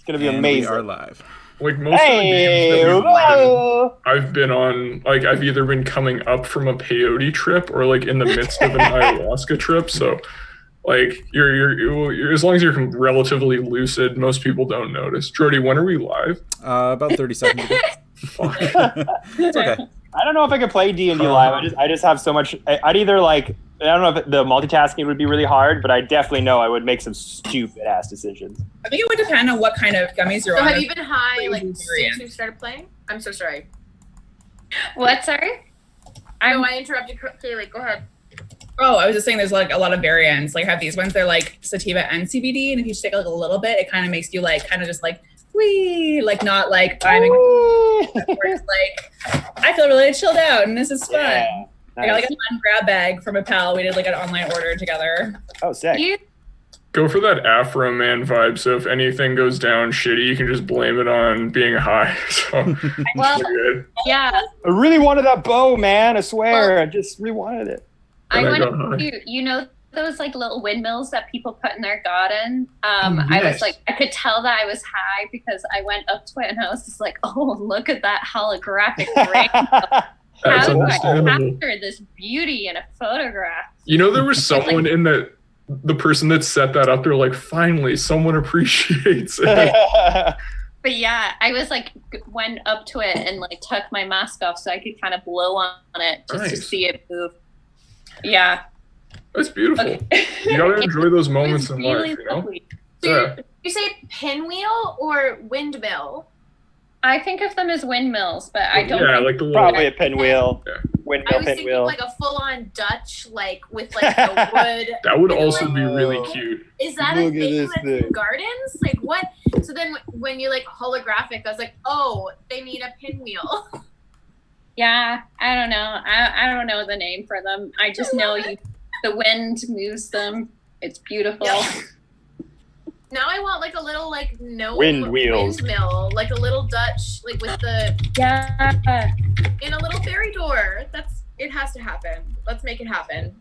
gonna be amazing. We are live. Like most of the games that we've run, I've been on, like, I've either been coming up from a peyote trip or like in the midst of an ayahuasca trip. So, like, you're as long as you're relatively lucid, most people don't notice. Jordy, when are we live? About 30 seconds ago. Fuck. It's okay. I don't know if I could play D&D live. I just have so much. I'd either like. I don't know if the multitasking would be really hard, but I definitely know I would make some stupid ass decisions. I think it would depend on what kind of gummies you're on. So have you been high like since you started playing? I'm so sorry. What? Sorry? I interrupted. Kaylee, go ahead. Oh, I was just saying there's like a lot of variants. Like I have these ones, they're like sativa and CBD, and if you just take like a little bit, it kind of makes you like kind of just like wee, like not like I'm it's like I feel really chilled out and this is fun. Yeah, nice. I got like a fun grab bag from a pal. We did like an online order together. Oh, sick. Go for that Afro Man vibe. So if anything goes down shitty, you can just blame it on being high. So well, yeah. I really wanted that bow, man. I swear, I just really wanted it. I went to, you know, those like little windmills that people put in their garden. Yes. I was like, I could tell that I was high because I went up to it and I was just like, oh, look at that holographic rainbow. How do I capture this beauty in a photograph? You know, there was someone in the person that set that up, they're like, finally, someone appreciates it. But yeah, I was like, went up to it and like took my mask off so I could kind of blow on it just to see it move. Yeah. That's beautiful. Okay. You gotta enjoy those moments in life, you know? So you say pinwheel or windmill? I think of them as windmills, but I don't. Yeah, like the little, probably a pinwheel. Yeah. Windmill, I was thinking like a full-on Dutch, like with like a wood. That would also be really cute. Is that a thing in gardens? Like what? So then when you like holographic, I was like, oh, they need a pinwheel. Yeah, I don't know. I don't know the name for them. I just know the wind moves them. It's beautiful. Yeah. Now I want like a little like windmill, like a little Dutch, like with the in a little fairy door. It has to happen. Let's make it happen.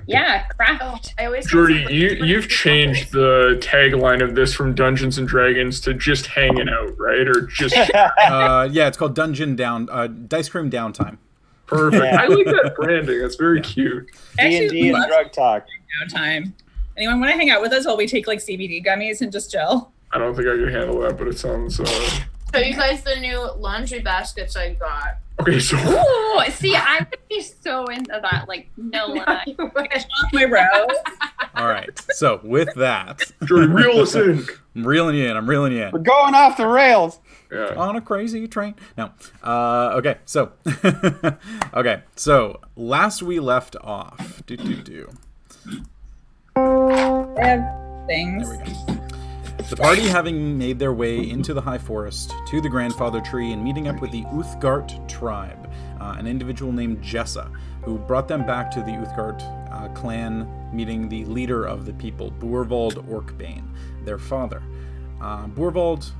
Yeah, craft. Oh, I always Jordy, you've changed the tagline of this from Dungeons and Dragons to just hanging out, right? Or just yeah, it's called Dicecream Downtime. Perfect. Yeah. I like that branding. That's very cute. D&D and drug talk. Downtime. Anyone want to hang out with us while we take like CBD gummies and just chill? I don't think I could handle that, but it sounds. Show you guys the new laundry baskets I got. Okay, so. Ooh, see, I would be so into that. Like, no lie. Off my brows. All right. So with that, Jordy, reel us in. I'm reeling you in. We're going off the rails. Yeah. On a crazy train. No. Okay. So. Okay. So last we left off. I have things. There we go. The party having made their way into the high forest to the grandfather tree and meeting up with the Uthgart tribe, an individual named Jessa, who brought them back to the Uthgart clan, meeting the leader of the people, Borvald Orkbane, their father. Borvald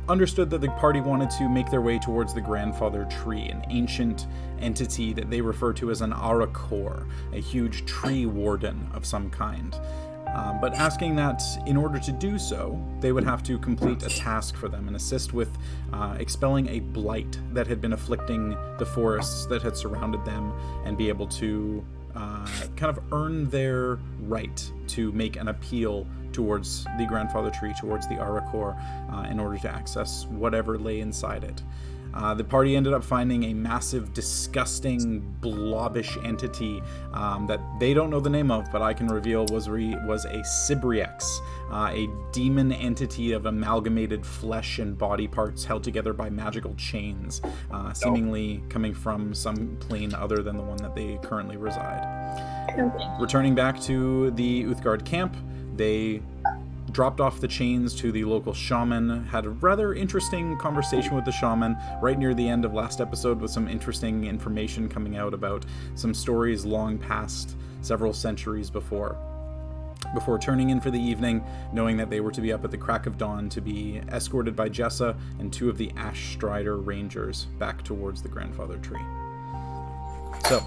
understood that the party wanted to make their way towards the grandfather tree, an ancient entity that they refer to as an Arakor, a huge tree warden of some kind. But asking that in order to do so, they would have to complete a task for them and assist with expelling a blight that had been afflicting the forests that had surrounded them, and be able to kind of earn their right to make an appeal towards the grandfather tree, towards the Arakor, in order to access whatever lay inside it. The party ended up finding a massive, disgusting, blobbish entity that they don't know the name of, but I can reveal was a Sybriex, a demon entity of amalgamated flesh and body parts held together by magical chains, seemingly coming from some plane other than the one that they currently reside. Returning back to the Uthgard camp, they dropped off the chains to the local shaman, had a rather interesting conversation with the shaman right near the end of last episode, with some interesting information coming out about some stories long past several centuries before turning in for the evening, knowing that they were to be up at the crack of dawn to be escorted by Jessa and two of the Ash Strider Rangers back towards the grandfather tree. So,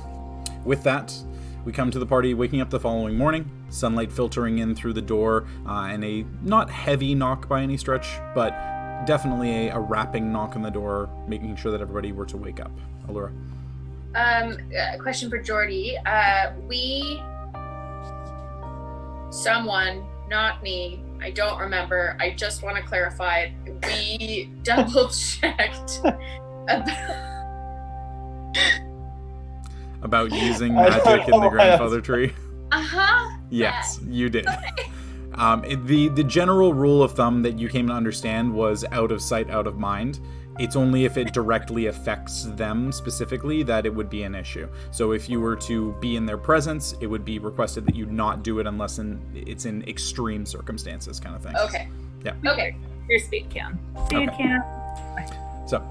with that, we come to the party waking up the following morning, sunlight filtering in through the door, and a not heavy knock by any stretch, but definitely a rapping knock on the door, making sure that everybody were to wake up. Allura. Question for Jordy. Someone, not me, I don't remember. I just want to clarify. We double checked about using magic in the grandfather tree. Yes, you did. Okay. The general rule of thumb that you came to understand was out of sight, out of mind. It's only if it directly affects them specifically that it would be an issue. So if you were to be in their presence, it would be requested that you not do it unless it's in extreme circumstances, kind of thing. Okay. Yeah. Okay. Your speed can. Speed can. So,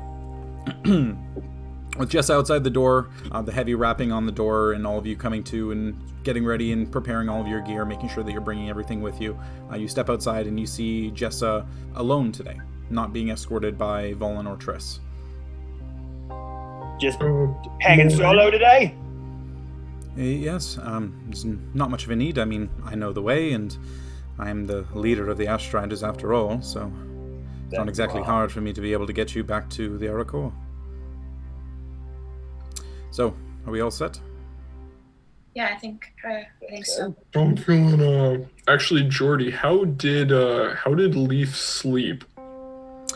with Jess outside the door, the heavy rapping on the door, and all of you coming to and getting ready and preparing all of your gear, making sure that you're bringing everything with you, you step outside and you see Jessa alone today, not being escorted by Volan or Triss. Just hanging solo today? Yes, there's not much of a need. I mean, I know the way, and I am the leader of the Ashriders after all, so it's not exactly hard for me to be able to get you back to the Arakor. So, are we all set? Yeah, I think so. I'm feeling. Actually, Jordy, how did Leaf sleep?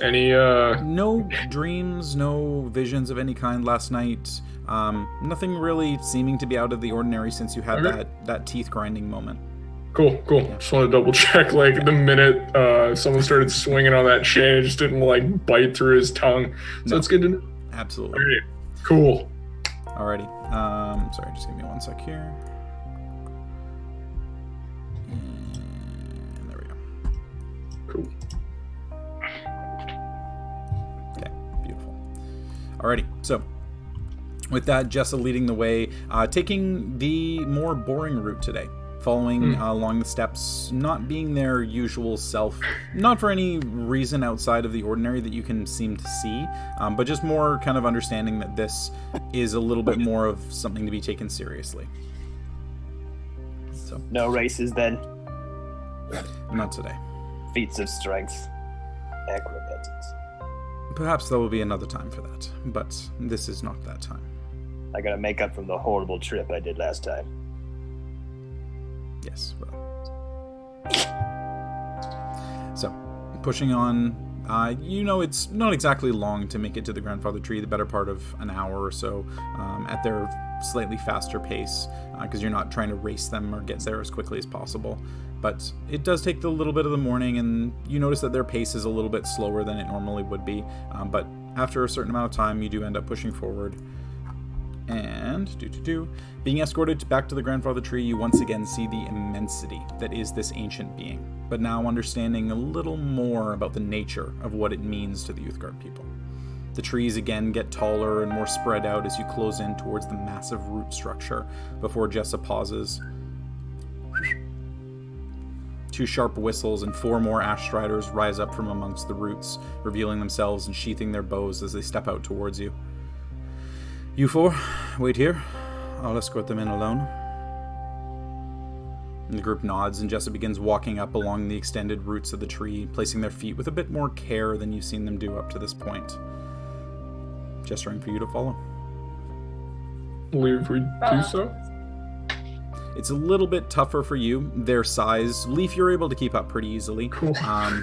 Any No dreams, no visions of any kind last night. Nothing really seeming to be out of the ordinary since you had that teeth grinding moment. Cool. Yeah. Just want to double check. Like the minute someone started swinging on that chain, it just didn't like bite through his tongue. So that's good to know. Absolutely. All right. Cool. Alrighty. Sorry, just give me one sec here. And there we go. Cool. Okay, beautiful. Alrighty, so with that, Jessa leading the way, taking the more boring route today, following along the steps, not being their usual self, not for any reason outside of the ordinary that you can seem to see, but just more kind of understanding that this is a little bit more of something to be taken seriously. So no races then? Not today. Feats of strength. Acrobatics. Perhaps there will be another time for that, but this is not that time. I gotta make up from the horrible trip I did last time. Yes, well. So, pushing on, it's not exactly long to make it to the grandfather tree, the better part of an hour or so, at their slightly faster pace, because you're not trying to race them or get there as quickly as possible. But it does take a little bit of the morning, and you notice that their pace is a little bit slower than it normally would be, but after a certain amount of time, you do end up pushing forward. And, being escorted back to the grandfather tree, you once again see the immensity that is this ancient being, but now understanding a little more about the nature of what it means to the Uthgardt people. The trees again get taller and more spread out as you close in towards the massive root structure before Jessa pauses. 2 sharp whistles and 4 more Ashstriders rise up from amongst the roots, revealing themselves and sheathing their bows as they step out towards you. You 4, wait here. I'll escort them in alone. And the group nods, and Jessa begins walking up along the extended roots of the tree, placing their feet with a bit more care than you've seen them do up to this point. Gesturing for you to follow. Believe we do so? It's a little bit tougher for you. Their size, Leaf, you're able to keep up pretty easily. Cool.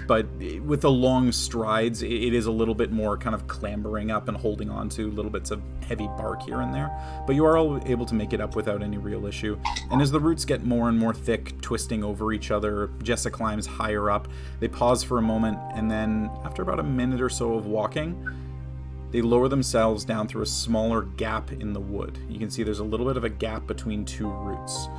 But with the long strides, it is a little bit more kind of clambering up and holding on to little bits of heavy bark here and there. But you are all able to make it up without any real issue. And as the roots get more and more thick, twisting over each other, Jessa climbs higher up. They pause for a moment, and then after about a minute or so of walking, they lower themselves down through a smaller gap in the wood. You can see there's a little bit of a gap between 2 roots.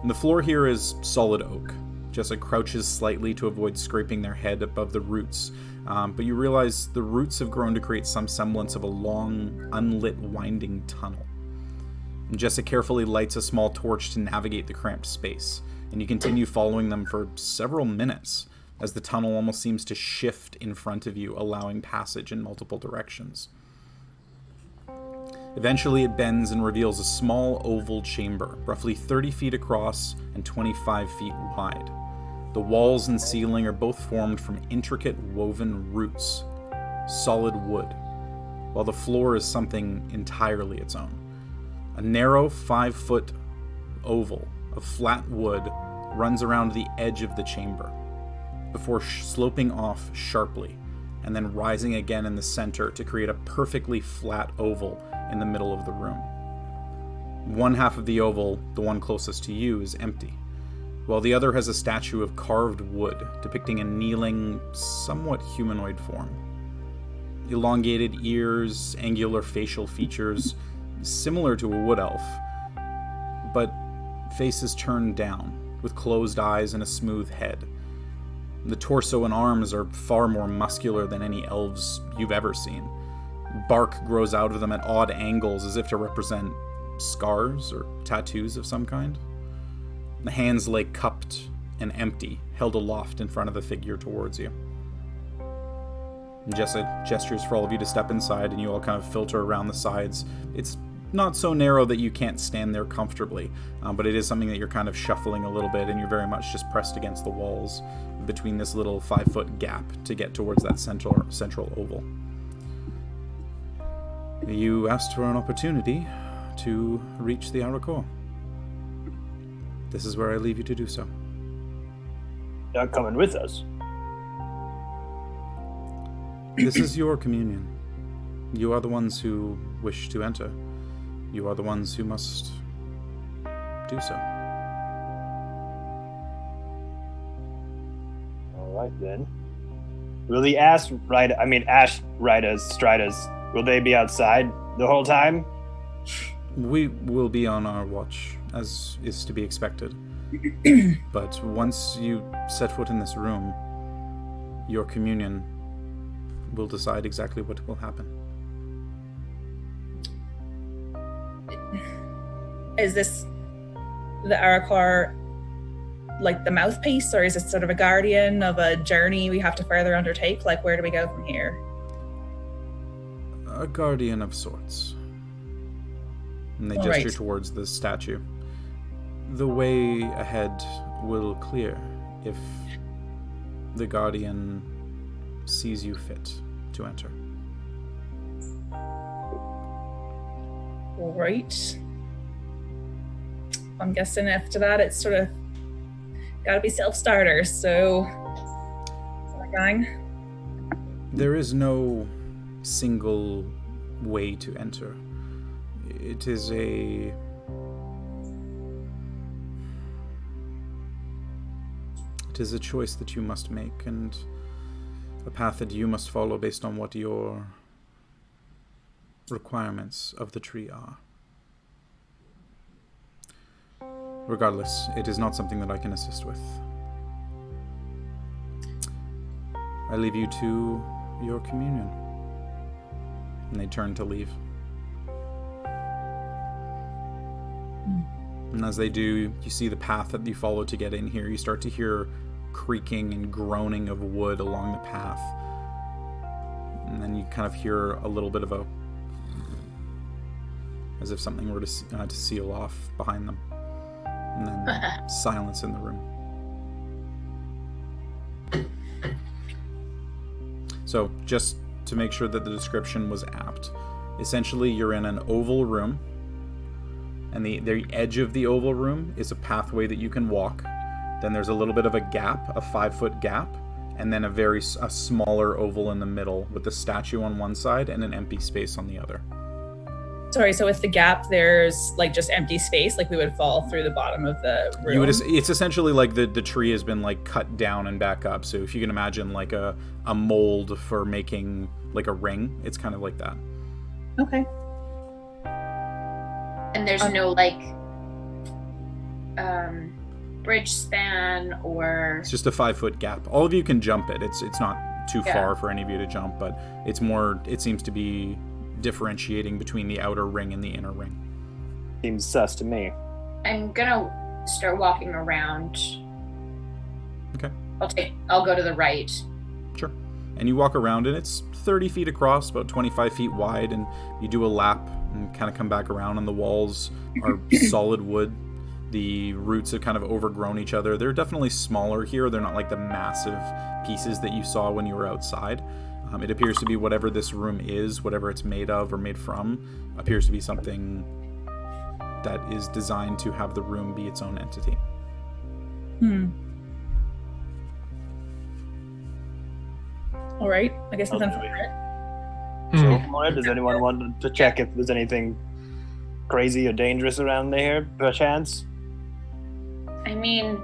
And the floor here is solid oak. Jessa crouches slightly to avoid scraping their head above the roots. But you realize the roots have grown to create some semblance of a long, unlit, winding tunnel. And Jessa carefully lights a small torch to navigate the cramped space. And you continue following them for several minutes, as the tunnel almost seems to shift in front of you, allowing passage in multiple directions. Eventually it bends and reveals a small oval chamber, roughly 30 feet across and 25 feet wide. The walls and ceiling are both formed from intricate woven roots, solid wood, while the floor is something entirely its own. A narrow 5-foot oval of flat wood runs around the edge of the chamber, before sloping off sharply, and then rising again in the center to create a perfectly flat oval in the middle of the room. One half of the oval, the one closest to you, is empty, while the other has a statue of carved wood depicting a kneeling, somewhat humanoid form. Elongated ears, angular facial features, similar to a wood elf, but faces turned down, with closed eyes and a smooth head. The torso and arms are far more muscular than any elves you've ever seen. Bark grows out of them at odd angles as if to represent scars or tattoos of some kind. The hands lay cupped and empty, held aloft in front of the figure towards you. Jessa gestures for all of you to step inside, and you all kind of filter around the sides. It's not so narrow that you can't stand there comfortably, but it is something that you're kind of shuffling a little bit, and you're very much just pressed against the walls between this little 5-foot gap to get towards that central oval. You asked for an opportunity to reach the Arakor. This is where I leave you to do so. Not coming with us. This is your communion. You are the ones who wish to enter. You are the ones who must do so. All right then. Will the Ash Riders, Stridas, will they be outside the whole time? We will be on our watch, as is to be expected. But once you set foot in this room, your communion will decide exactly what will happen. Is this the Arakor, like the mouthpiece, or is it sort of a guardian of a journey we have to further undertake? Like, where do we go from here? A guardian of sorts. And they All gesture right. towards the statue. The way ahead will clear if the guardian sees you fit to enter. All right. I'm guessing after that, it's sort of got to be self-starters. So, gang. There is no single way to enter. It is a choice that you must make, and a path that you must follow based on what your requirements of the tree are. Regardless, it is not something that I can assist with. I leave you to your communion. And they turn to leave. And as they do, you see the path that you follow to get in here. You start to hear creaking and groaning of wood along the path. And then you kind of hear a little bit of a... as if something were to seal off behind them. And then silence in the room. So, just to make sure that the description was apt, essentially you're in an oval room, and the edge of the oval room is a pathway that you can walk. Then there's a little bit of a gap, a 5-foot gap, and then a smaller oval in the middle with the statue on one side and an empty space on the other. Sorry, so with the gap, there's like just empty space, like we would fall through the bottom of the room. It's essentially like the tree has been like cut down and back up. So if you can imagine like a mold for making like a ring, it's kind of like that. Okay. And there's no like bridge span or... It's just a 5-foot gap. All of you can jump it. It's not too far for any of you to jump, but it's more, it seems to be differentiating between the outer ring and the inner ring. Seems sus to me. I'm gonna start walking around. Okay. I'll go to the right. Sure. And you walk around, and it's 30 feet across, about 25 feet wide, and you do a lap and kind of come back around, and the walls are solid wood. The roots have kind of overgrown each other. They're definitely smaller here. They're not like the massive pieces that you saw when you were outside. It appears to be whatever this room is, whatever it's made of or made from, appears to be something that is designed to have the room be its own entity. All right. I guess that's So, does anyone want to check if there's anything crazy or dangerous around there, perchance? I mean,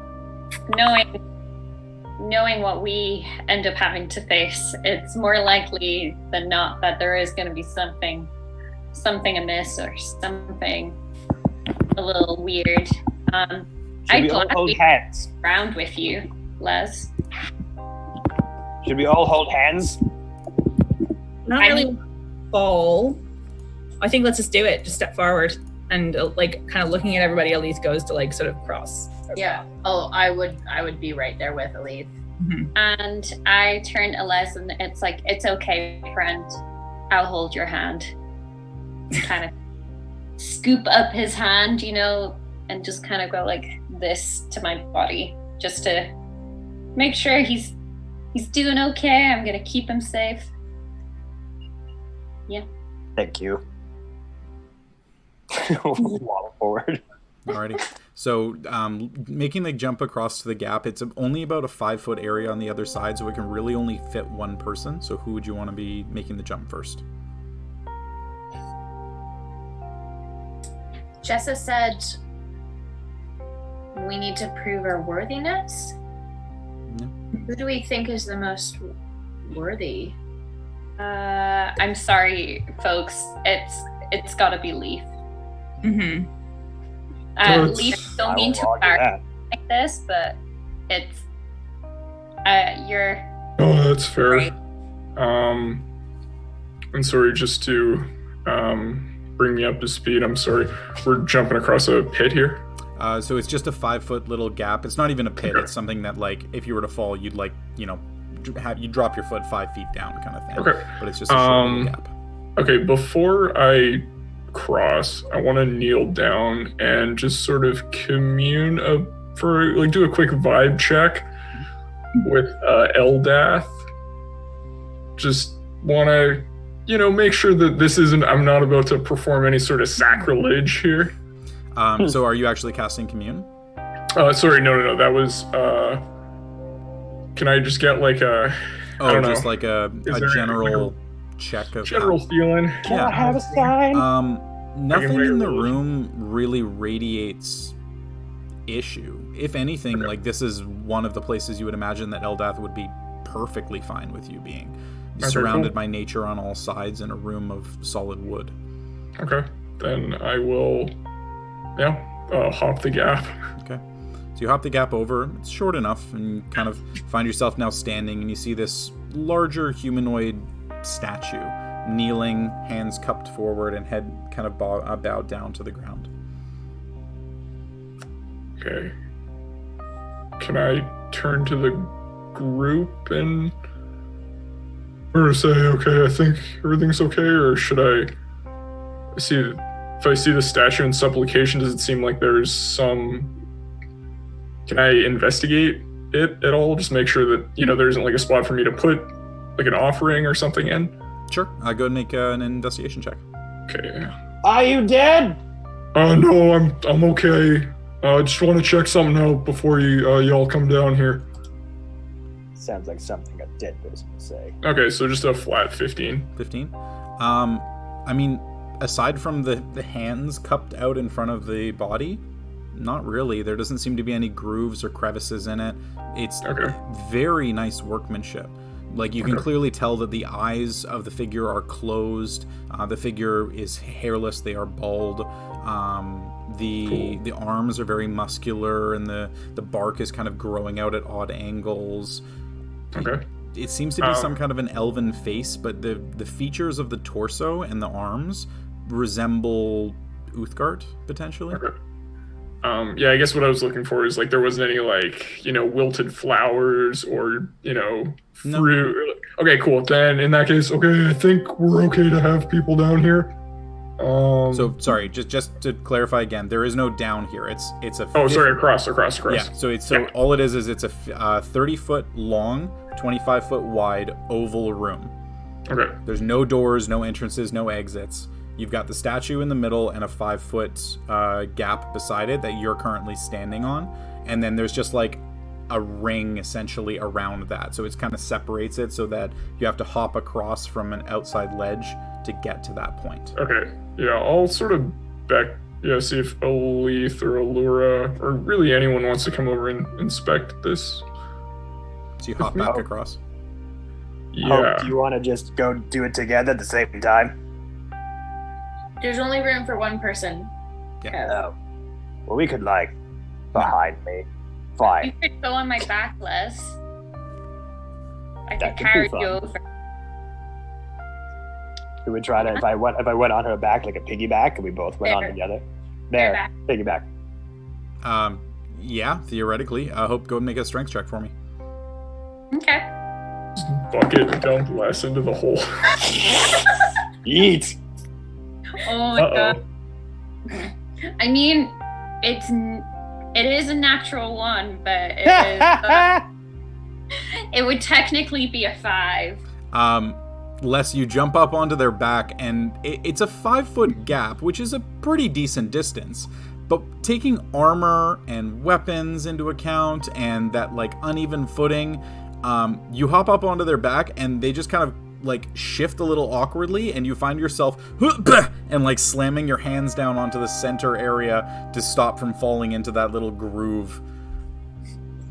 knowing what we end up having to face, it's more likely than not that there is going to be something amiss or something a little weird. I'd gladly hands around with you, Les. Should we all hold hands? Not really fall. I think let's just do it. Just step forward and kind of looking at everybody. Elise goes to sort of cross. Yeah. Oh, I would be right there with Elise. Mm-hmm. And I turn to Les and it's like, it's okay, friend. I'll hold your hand. Kind of scoop up his hand, and just kind of go like this to my body, just to make sure he's doing okay. I'm gonna keep him safe. Yeah. Thank you. Waddle forward. Alrighty. So, making the jump across to the gap, it's only about a 5-foot area on the other side, so it can really only fit one person. So who would you want to be making the jump first? Jessa said we need to prove our worthiness. Yeah. Who do we think is the most worthy? I'm sorry, folks. It's gotta be Leaf. Mm-hmm. Leaf, don't mean to embarrass like this, but it's you're. Oh, that's fair. Right. And sorry, just to bring me up to speed. I'm sorry. We're jumping across a pit here. So it's just a 5-foot little gap. It's not even a pit. Okay. It's something that, if you were to fall, you'd you drop your foot 5 feet down, kind of thing. Okay. But it's just a short little gap. Okay, before I cross, I want to kneel down and just sort of commune do a quick vibe check with Eldath. Just want to, make sure that I'm not about to perform any sort of sacrilege here. So are you actually casting Commune? Sorry, no. That was, can I just get I don't know. Just like a general check of general feeling? Can I have a sign? Nothing in the room really radiates issue. If anything, this is one of the places you would imagine that Eldath would be perfectly fine with you being. Surrounded by nature on all sides in a room of solid wood. Okay, then I will, hop the gap. Okay, so you hop the gap over. It's short enough, and you kind of find yourself now standing, and you see this larger humanoid statue kneeling, hands cupped forward, and head kind of bowed down to the ground. Okay. Can I turn to the group and say, okay, I think everything's okay, or should I see if I see the statue in supplication, does it seem like there's can I investigate it at all? Just make sure that, there isn't a spot for me to put an offering or something in? Sure. Go ahead and make an investigation check. Okay. Are you dead? No, I'm okay. I just want to check something out before y'all come down here. Sounds like something a dead person would say. Okay, so just a flat 15. 15. Aside from the hands cupped out in front of the body, not really. There doesn't seem to be any grooves or crevices in it. It's very nice workmanship. You can clearly tell that the eyes of the figure are closed. The figure is hairless. They are bald. The arms are very muscular, and the bark is kind of growing out at odd angles. Okay. It seems to be some kind of an elven face, but the features of the torso and the arms resemble Uthgard, potentially. Okay. I guess what I was looking for is there wasn't any wilted flowers or fruit. No. Okay, cool. Then in that case, okay, I think we're okay to have people down here. So sorry, just to clarify again, there is no down here. It's a. Oh, sorry, across. Yeah. All it is it's a 30-foot long, 25-foot wide oval room. Okay. There's no doors, no entrances, no exits. You've got the statue in the middle and a 5-foot gap beside it that you're currently standing on. And then there's just like a ring essentially around that. So it kind of separates it so that you have to hop across from an outside ledge to get to that point. Okay. Yeah, I'll sort of see if Aleth or Allura or really anyone wants to come over and inspect this. So you hop back across. Yeah. Do you want to just go do it together at the same time? There's only room for one person. Yeah. Well, we could behind me. Fine. You could go on my back, Les. I could That could be carry fun. you over. We would try to if I went on her back like a piggyback and we both went on There. together. There. Piggyback. Yeah, theoretically. I hope go and make a strength check for me. Okay. Just bucket dump Les into the hole. Eat. Oh my god. I mean, it is a natural 1, but it is. It would technically be a 5. Les, you jump up onto their back, and it's a 5-foot gap, which is a pretty decent distance. But taking armor and weapons into account and that uneven footing, you hop up onto their back, and they just kind of shift a little awkwardly, and you find yourself and slamming your hands down onto the center area to stop from falling into that little groove.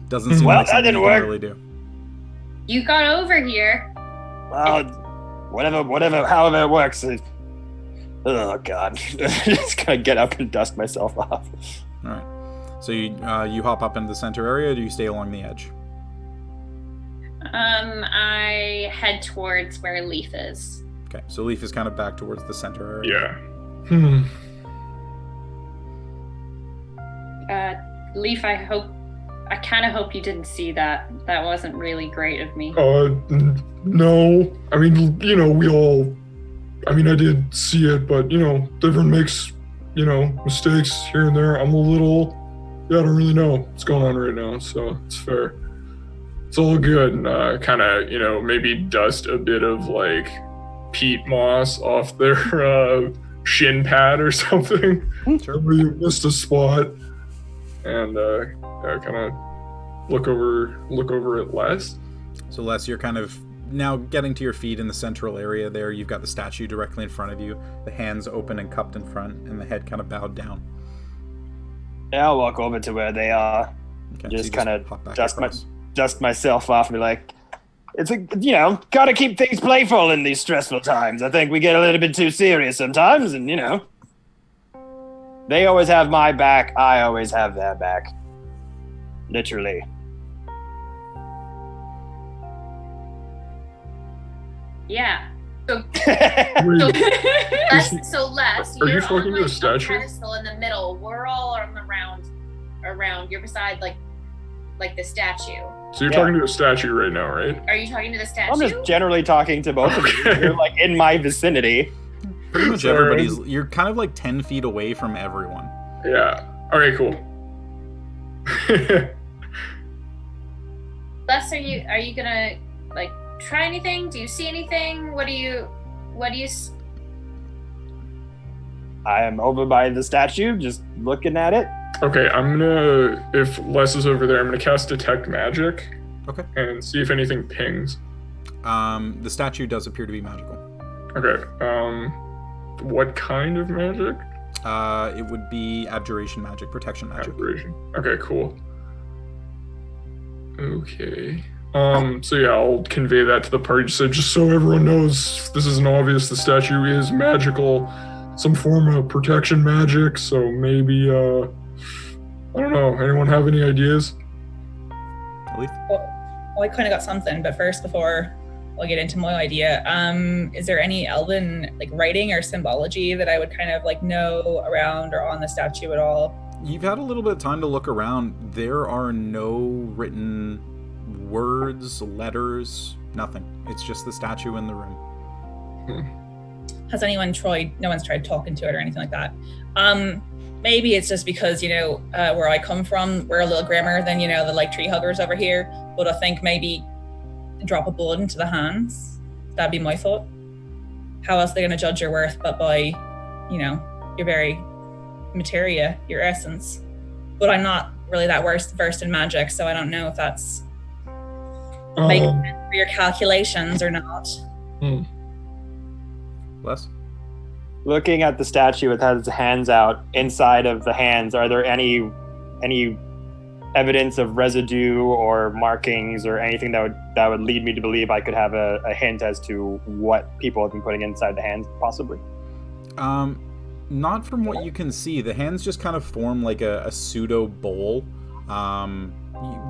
Doesn't seem like that something didn't you can work. really do. You got over here. Well, whatever, however it works. Oh god, just gonna get up and dust myself off. All right. So you hop up into the center area. Or do you stay along the edge? I head towards where Leaf is. Okay. So Leaf is kind of back towards the center area. Yeah. Leaf, I kind of hope you didn't see that. That wasn't really great of me. No. I mean, we all... I mean, I did see it, but, everyone makes, mistakes here and there. I'm a little... Yeah, I don't really know what's going on right now, so it's fair. It's all good. And kind of, maybe dust a bit of, peat moss off their shin pad or something. Sure. Where you missed a spot. And kind of look over at Les. So Les, you're kind of now getting to your feet in the central area there. You've got the statue directly in front of you, the hands open and cupped in front, and the head kind of bowed down. Yeah, I'll walk over to where they are. Okay, Just so you kind of hop back dust across. myself off and be like, it's gotta keep things playful in these stressful times. I think we get a little bit too serious sometimes, and they always have my back, I always have their back. Literally. Yeah. So Les, Are you you're talking on to the statue? pedestal in the middle. We're all on around. You're beside like the statue. So you're talking to a statue right now, right? Are you talking to the statue? I'm just generally talking to both of you. You're in my vicinity. Pretty much Sorry. you're kind of 10 feet away from everyone. Yeah. All right, cool. Les, are you gonna try anything? Do you see anything? What do you I am over by the statue, just looking at it. Okay, if Les is over there, I'm gonna cast Detect Magic. Okay. And see if anything pings. The statue does appear to be magical. Okay. What kind of magic? It would be abjuration magic, protection magic. Abjuration. Okay, cool. Okay. So yeah, I'll convey that to the party. So just so everyone knows, this isn't obvious, the statue is magical, some form of protection magic. So maybe, I don't know. Anyone have any ideas? Well, I kind of got something, but first, before I'll get into my idea, is there any Elven writing or symbology that I would kind of know around or on the statue at all? You've had a little bit of time to look around. There are no written words, letters, nothing. It's just the statue in the room. Has anyone tried? No one's tried talking to it or anything like that. Maybe it's just because where I come from, we're a little grimmer than the tree huggers over here. But I think maybe drop a bullet into the hands That'd be my thought. How else are they going to judge your worth but by, your very materia, your essence? But I'm not really that versed in magic, so I don't know if that's making sense for your calculations or not. Les? Looking at the statue, it has its hands out. Inside of the hands, are there any evidence of residue or markings or anything that would lead me to believe I could have a hint as to what people have been putting inside the hands, possibly? Not from what you can see. The hands just kind of form like a pseudo bowl.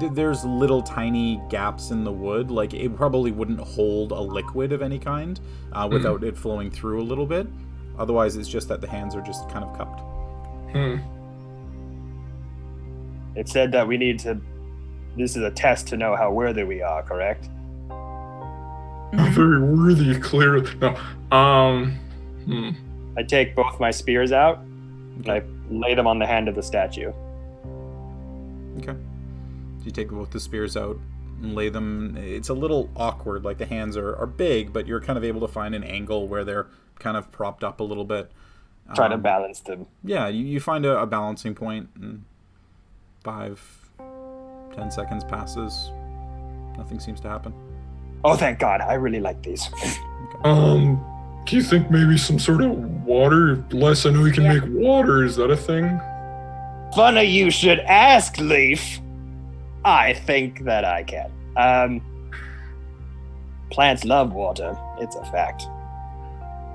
There's little tiny gaps in the wood. Like, it probably wouldn't hold a liquid of any kind without it flowing through a little bit. Otherwise, it's just that the hands are just kind of cupped. It said that we need to... This is a test to know how worthy we are, correct? Very worthy, clearly. No. I take both my spears out, and I lay them on the hand of the statue. Okay. So you take both the spears out and lay them... It's a little awkward, like the hands are big, but you're kind of able to find an angle where they're kind of propped up a little bit. Try to balance them. Yeah, you find a balancing point, and 5-10 seconds passes. Nothing seems to happen. Oh, thank God. I really like these. Do you think maybe some sort of water? Les, I know you can make water. Is that a thing? Funny you should ask, Leaf. I think that I can. Plants love water. It's a fact.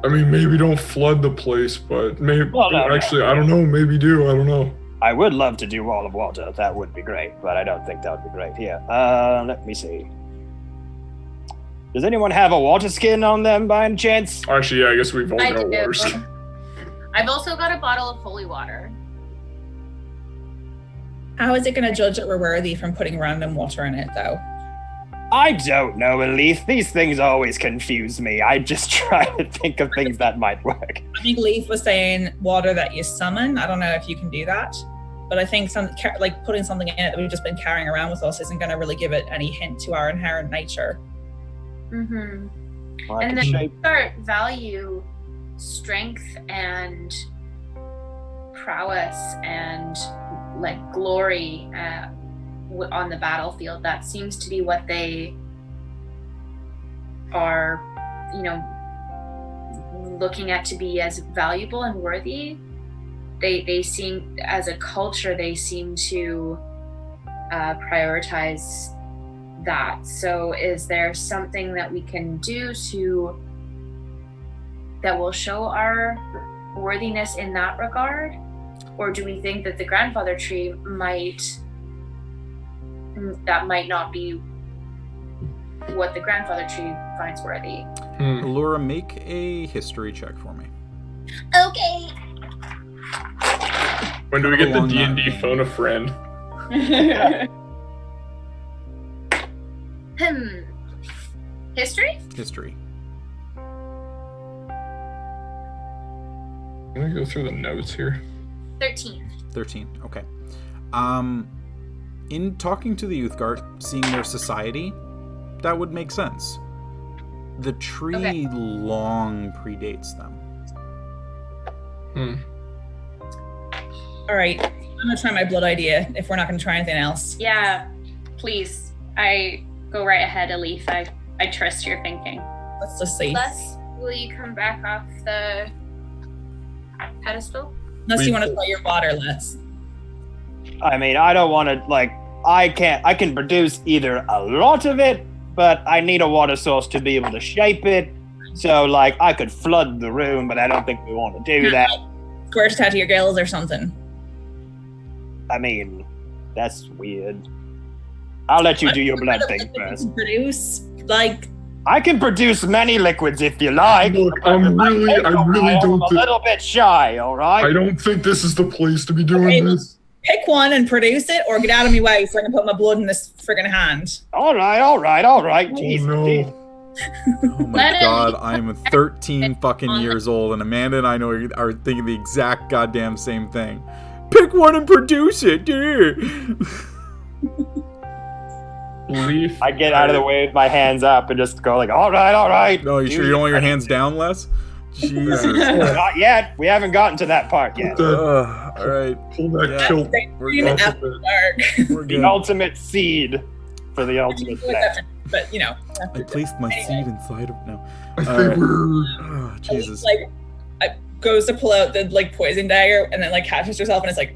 I mean, maybe don't flood the place, but maybe... Well, no, actually, I don't know. Maybe do. I don't know. I would love to do wall of water. That would be great, but I don't think that would be great here. Let me see. Does anyone have a water skin on them by any chance? Actually, yeah, I guess we've all got water skin. I've also got a bottle of holy water. How is it going to judge that we're worthy from putting random water in it, though? I don't know, Elise. These things always confuse me. I just try to think of things that might work. I think Leaf was saying water that you summon. I don't know if you can do that. But I think putting something in it that we've just been carrying around with us isn't going to really give it any hint to our inherent nature. Mm-hmm. Well, And then start value strength and prowess and like glory on the battlefield. That seems to be what they are, looking at to be as valuable and worthy. They seem, as a culture, they seem to prioritize that. So is there something that we can do that will show our worthiness in that regard? Or do we think that the grandfather tree might not be what the grandfather tree finds worthy? Laura, make a history check for me. Okay. When do we get the D&D phone a friend? History? History. I'm gonna go through the notes here. 13. Okay. In talking to the Uthgardt, seeing their society, that would make sense. The tree long predates them. All right. I'm going to try my blood idea if we're not going to try anything else. Yeah, please. I go right ahead, Alif. I trust your thinking. Let's just see. Les, will you come back off the pedestal? Unless you want to try your water, let's. I mean, I don't want to, I can produce either a lot of it, but I need a water source to be able to shape it. So, I could flood the room, but I don't think we want to do that. Squirt it out of your gills or something. I mean, that's weird. I'll let you do your blood thing first. Produce, I can produce many liquids if you like. Look, I really don't. I'm a little bit shy, all right? I don't think this is the place to be doing this. Pick one and produce it, or get out of my way so I can put my blood in this friggin' hand. All right. Jeez, no. jeez. Oh my god, I'm 13 fucking years old, and Amanda and I know are thinking the exact goddamn same thing. Pick one and produce it, dude. Leaf. I get out of the way with my hands up and just go like, all right. No, you sure you don't want your hands down, Les? Jesus. Not yet. We haven't gotten to that part yet. All right. Pull that kilt. Scream after dark. We're The good. ultimate seed for the ultimate plan. But, you know. I placed my seed inside of... No. I think we're... Oh, Jesus. Like, goes to pull out the, like, poison dagger and then, like, catches herself and it's like,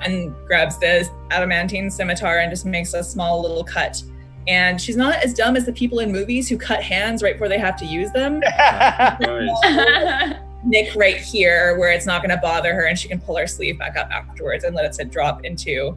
and grabs the adamantine scimitar and just makes a small little cut. And she's not as dumb as the people in movies who cut hands right before they have to use them. Nice. Nick right here where it's not going to bother her and she can pull her sleeve back up afterwards and let it drop into...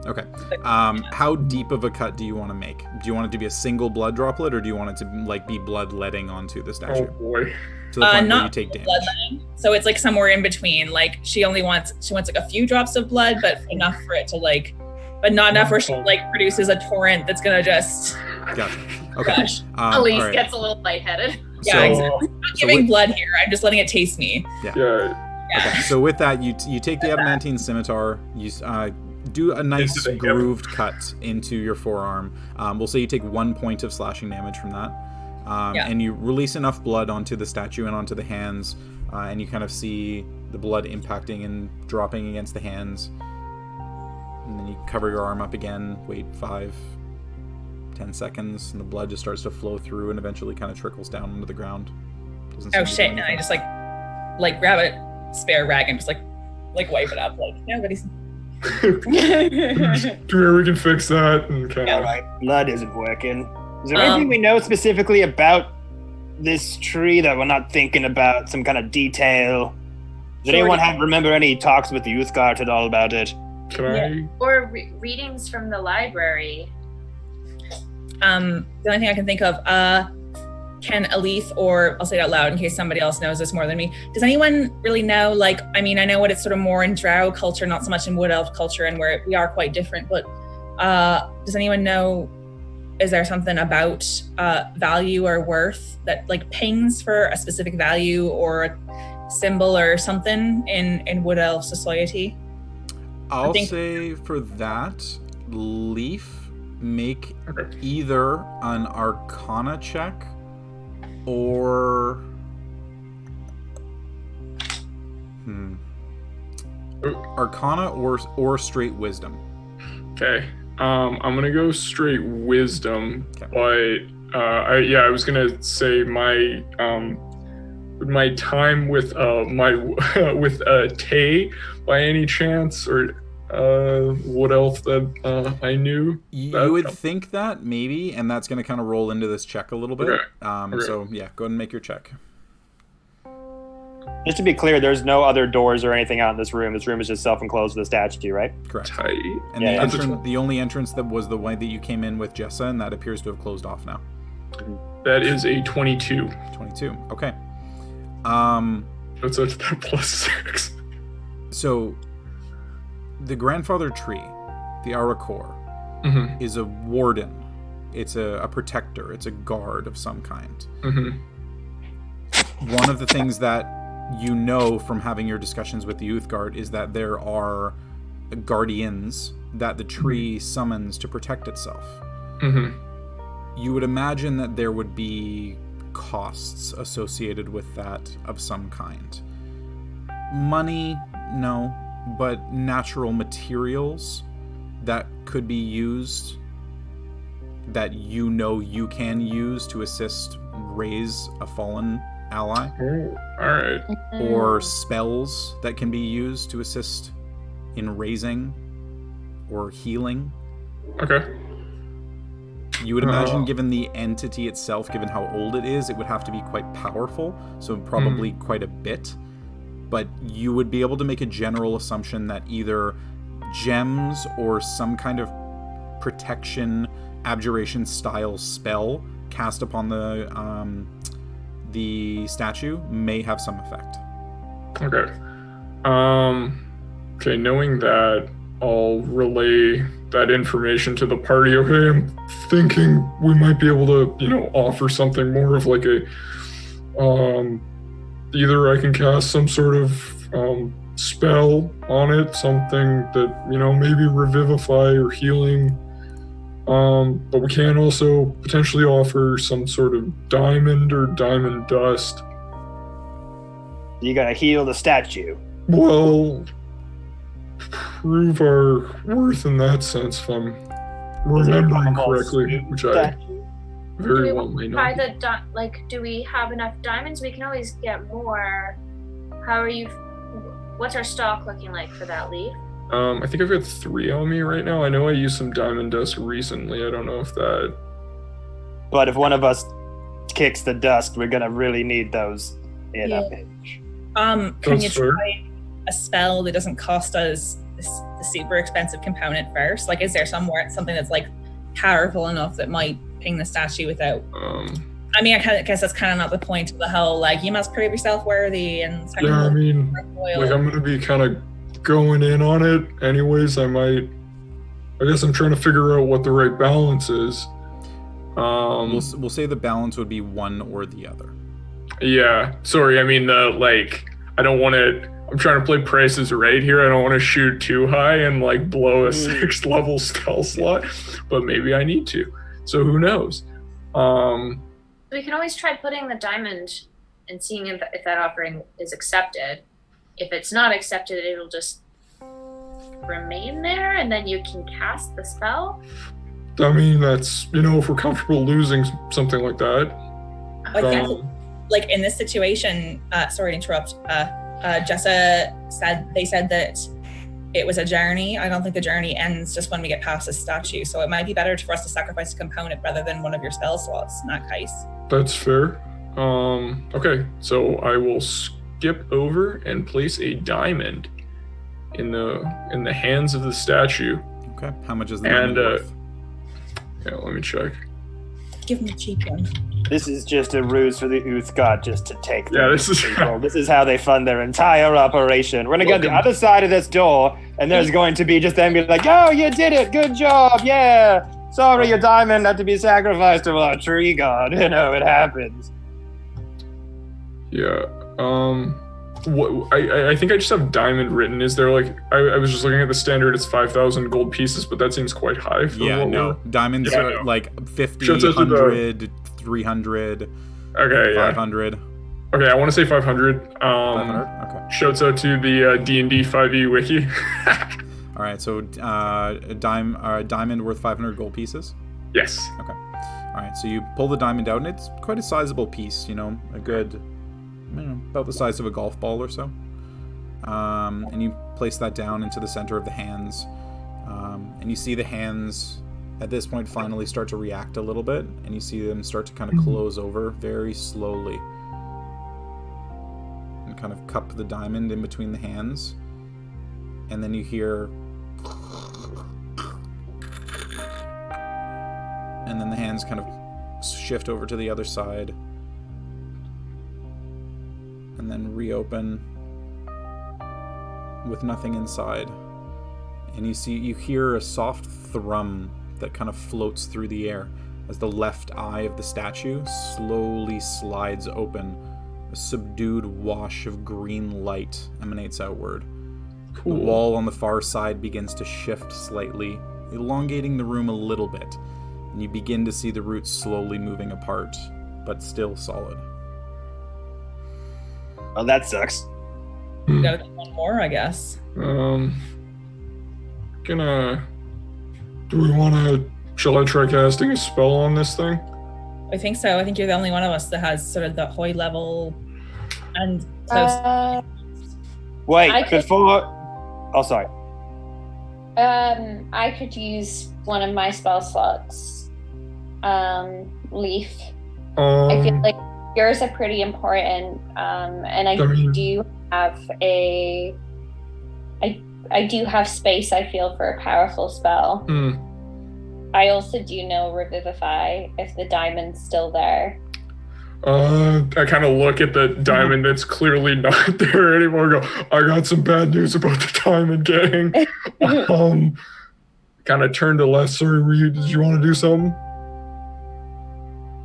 Okay. How deep of a cut do you want to make? Do you want it to be a single blood droplet, or do you want it to like be bloodletting onto the Oh statue? boy. To the point where not you take damage. bloodletting. So it's like somewhere in between. Like she wants like a few drops of blood, but enough for it to like, but not enough where she like produces a torrent that's gonna just. Gotcha. Okay. Gosh. Elise all right. gets a little lightheaded. Yeah, So- exactly. I'm not giving blood here. I'm just letting it taste me. Yeah. Okay. So with that, you take the adamantine scimitar. You do a nice Into the hip. grooved cut into your forearm. We'll say you take 1 point of slashing damage from that. And you release enough blood onto the statue and onto the hands, and you kind of see the blood impacting and dropping against the hands. And then you cover your arm up again, wait 5-10 seconds, and the blood just starts to flow through and eventually kind of trickles down onto the ground. Doesn't seem Oh to do shit! And I anything. just like grab a spare rag and just like wipe it up. Like nobody's. Come here, we can fix that. And kind All of. right, blood isn't working. Is there anything we know specifically about this tree that we're not thinking about? Some kind of detail? Did anyone remember any talks with the youth guard at all about it? Can I? Or readings from the library. The only thing I can think of, can Alith, or I'll say it out loud in case somebody else knows this more than me. Does anyone really know, like, I mean, I know what it's sort of more in Drow culture, not so much in Wood Elf culture, and where we are quite different, but does anyone know, is there something about value or worth that, like, pings for a specific value or symbol or something in Wood Elf society? I'll say for that, Leaf, make Okay. either an Arcana check or Arcana or straight Wisdom. Okay. I'm gonna go straight wisdom, Okay. but I was gonna say my time with with Tay by any chance, or what else that I knew. You would think that maybe, and that's going to kind of roll into this check a little bit. Okay. So yeah, go ahead and make your check. Just to be clear, there's no other doors or anything out in this room. This room is just self-enclosed with a statue, right? Correct. Tight. And Yeah, the only entrance that was the way that you came in with Jessa, and that appears to have closed off now. That is a 22. 22. Okay. That's a +6. So the grandfather tree, the Arakor, Mm-hmm. is a warden. It's a protector. It's a guard of some kind. Mm-hmm. One of the things that you know from having your discussions with the youth guard is that there are guardians that the tree summons to protect itself. Mm-hmm. You would imagine that there would be costs associated with that of some kind. Money, no, but natural materials that could be used, that you know you can use to assist raise a fallen ally, Oh, all right. or spells that can be used to assist in raising or healing. Okay. You would imagine, given the entity itself, given how old it is, it would have to be quite powerful, so probably quite a bit. But you would be able to make a general assumption that either gems or some kind of protection, abjuration style spell cast upon the statue may have some effect. Okay. Okay, knowing that, I'll relay that information to the party. Okay, I'm thinking we might be able to, offer something more of like a, either I can cast some sort of spell on it, something that, maybe revivify or healing, But we can also potentially offer some sort of diamond or diamond dust. You gotta heal the statue. Well, prove our worth in that sense, if I'm remembering correctly, which I very well may not. Do we have enough diamonds? We can always get more. What's our stock looking like for that leaf? I think I've got 3 on me right now. I know I used some diamond dust recently. I don't know if that... But if one of us kicks the dust, we're gonna really need those in a pinch. Can you try a spell that doesn't cost us the super expensive component first? Like, is there something that's like powerful enough that might ping the statue without... I mean, I guess that's kind of not the point of the whole, like, you must prove yourself worthy and... Yeah, I mean, like, I'm gonna be kind of going in on it anyways. I guess I'm trying to figure out what the right balance is. We'll say the balance would be one or the other. Yeah, sorry, I mean, I don't want to, I'm trying to play prices right here. I don't want to shoot too high and, like, blow a 6th level spell slot, but maybe I need to, so who knows. We can always try putting the diamond and seeing if that offering is accepted. If it's not accepted, it'll just remain there, and then you can cast the spell. I mean, that's, if we're comfortable losing something like that. Like in this situation, sorry to interrupt, Jessa said that it was a journey. I don't think the journey ends just when we get past the statue, so it might be better for us to sacrifice a component rather than one of your spell slots in that case. That's fair. Okay, so I will skip over and place a diamond in the hands of the statue. Okay, how much is the diamond worth? Yeah, let me check. Give me a cheap one. This is just a ruse for the Uthgard just to take them. Yeah, this is how they fund their entire operation. We're gonna get the other side of this door, and there's going to be just them being like, "Oh, you did it! Good job! Yeah! Sorry, your diamond had to be sacrificed to our tree god. It happens." Yeah. I think I just have diamond written. Is there I was just looking at the standard, it's 5,000 gold pieces, but that seems quite high for diamonds are like 50, 100, 300, 500. Okay, I want to say 500. 500, okay. Shouts out to the D&D 5e wiki. All right, so a diamond worth 500 gold pieces? Yes. Okay. All right, so you pull the diamond out, and it's quite a sizable piece, a good... about the size of a golf ball or so. And you place that down into the center of the hands. And you see the hands, at this point, finally start to react a little bit. And you see them start to kind of close over very slowly. And kind of cup the diamond in between the hands. And then you hear... And then the hands kind of shift over to the other side. And then reopen with nothing inside. And you hear a soft thrum that kind of floats through the air as the left eye of the statue slowly slides open. A subdued wash of green light emanates outward. Cool. The wall on the far side begins to shift slightly, elongating the room a little bit. And you begin to see the roots slowly moving apart, but still solid. Well, that sucks. Gotta do one more, I guess. Shall I try casting a spell on this thing? I think so. I think you're the only one of us that has sort of the high level and close. Before... Oh, sorry. I could use one of my spell slots. Leaf. I feel like yours are pretty important, and I do have space, I feel, for a powerful spell. I also do know Revivify, if the diamond's still there. I kind of look at the diamond that's clearly not there anymore and go, I got some bad news about the diamond, gang. Kind of turn to Lesser. Did you want to do something?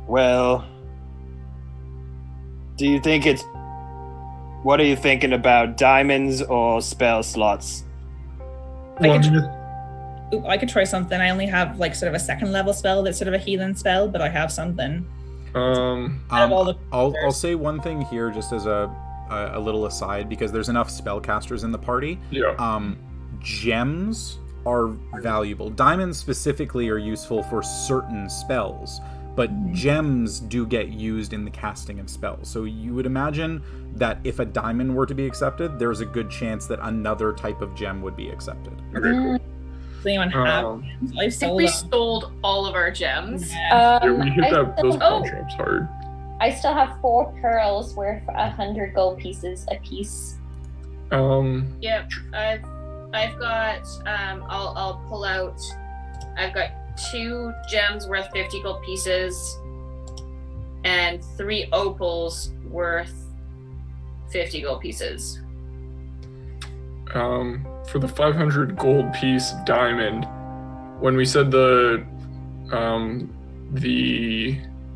Well, do you think what are you thinking about, diamonds or spell slots? Well, I could try something. I only have like sort of a second level spell that's sort of a healing spell, but I have something. I'll say one thing here just as a little aside, because there's enough spellcasters in the party. Yeah. Gems are valuable. Diamonds specifically are useful for certain spells, but gems do get used in the casting of spells. So you would imagine that if a diamond were to be accepted, there's a good chance that another type of gem would be accepted. Okay, cool. Does anyone have gems? I think we sold all of our gems. Yeah, we hit those pawn shops hard. I still have 4 pearls worth 100 gold pieces apiece. Yep, I've got I'll pull out. I've got 2 gems worth 50 gold pieces and 3 opals worth 50 gold pieces. For the 500 gold piece diamond, when we said the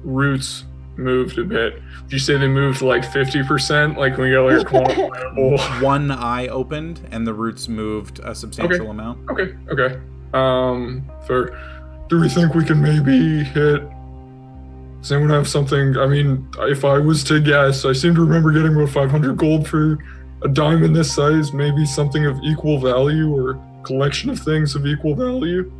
roots moved a bit, did you say they moved like 50%? Like when we got like a quantifiable... One eye opened and the roots moved a substantial amount. Okay. Do we think we can maybe hit... Does anyone have something? I mean, if I was to guess, I seem to remember getting about 500 gold for a diamond this size, maybe something of equal value or collection of things of equal value.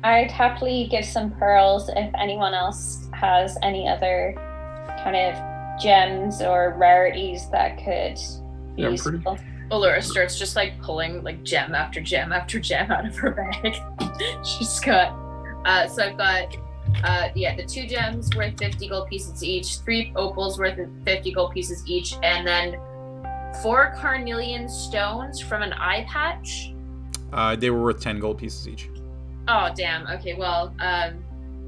I'd happily give some pearls if anyone else has any other kind of gems or rarities that could be useful. Allura starts just like pulling like gem after gem after gem out of her bag. She's got so I've got the 2 gems worth 50 gold pieces each, 3 opals worth 50 gold pieces each, and then 4 carnelian stones from an eye patch. They were worth 10 gold pieces each. Oh damn. Okay, well,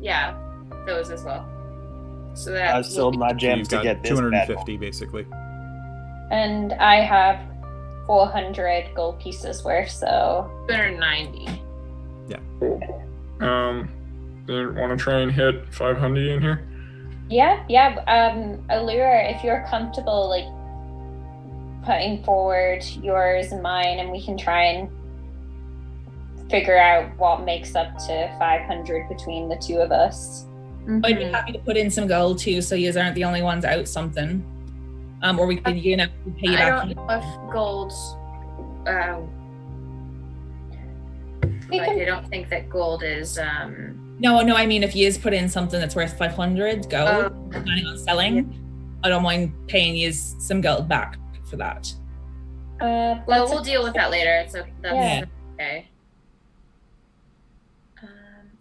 yeah, those as well. So that I've sold my gems to get this 250 basically. And I have 400 gold pieces worth, so 290. Yeah. Cool. Do you want to try and hit 500 in here? Yeah. Allura, if you're comfortable like putting forward yours and mine, and we can try and figure out what makes up to 500 between the 2 of us. I'd be happy to put in some gold too, so you aren't the only ones out something. Or we could, pay you back. I don't know if gold. I don't think that gold is. No, I mean if you put in something that's worth 500 gold, planning on selling, I don't mind paying you some gold back for that. Well, we'll deal with that later. It's okay. That's okay.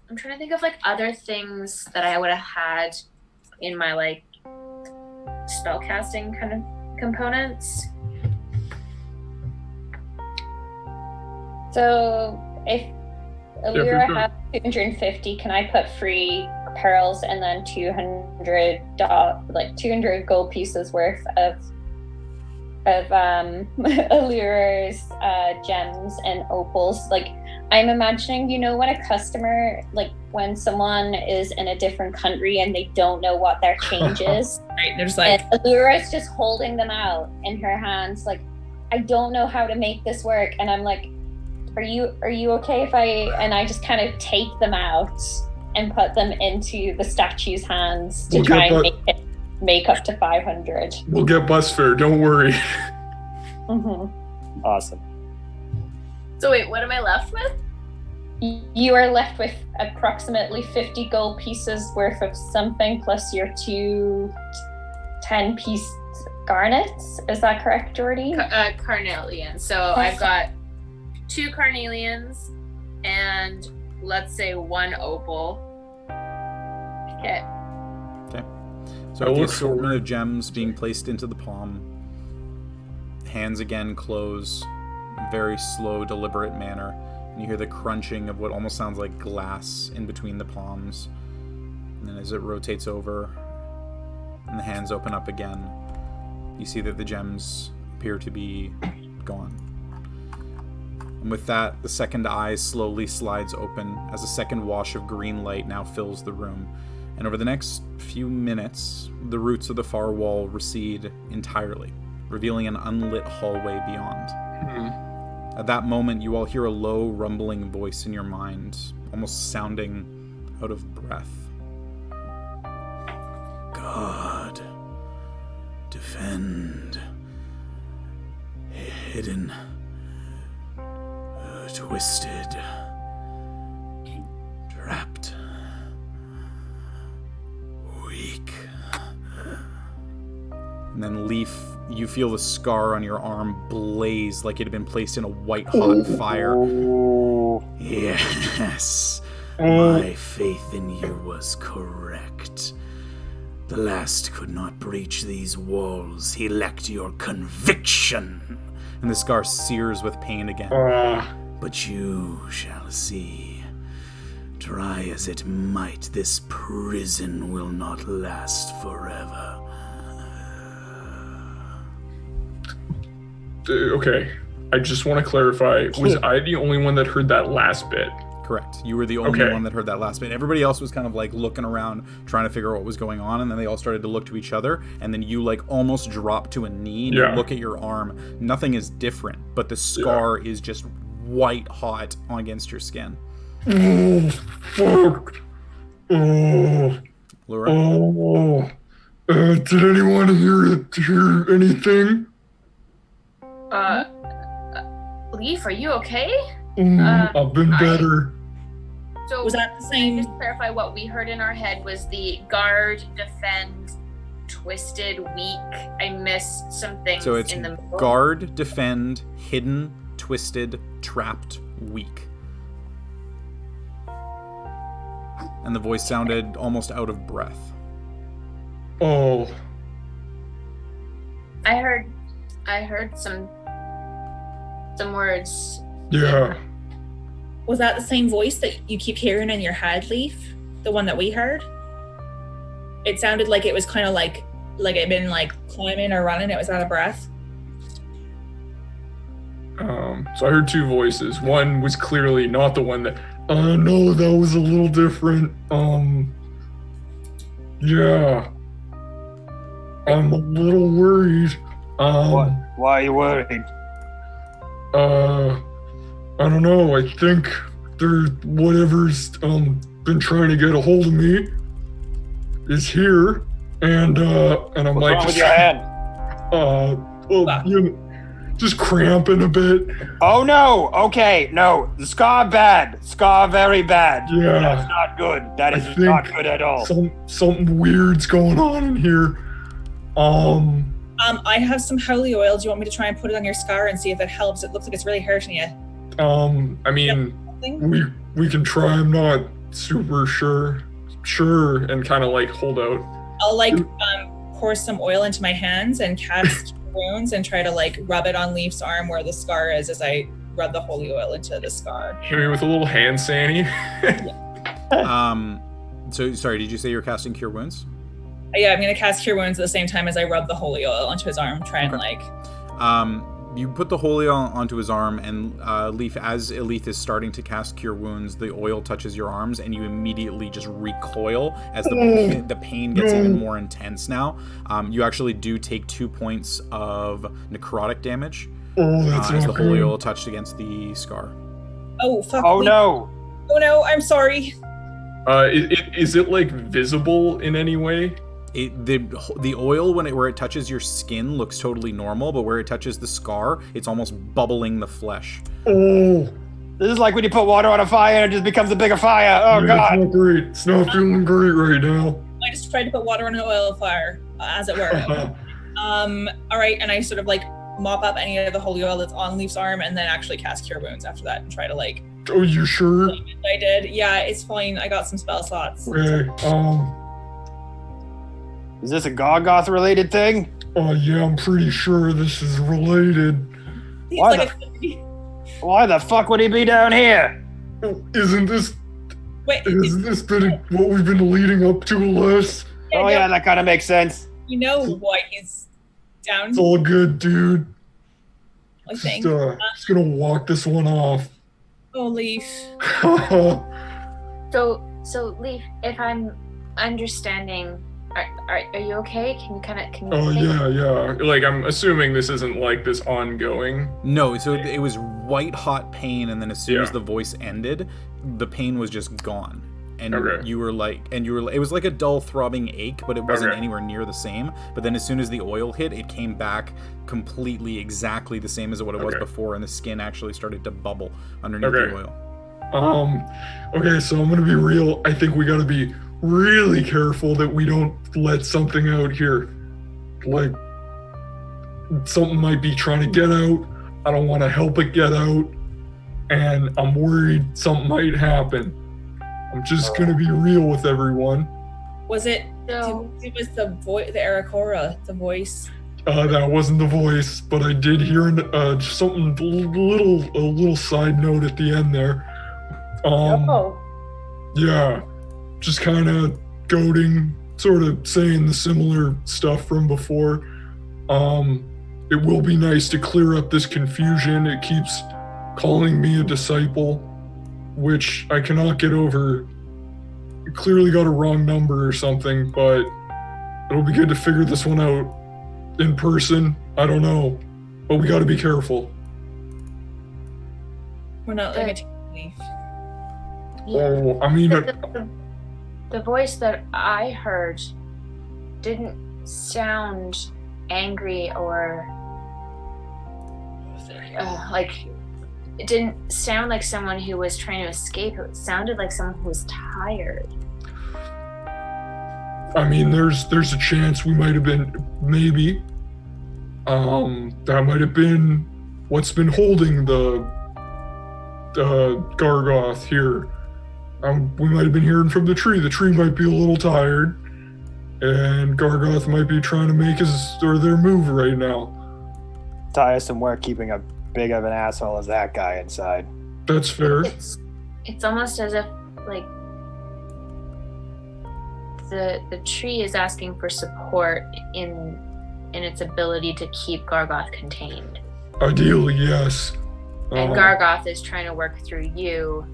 I'm trying to think of like other things that I would have had in my like spellcasting kind of components. So if Allura has 250, can I put 3 pearls and then 200 gold pieces worth of Allura's gems and opals? Like, I'm imagining, when a customer, like when someone is in a different country and they don't know what their change is, right? There's like, and Allura's just holding them out in her hands, like, I don't know how to make this work, and I'm like, are you okay if I just kind of take them out and put them into the statue's hands to try and make up to 500. We'll get bus fare, don't worry. Mm-hmm. Awesome. So wait, what am I left with? You are left with approximately 50 gold pieces worth of something, plus your 2 10-piece garnets. Is that correct, Jordy? Carnelian. So I've got 2 carnelians and let's say 1 opal. Okay. So with the assortment of gems being placed into the palm, hands again close, very slow, deliberate manner. And you hear the crunching of what almost sounds like glass in between the palms. And then as it rotates over and the hands open up again, you see that the gems appear to be gone. And with that, the second eye slowly slides open as a second wash of green light now fills the room. And over the next few minutes, the roots of the far wall recede entirely, revealing an unlit hallway beyond. At that moment, you all hear a low, rumbling voice in your mind, almost sounding out of breath. God, defend, hidden, twisted, trapped, weak. And then Leaf, you feel the scar on your arm blaze like it had been placed in a white-hot fire. Yes, my faith in you was correct. The last could not breach these walls. He lacked your conviction. And the scar sears with pain again. But you shall see. Try as it might, this prison will not last forever. Okay, I just want to clarify. Was I the only one that heard that last bit? Correct. You were the only one that heard that last bit. Everybody else was kind of like looking around, trying to figure out what was going on, and then they all started to look to each other, and then you like almost drop to a knee and you look at your arm. Nothing is different, but the scar is just white hot against your skin. Oh, fuck. Oh. Laura? Oh. Did anyone hear anything? Leaf, are you okay? I've been better. So was that the same? Just to clarify, what we heard in our head was the guard, defend, twisted, weak. I missed some things So it's in the middle. guard, defend, hidden, twisted, trapped, weak. And the voice sounded almost out of breath. Oh. I heard some words. Yeah. Was that the same voice that you keep hearing in your head, Leaf? The one that we heard? It sounded like it was kind of like it'd been like climbing or running. It was out of breath. So I heard two voices. One was clearly not the one that. No, that was a little different. Yeah. I'm a little worried. Why are you worried? I don't know. I think whatever's been trying to get a hold of me is here, and I'm What's like, wrong with your head? Just cramping a bit. Oh no! Okay, no. The scar bad. Scar very bad. Yeah. That's not good. That is not good at all. Something weird's going on in here. I have some holy oil. Do you want me to try and put it on your scar and see if it helps? It looks like it's really hurting you. I mean, we can try. I'm not super sure, and kind of like hold out. I'll like pour some oil into my hands and cast wounds and try to like rub it on Leaf's arm where the scar is as I rub the holy oil into the scar. Hit me with a little hand sanny. So sorry, did you say you're casting Cure Wounds? Yeah, I'm gonna cast Cure Wounds at the same time as I rub the holy oil onto his arm. Try and like. You put the holy oil onto his arm, and Leaf, as Elith is starting to cast Cure Wounds, the oil touches your arms, and you immediately just recoil as the pain gets even more intense now. You actually do take 2 points of necrotic damage as the holy oil touched against the scar. Oh, fuck. Oh, no. Oh, no, I'm sorry. Is it like visible in any way? The oil where it touches your skin looks totally normal, but where it touches the scar, it's almost bubbling the flesh. Oh, this is like when you put water on a fire and it just becomes a bigger fire. Oh god, it's not great. It's not feeling great right now. I just tried to put water on an oil fire, as it were. All right, and I sort of like mop up any of the holy oil that's on Leaf's arm, and then actually cast Cure Wounds after that and try to like. Oh, you sure? I did. Yeah, it's fine. I got some spell slots. Okay. Is this a Gargoth related thing? Yeah, I'm pretty sure this is related. Why the fuck would he be down here? Isn't this Wait, been what we've been leading up to, Les? Yeah, that kind of makes sense. You know why he's down. It's all good, dude. I think. Just gonna walk this one off. Oh, Leaf. So Leaf, if I'm understanding, are you okay? Can you? Oh yeah. Like I'm assuming this isn't like this ongoing. No, so it was white hot pain, and then as soon as the voice ended, the pain was just gone. And you were like, it was like a dull throbbing ache, but it wasn't anywhere near the same. But then as soon as the oil hit, it came back completely exactly the same as what it was before, and the skin actually started to bubble underneath the oil. Okay, so I'm gonna be real. I think we gotta be really careful that we don't let something out here. Like, something might be trying to get out. I don't want to help it get out, and I'm worried something might happen. I'm just gonna be real with everyone. Was it? No. It was the voice, the Arakor, the voice. That wasn't the voice, but I did hear something a little side note at the end there. Yeah, just kind of goading, sort of saying the similar stuff from before. It will be nice to clear up this confusion. It keeps calling me a disciple, which I cannot get over. It clearly got a wrong number or something, but it'll be good to figure this one out in person. I don't know, but we got to be careful. We're not like a leaf. Oh, I mean, the voice that I heard didn't sound angry or like, it didn't sound like someone who was trying to escape. It sounded like someone who was tired. I mean, there's a chance we might have been, maybe. That might have been what's been holding the Gargoth here. We might have been hearing from the tree. The tree might be a little tired, and Gargoth might be trying to make their move right now. Tie us some work keeping a big of an asshole as that guy inside. That's fair. It's almost as if, like, the tree is asking for support in its ability to keep Gargoth contained. Ideally, yes. And Gargoth is trying to work through you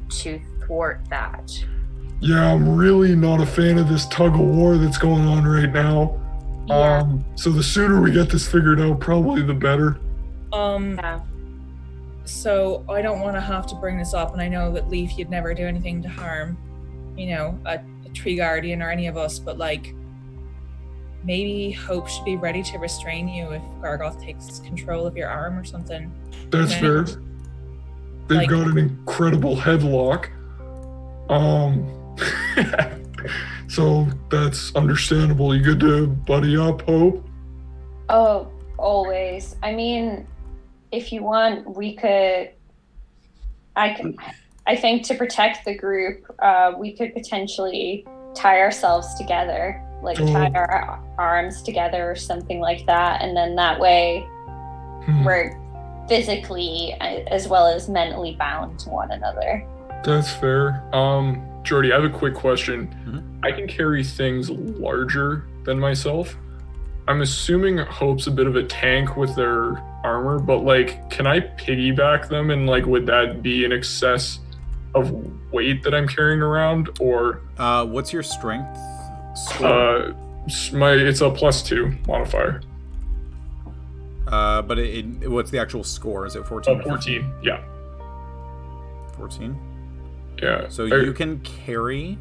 to thwart that. Yeah, I'm really not a fan of this tug of war that's going on right now. Yeah. So the sooner we get this figured out, probably the better. Yeah. So I don't want to have to bring this up, and I know that Leaf, you'd never do anything to harm, a tree guardian or any of us, but like, maybe Hope should be ready to restrain you if Gargoth takes control of your arm or something. That's fair. They've got an incredible headlock. So that's understandable. You good to buddy up, Hope? Oh, always. I mean, if you want, we could. I think to protect the group, we could potentially tie ourselves together, like tie our arms together or something like that, and then that way we're physically as well as mentally bound to one another. That's fair. Jordy, I have a quick question. Mm-hmm. I can carry things larger than myself. I'm assuming Hope's a bit of a tank with their armor, but like, can I piggyback them, and like, would that be in excess of weight that I'm carrying around, or? What's your strength score? It's a +2 modifier. But what's the actual score? Is it 14? 14, yeah. 14? Yeah. So you can carry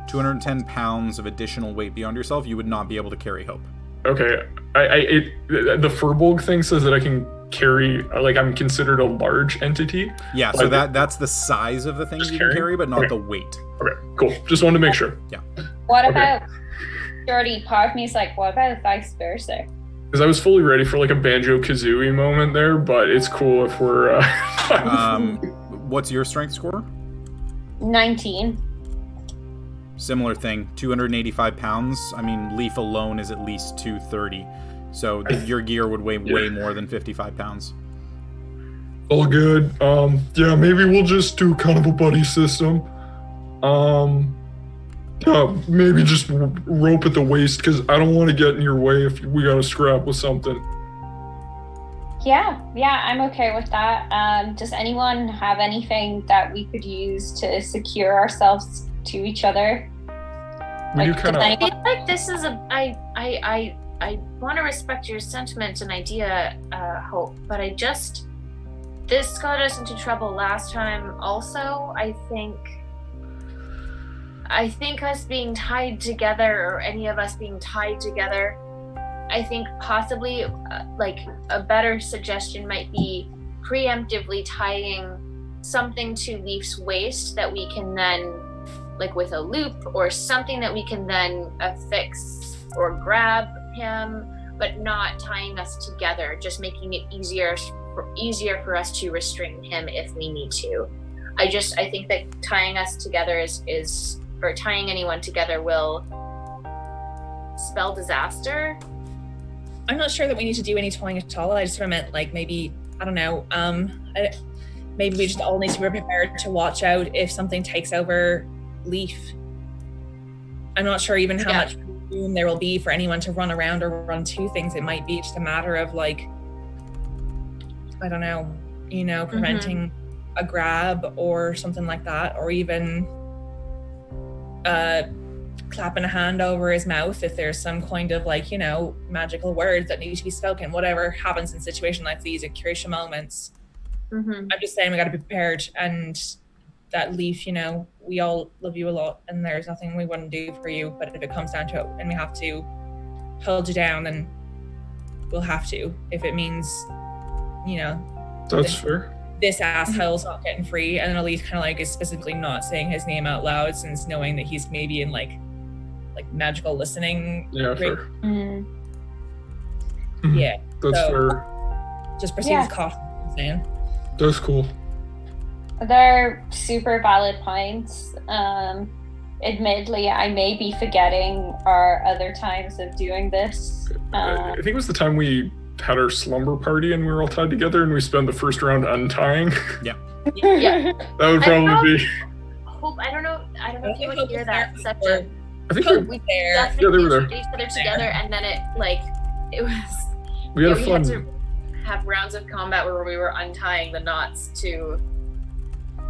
210 pounds of additional weight beyond yourself. You would not be able to carry Hope. Okay. The Furbolg thing says that I can carry, like, I'm considered a large entity. Yeah, so that's the size of the things you can carry, but not the weight. Okay, cool. Just wanted to make sure. Yeah. What about, Jordy, part of me is like, what about vice versa? Because I was fully ready for like a Banjo-Kazooie moment there, but it's cool if we're... What's your strength score? 19. Similar thing, 285 pounds. I mean, Leaf alone is at least 230. So your gear would weigh way more than 55 pounds. All good. Yeah, maybe we'll just do kind of a buddy system. Yeah, maybe just rope at the waist, because I don't want to get in your way if we got to scrap with something. Yeah, I'm okay with that. Does anyone have anything that we could use to secure ourselves to each other? We do kind of. I feel like this is want to respect your sentiment and idea, Hope, but this got us into trouble last time also. I think us being tied together, or any of us being tied together, I think possibly like a better suggestion might be preemptively tying something to Leaf's waist that we can then, like with a loop or something that we can then affix or grab him, but not tying us together, just making it easier for us to restrain him if we need to. I think that tying us together or tying anyone together will spell disaster. I'm not sure that we need to do any tying at all. I just sort of meant like maybe, I don't know, maybe we just all need to be prepared to watch out if something takes over Leaf. I'm not sure even how much room there will be for anyone to run around or run to things. It might be just a matter of like, I don't know, preventing a grab or something like that, or even clapping a hand over his mouth if there's some kind of like, magical words that need to be spoken, whatever happens in situations like these at crucial moments. I'm just saying we got to be prepared, and that Leaf, we all love you a lot and there's nothing we wouldn't do for you, but if it comes down to it and we have to hold you down, then we'll have to, if it means, that's fair. This asshole's not getting free, and then at least kind of like is specifically not saying his name out loud, since knowing that he's maybe in like magical listening. Yeah, fair. Yeah, that's fair. Just proceed with caution, I'm saying. That's cool. They're super valid points. Admittedly, I may be forgetting our other times of doing this. I think it was the time we had our slumber party and we were all tied together and we spent the first round untying. Yeah. Yeah. That would probably be. Hope, I don't know if you would hear that section. I think we there. Yeah, they were there. Each other together, and then it was. We had fun. Had to have rounds of combat where we were untying the knots to.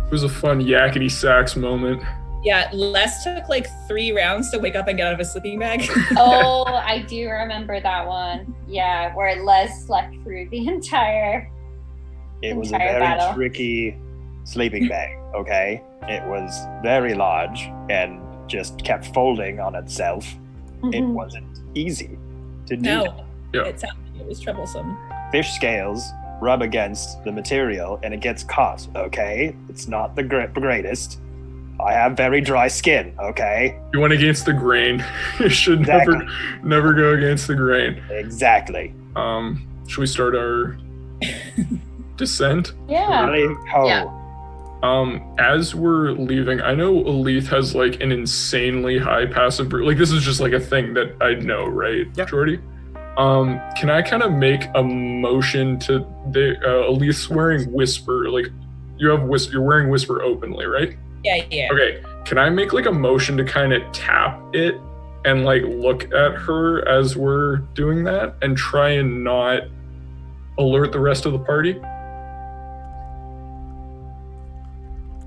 It was a fun yakety sax moment. Yeah, Les took like 3 rounds to wake up and get out of his sleeping bag. Oh, I do remember that one. Yeah, where Les slept through the entire. It was a very battle. tricky sleeping bag. Okay, it was very large and just kept folding on itself. It wasn't easy to do. No, Yeah. it sounded like it was troublesome. Fish scales rub against the material and it gets caught. Okay, it's not the greatest. I have very dry skin. Okay, You went against the grain. You should Exactly. never go against the grain. exactly. Should we start our descent? Yeah. Really? Oh. Yeah. As we're leaving, I know Achaidh has like an insanely high passive like this is just like a thing that I know, right? Yeah. Jordy? Can I kind of make a motion to the Achaidh's wearing whisper, like you're wearing whisper openly, right? Yeah. Okay. Can I make like a motion to kind of tap it and like look at her as we're doing that and try and not alert the rest of the party?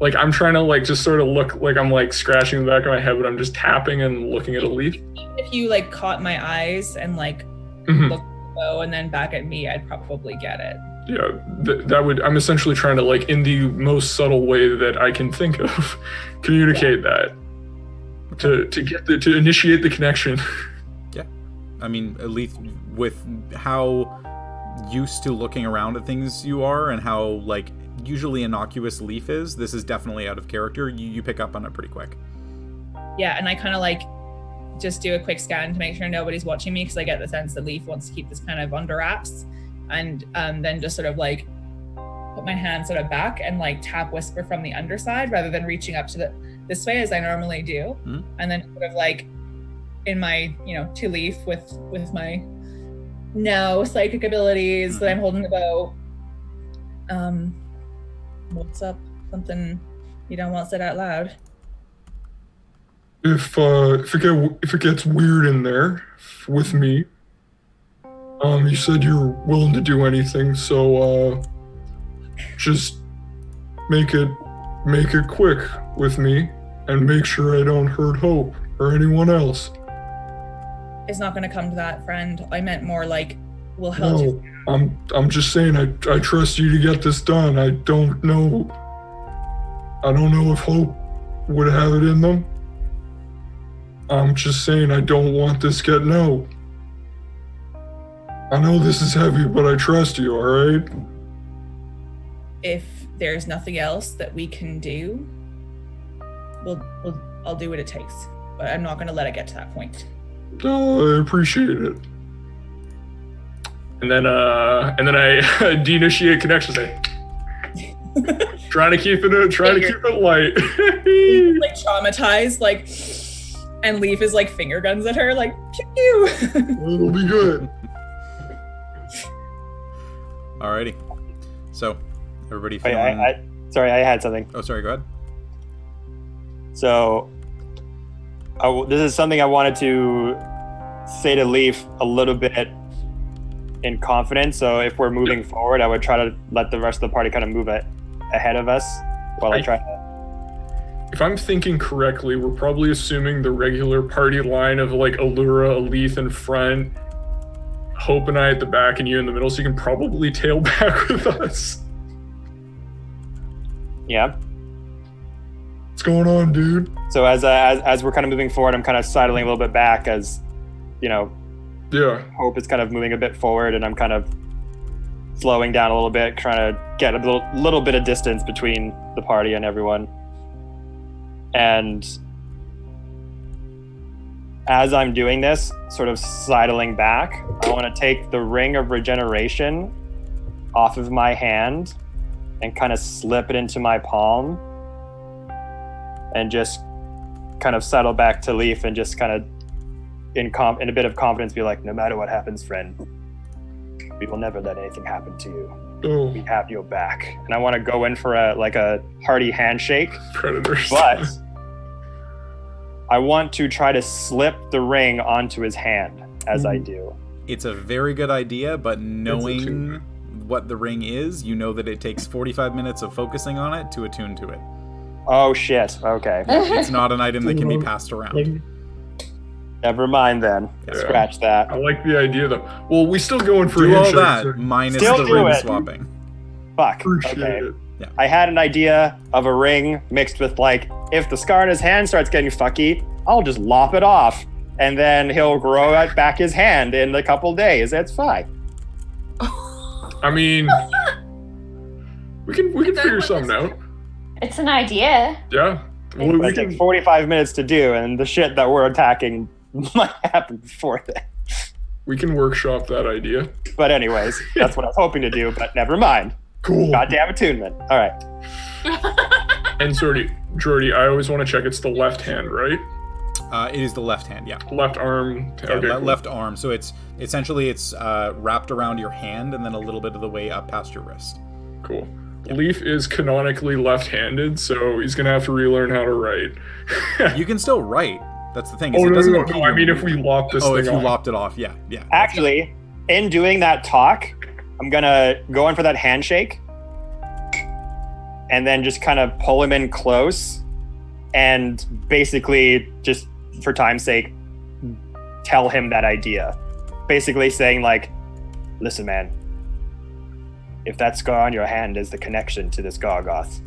Like I'm trying to like just sort of look like I'm like scratching the back of my head, but I'm just tapping and looking at Achaidh. If you like caught my eyes and like Mhm. looked low and then back at me, I'd probably get it. Yeah, that would. I'm essentially trying to like in the most subtle way that I can think of, communicate that to initiate the connection. I mean, Achaidh, with how used to looking around at things you are and how like usually innocuous Leaf is, this is definitely out of character. You pick up on it pretty quick. Yeah, and I kind of like just do a quick scan to make sure nobody's watching me, because I get the sense that Leaf wants to keep this kind of under wraps, and then just sort of like put my hand sort of back and like tap whisper from the underside rather than reaching up to this way as I normally do, and then sort of like in my to Leaf with my psychic abilities that I'm holding the bow. What's up? Something you don't want said out loud. If it gets weird in there with me, you said you're willing to do anything, so just make it quick with me and make sure I don't hurt Hope or anyone else. It's not going to come to that, friend. I meant more like, we'll help you. I'm just saying I trust you to get this done. I don't know if Hope would have it in them. I'm just saying I don't want this getting out. I know this is heavy, but I trust you, alright? If there's nothing else that we can do, I'll do what it takes. But I'm not going to let it get to that point. Oh, I appreciate it. And then I de-initiate connection. Trying to keep it light. Like traumatized, like, and Leaf is like finger guns at her, like pew pew. It'll be good. Alrighty. So, everybody Wait, feeling... sorry, I had something. Oh, sorry, go ahead. So, this is something I wanted to say to Leaf a little bit in confidence. So if we're moving forward, I would try to let the rest of the party kind of move ahead of us while I try to... If I'm thinking correctly, we're probably assuming the regular party line of like Allura, Alith in front, Hope and I at the back, and you in the middle, so you can probably tail back with us. Yeah. What's going on, dude? So as we're kind of moving forward, I'm kind of sidling a little bit back as, you know, Hope is kind of moving a bit forward, and I'm kind of slowing down a little bit, trying to get a little bit of distance between the party and everyone. And as I'm doing this, sort of sidling back, I want to take the Ring of Regeneration off of my hand and kind of slip it into my palm and just kind of settle back to Leaf and just kind of in a bit of confidence be like, no matter what happens, friend, we will never let anything happen to you. Oh. We have your back. And I want to go in for a hearty handshake. Predators. But I want to try to slip the ring onto his hand as I do. It's a very good idea, but knowing what the ring is, you know that it takes 45 minutes of focusing on it to attune to it. Oh shit, okay. It's not an item that can be passed around. Never mind then. Yeah. Scratch that. I like the idea though. Well, we still going for do a all handshake, that, so minus Still the do ring it. swapping. Fuck. appreciate Okay. it. Yeah. I had an idea of a ring mixed with like, if the scar on his hand starts getting fucky, I'll just lop it off. And then he'll grow back his hand in a couple days. That's fine. I mean, we can figure something out. It's an idea. Yeah. Well, It we takes can, 45 minutes to do, and the shit that we're attacking might happen before that. we can workshop that idea. But anyways, that's what I was hoping to do, but never mind. Cool. Goddamn attunement. All right. And Jordy, I always want to check it's the left hand, right? It is the left hand, yeah. Left arm. Yeah, Okay, cool. left arm. So it's essentially wrapped around your hand and then a little bit of the way up past your wrist. Cool. Leaf is canonically left-handed, so he's gonna have to relearn how to write. You can still write. That's the thing. Oh, It no, doesn't no, impede no. I mean, your if we movement. lop this Oh, thing if you off. lopped it off, yeah. Actually, in doing that talk, I'm gonna go in for that handshake and then just kind of pull him in close and basically just for time's sake tell him that idea. Basically saying like, listen man, if that scar on your hand is the connection to this Gargoth,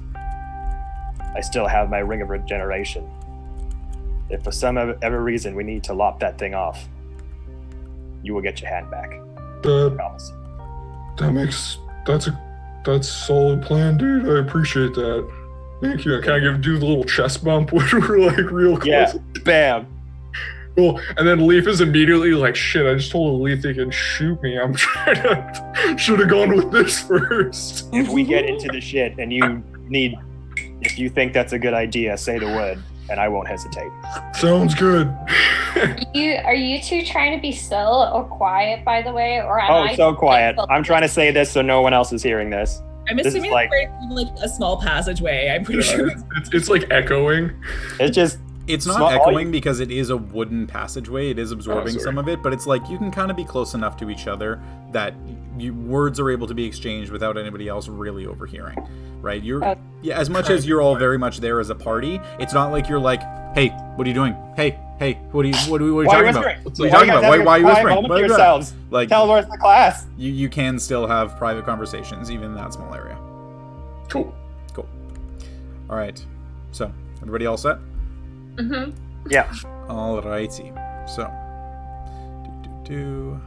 I still have my Ring of Regeneration. If for some ever reason we need to lop that thing off, you will get your hand back. I promise. That's a solid plan, dude. I appreciate that. Thank you. Can I do the little chest bump when we're like real close? Yeah, bam. Cool. And then Leaf is immediately like, shit, I just told Leaf they can shoot me. I'm trying to, should have gone with this first. If we get into the shit and if you think that's a good idea, say the word and I won't hesitate. Sounds good. Are you two trying to be still or quiet, by the way? Or am I So quiet. I'm trying to say this so no one else is hearing this. I'm This is assuming like- it's like a small passageway. I'm pretty sure. It's like echoing. It's just It's not echoing because it is a wooden passageway. It is absorbing some of it, but it's like you can kind of be close enough to each other that words are able to be exchanged without anybody else really overhearing, right? As much as you're all very much there as a party, it's not like you're like, hey, what are you doing? Hey, what are you talking about? What are you talking about? Why are you whispering? Yourselves. Like, tell the rest of the class. You can still have private conversations even in that small area. Cool. All right. So, everybody all set? Mm-hmm. Yeah. All righty. So, new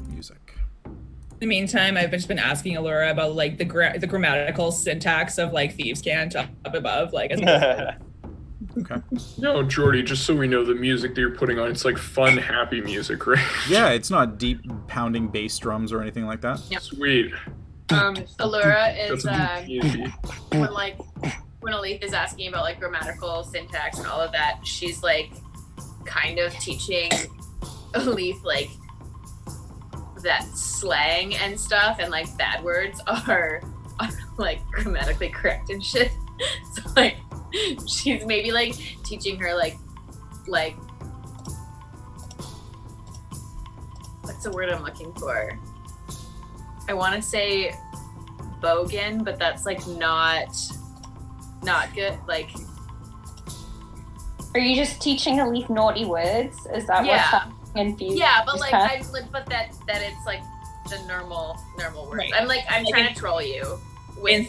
music. In the meantime, I've just been asking Allura about like the grammatical syntax of like Thieves' Cant up above, like. Okay. No, Jordy, just so we know, the music that you're putting on, it's like fun, happy music, right? Yeah, it's not deep pounding bass drums or anything like that. Yep. Sweet. Allura is when Alith is asking about like grammatical syntax and all of that, she's like kind of teaching Alith like that slang and stuff and like bad words are like grammatically correct and shit. So like she's maybe like teaching her like what's the word I'm looking for? I want to say bogan, but that's like not good. Like, are you just teaching Alith naughty words? Is that what's confused? Yeah, but like, but that it's like the normal words. Right. I'm trying to troll you. In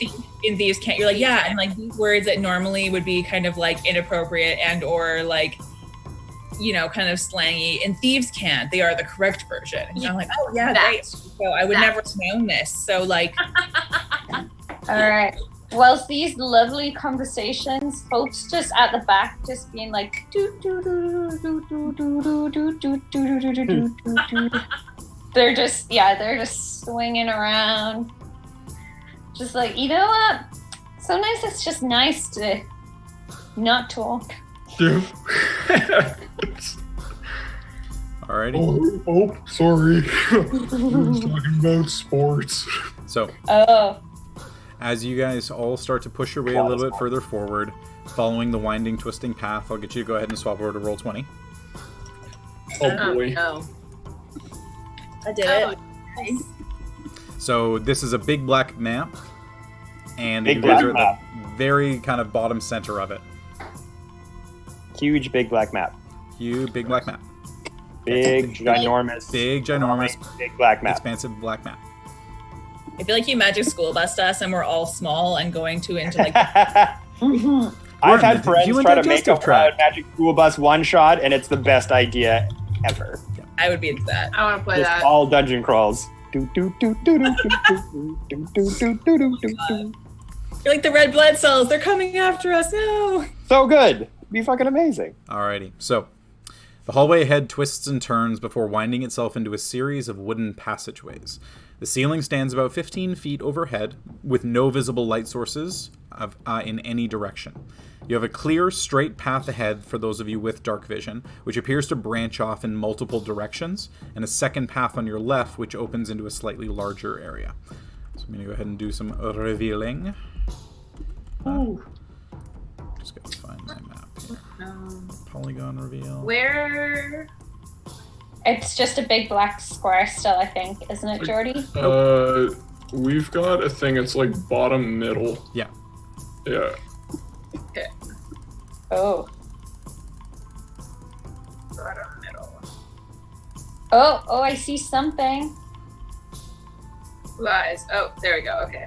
Thieves' Cant, you're like, yeah, and like these words that normally would be kind of like inappropriate and or like, you know, kind of slangy. In Thieves' Cant, they are the correct version. And I'm like, oh yeah, right. So I would never have known this. So like, all right. Well, these lovely conversations, folks just at the back just being like, they're just swinging around. Just like, you know what? Sometimes it's just nice to not talk. Alrighty. Oh, sorry. I was talking about sports. So. As you guys all start to push your way a little bit further forward, following the winding, twisting path, I'll get you to go ahead and swap over to roll 20. Oh boy. No. I did it. Nice. So this is a big black map, and Big you guys black are at map. the very kind of bottom center of it. Huge, big black map. Big black map. Big, ginormous. Big, ginormous, big black map. expansive black map. I feel like you magic school bust us and we're all small and going into like. I've had friends try to make a Magic School Bus one shot, and it's the best idea ever. I would be into that. I want to play Just that. all dungeon crawls. You're like the red blood cells. They're coming after us. No. So good. It'd be fucking amazing. Alrighty, so the hallway ahead twists and turns before winding itself into a series of wooden passageways. The ceiling stands about 15 feet overhead, with no visible light sources in any direction. You have a clear, straight path ahead for those of you with dark vision, which appears to branch off in multiple directions, and a second path on your left, which opens into a slightly larger area. So I'm going to go ahead and do some revealing. Just got to find my map here. Polygon reveal. Where? It's just a big black square still, I think, isn't it, Jordy? We've got a thing. It's like bottom middle. Yeah. Yeah. Okay. Oh. Bottom middle. Oh, I see something. Blue eyes. Oh, there we go. Okay.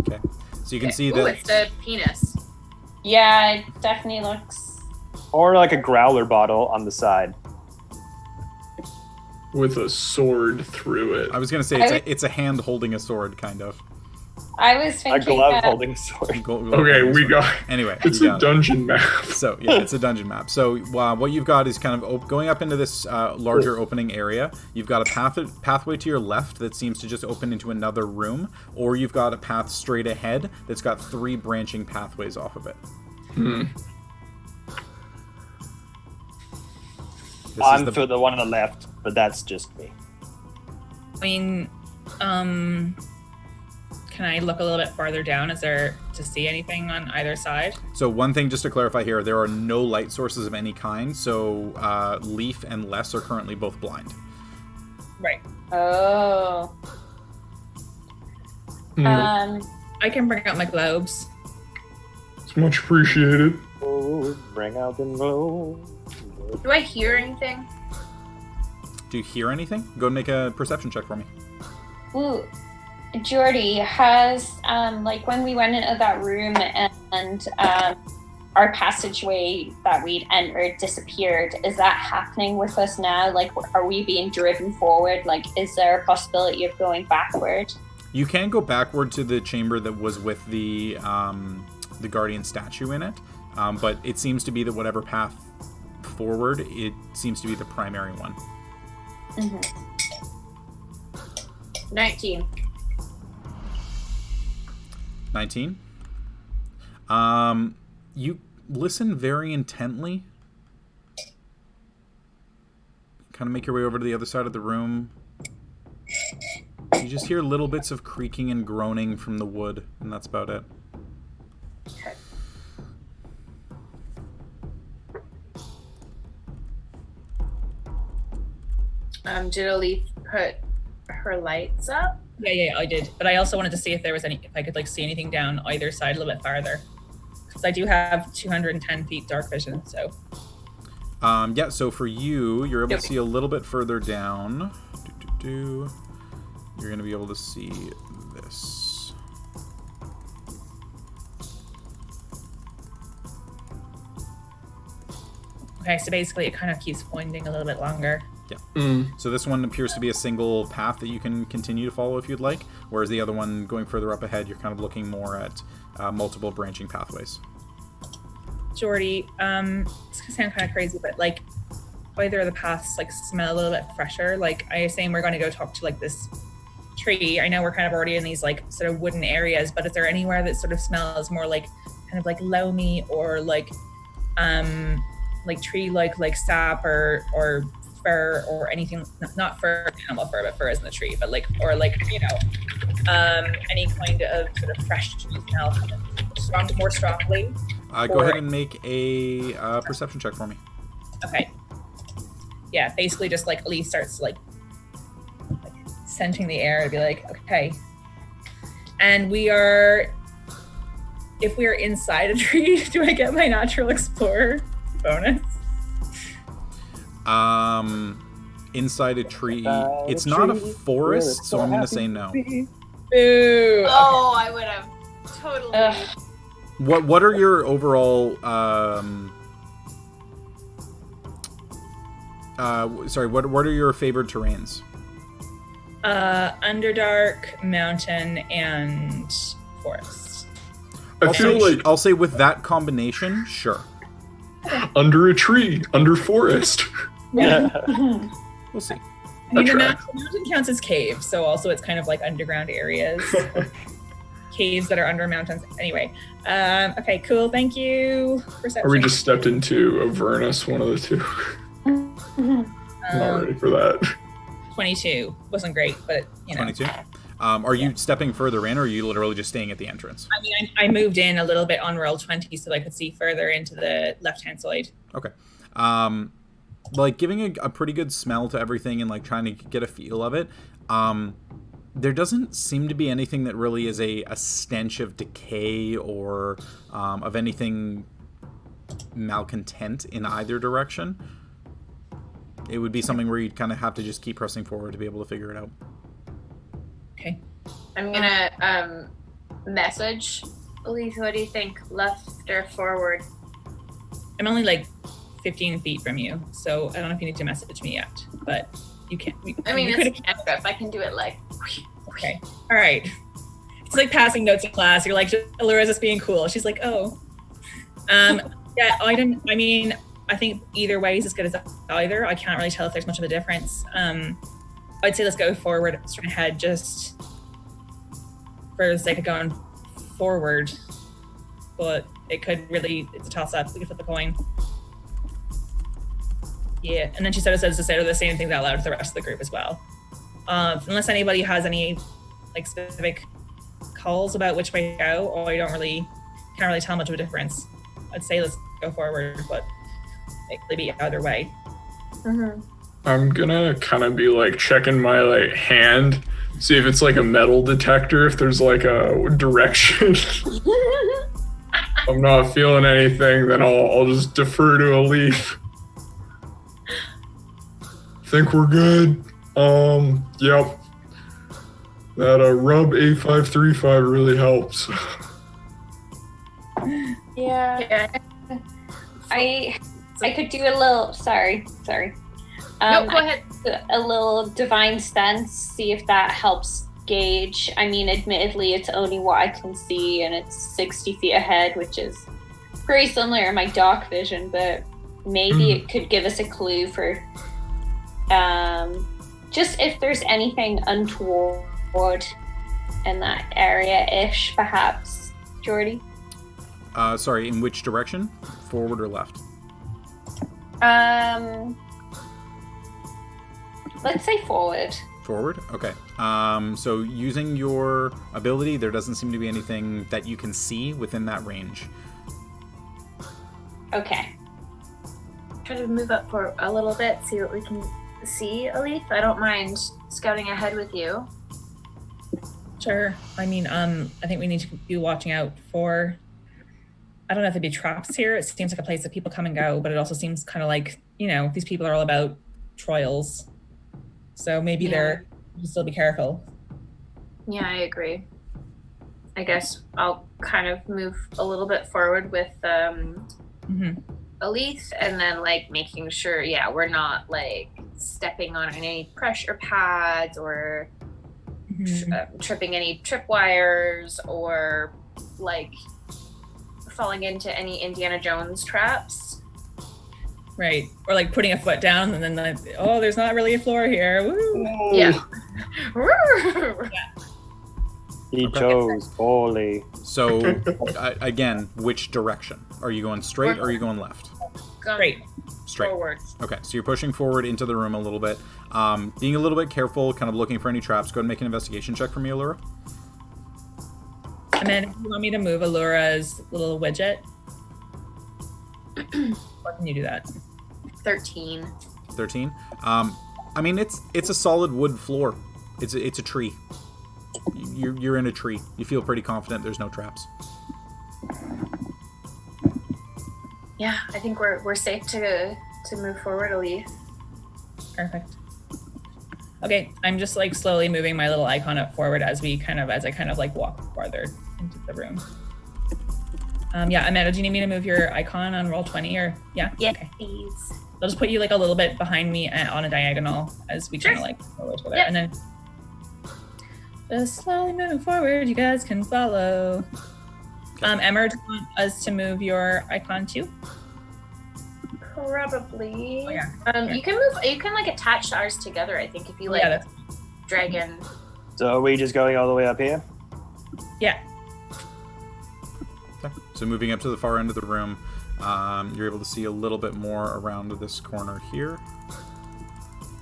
Okay. So you can see Ooh, that. it's the penis. Yeah, it definitely looks. Or like a growler bottle on the side. With a sword through it. I was going to say it's a hand holding a sword, kind of. I was thinking A glove holding a sword. Okay, we got. Anyway, It's a dungeon map. So yeah, it's a dungeon map. So what you've got is kind of going up into this larger opening area. You've got a pathway to your left that seems to just open into another room, or you've got a path straight ahead that's got 3 branching pathways off of it. I'm for the one on the left, but that's just me. I mean, can can I look a little bit farther down? Is there to see anything on either side? So one thing just to clarify here, there are no light sources of any kind, so Leaf and Les are currently both blind. Right. Oh. I can bring out my globes. It's much appreciated. Oh, bring out the glow. Do I hear anything? Do you hear anything? Go and make a perception check for me. Ooh. Jordy, has, when we went into that room and our passageway that we'd entered disappeared, is that happening with us now? Like, are we being driven forward? Like, is there a possibility of going backward? You can go backward to the chamber that was with the guardian statue in it, but it seems to be that whatever path forward, it seems to be the primary one. 19. 19. You listen very intently. Kind of make your way over to the other side of the room. You just hear little bits of creaking and groaning from the wood, and that's about it. Okay. Did Elif put her lights up? Yeah, I did. But I also wanted to see if there was if I could see anything down either side a little bit farther. Because I do have 210 feet dark vision, so. Yeah, so for you, you're able to see a little bit further down. You're going to be able to see this. Okay, so basically it kind of keeps pointing a little bit longer. Yeah. So this one appears to be a single path that you can continue to follow if you'd like, whereas the other one going further up ahead, you're kind of looking more at multiple branching pathways. Jordy, it's gonna sound kind of crazy, but either of the paths smell a little bit fresher. I assume we're gonna go talk to this tree. I know we're kind of already in these sort of wooden areas, but is there anywhere that sort of smells more loamy or tree like sap or fur or anything? Not fur, animal fur, but fur is in the tree, but any kind of sort of fresh tree smell coming more strongly. Go ahead and make a perception check for me. Okay. Yeah, basically just Elif starts scenting the air to be okay. And if we are inside a tree, do I get my natural explorer bonus? Inside a tree. It's not a forest, so I'm going to say no. Ooh. Oh, I would have totally. What are your overall what are your favored terrains? Underdark, mountain, and forest. I'll say with that combination, sure. Under a tree, under forest. We'll see. I mean, the mountain counts as caves, so also it's kind of underground areas. Caves that are under mountains. Anyway, okay, cool. Thank you. Perception. Or we just stepped into Avernus, one of the two. Not ready for that. 22 wasn't great, but 22. Are you stepping further in, or are you literally just staying at the entrance? I mean, I moved in a little bit on roll 20 so that I could see further into the left-hand side. Okay. Giving a pretty good smell to everything and trying to get a feel of it. There doesn't seem to be anything that really is a stench of decay or of anything malcontent in either direction. It would be something where you'd kind of have to just keep pressing forward to be able to figure it out. Okay. I'm gonna message Elif. What do you think? Left or forward? I'm only 15 feet from you, so I don't know if you need to message me yet, but you can. It's cantrip. I can do it Okay. All right. It's passing notes in class. You're Allura's just being cool. She's oh. Yeah, I think either way is as good as either. I can't really tell if there's much of a difference. I'd say let's go forward, straight ahead, just for the sake of going forward. But it's a toss-up. We can flip a coin. Yeah, and then she says to say the same things out loud to the rest of the group as well. Unless anybody has any specific calls about which way to go, or you can't really tell much of a difference. I'd say let's go forward, but it could be either way. Mm-hmm. I'm gonna kind of be like checking my like hand, see if it's like a metal detector, if there's like a direction. If I'm not feeling anything, then I'll just defer to a leaf. Think we're good. Yep. That rub A535 really helps. Yeah. I could do a little. Sorry. No, go ahead. A little divine sense. See if that helps gauge. I mean, admittedly, it's only what I can see, and it's 60 feet ahead, which is pretty similar to my dark vision. But maybe it could give us a clue for just if there's anything untoward in that area-ish, perhaps. Jordy? Sorry, in which direction? Forward or left? Let's say forward. Forward? Okay. So using your ability, there doesn't seem to be anything that you can see within that range. Okay. Try to move up for a little bit, see what we can see, Alith. I don't mind scouting ahead with you. Sure. I mean, I think we need to be watching out for, I don't know if there'd be traps here. It seems like a place that people come and go, but it also seems kind of like, these people are all about trials. So maybe you still be careful. Yeah, I agree. I guess I'll kind of move a little bit forward with Alith, and then like making sure, we're not like stepping on any pressure pads or tripping any tripwires or like falling into any Indiana Jones traps. Right. Or like putting a foot down and then like, oh, there's not really a floor here. Woo. Yeah. He chose poorly. So, again, which direction? Are you going straight or are you going left? Straight. Forward. Okay, so you're pushing forward into the room a little bit. Being a little bit careful, kind of looking for any traps. Go ahead and make an investigation check for me, Allura. And then if you want me to move Allura's little widget, or can you do that? 13. 13. I mean, it's a solid wood floor. It's a tree. You're in a tree. You feel pretty confident there's no traps. Yeah, I think we're safe to move forward, Alith. Perfect. Okay, I'm just like slowly moving my little icon up forward as I kind of like walk farther into the room. Amanda, do you need me to move your icon on roll 20 or yeah? Yeah, okay. please. I'll just put you like a little bit behind me on a diagonal as we kind of like go together. Yep. And then just slowly moving forward, you guys can follow. Emma, do you want us to move your icon too? Probably. Oh, yeah. You can like attach ours together, I think, if you like drag in. So are we just going all the way up here? Yeah. Okay. So moving up to the far end of the room, you're able to see a little bit more around this corner here.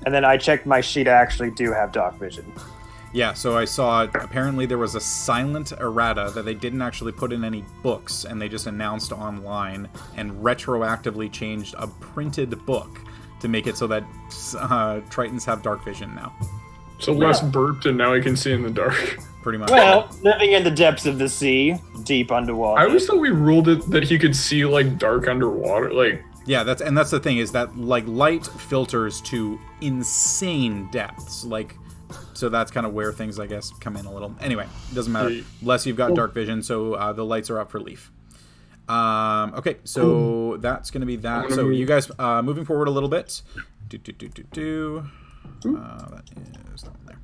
And then I checked my sheet. I actually do have dark vision. Yeah, so I saw apparently there was a silent errata that they didn't actually put in any books, and they just announced online and retroactively changed a printed book to make it so that Tritons have dark vision now. So Les burped and now he can see in the dark. Pretty much. Well, living in the depths of the sea, deep underwater. I always thought we ruled it that he could see like dark underwater, like. Yeah, that's the thing is that like light filters to insane depths, like. So that's kind of where things, I guess, come in a little. Anyway, it doesn't matter. Unless you've got dark vision, so the lights are up for Leaf. Okay, so that's going to be that. So you guys moving forward a little bit. That is that one there.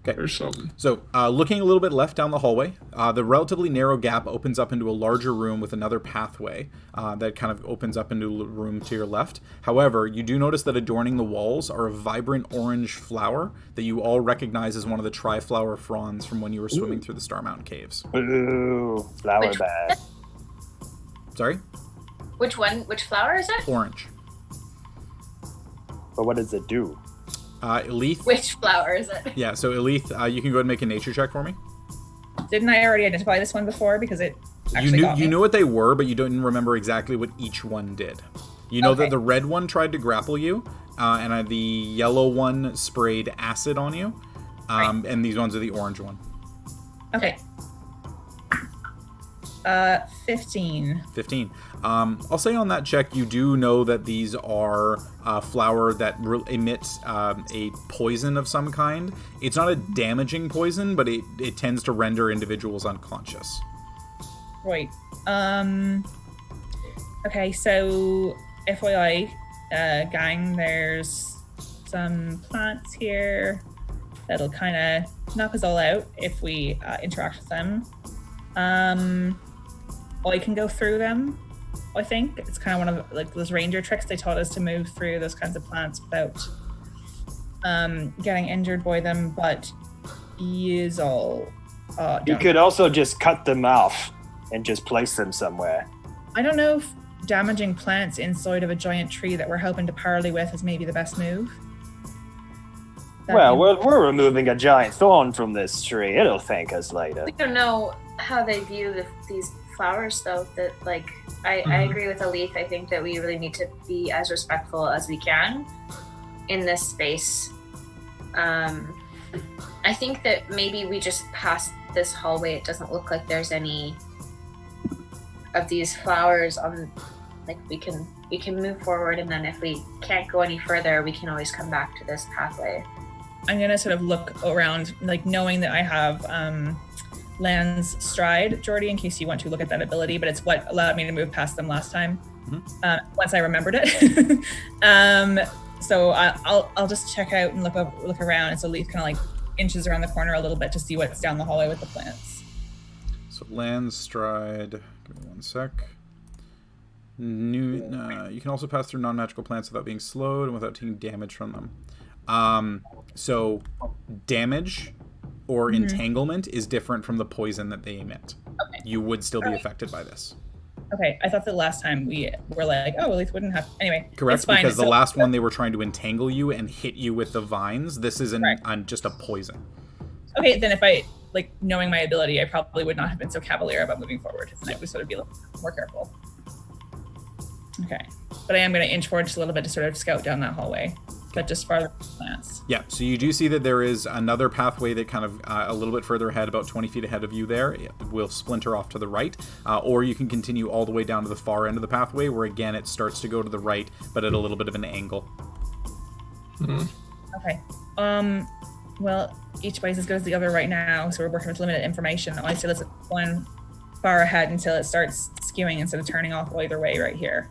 Okay. There's something. So, looking a little bit left down the hallway, the relatively narrow gap opens up into a larger room with another pathway that kind of opens up into a room to your left. However, you do notice that adorning the walls are a vibrant orange flower that you all recognize as one of the tri-flower fronds from when you were swimming through the Star Mountain caves. Ooh, flower bad. Sorry? Which one? Which flower is it? Orange. But what does it do? Elith. Which flower is it? Yeah, so Elith, you can go ahead and make a nature check for me. didn't I already identify this one before because it you knew what they were, but you don't remember exactly what each one did. You know that the red one tried to grapple you, and the yellow one sprayed acid on you, and these ones are the orange one. Okay. 15. 15. I'll say on that check, you do know that these are a flower that emits a poison of some kind. It's not a damaging poison, but it tends to render individuals unconscious. Right. Okay, so FYI, gang, there's some plants here that'll kind of knock us all out if we interact with them. I can go through them, I think. It's kind of one of like those ranger tricks they taught us to move through those kinds of plants without getting injured by them, but is all you could also just cut them off and just place them somewhere. I don't know if damaging plants inside of a giant tree that we're hoping to parley with is maybe the best move. We're removing a giant thorn from this tree. It'll thank us later. We don't know how they view these flowers, though. That I agree with Alith. I think that we really need to be as respectful as we can in this space. I think that maybe we just pass this hallway. It doesn't look like there's any of these flowers on. Like we can move forward, and then if we can't go any further, we can always come back to this pathway. I'm gonna sort of look around, like knowing that I have Land's Stride, Jordy, in case you want to look at that ability, but it's what allowed me to move past them last time. Once I remembered it. So I'll just check out and look around, and so Leaf kind of like inches around the corner a little bit to see what's down the hallway with the plants. So Land's Stride. Give me one sec. You can also pass through non-magical plants without being slowed and without taking damage from them. So damage or entanglement is different from the poison that they emit. Okay. You would still be affected by this. Okay, I thought that last time we were like, oh, at least wouldn't have. Anyway, correct, it's fine. because the last one they were trying to entangle you and hit you with the vines. This is just a poison. Okay, then if I knowing my ability, I probably would not have been so cavalier about moving forward, and I would sort of be a little more careful. Okay, but I am going to inch forward just a little bit to sort of scout down that hallway, but just farther from the plants. Yeah, so you do see that there is another pathway that kind of a little bit further ahead, about 20 feet ahead of you there. It will splinter off to the right, or you can continue all the way down to the far end of the pathway, where again it starts to go to the right, but at a little bit of an angle. Okay. Well, each way is as good as the other right now, so we're working with limited information. I say let's one far ahead until it starts skewing instead of turning off either way right here.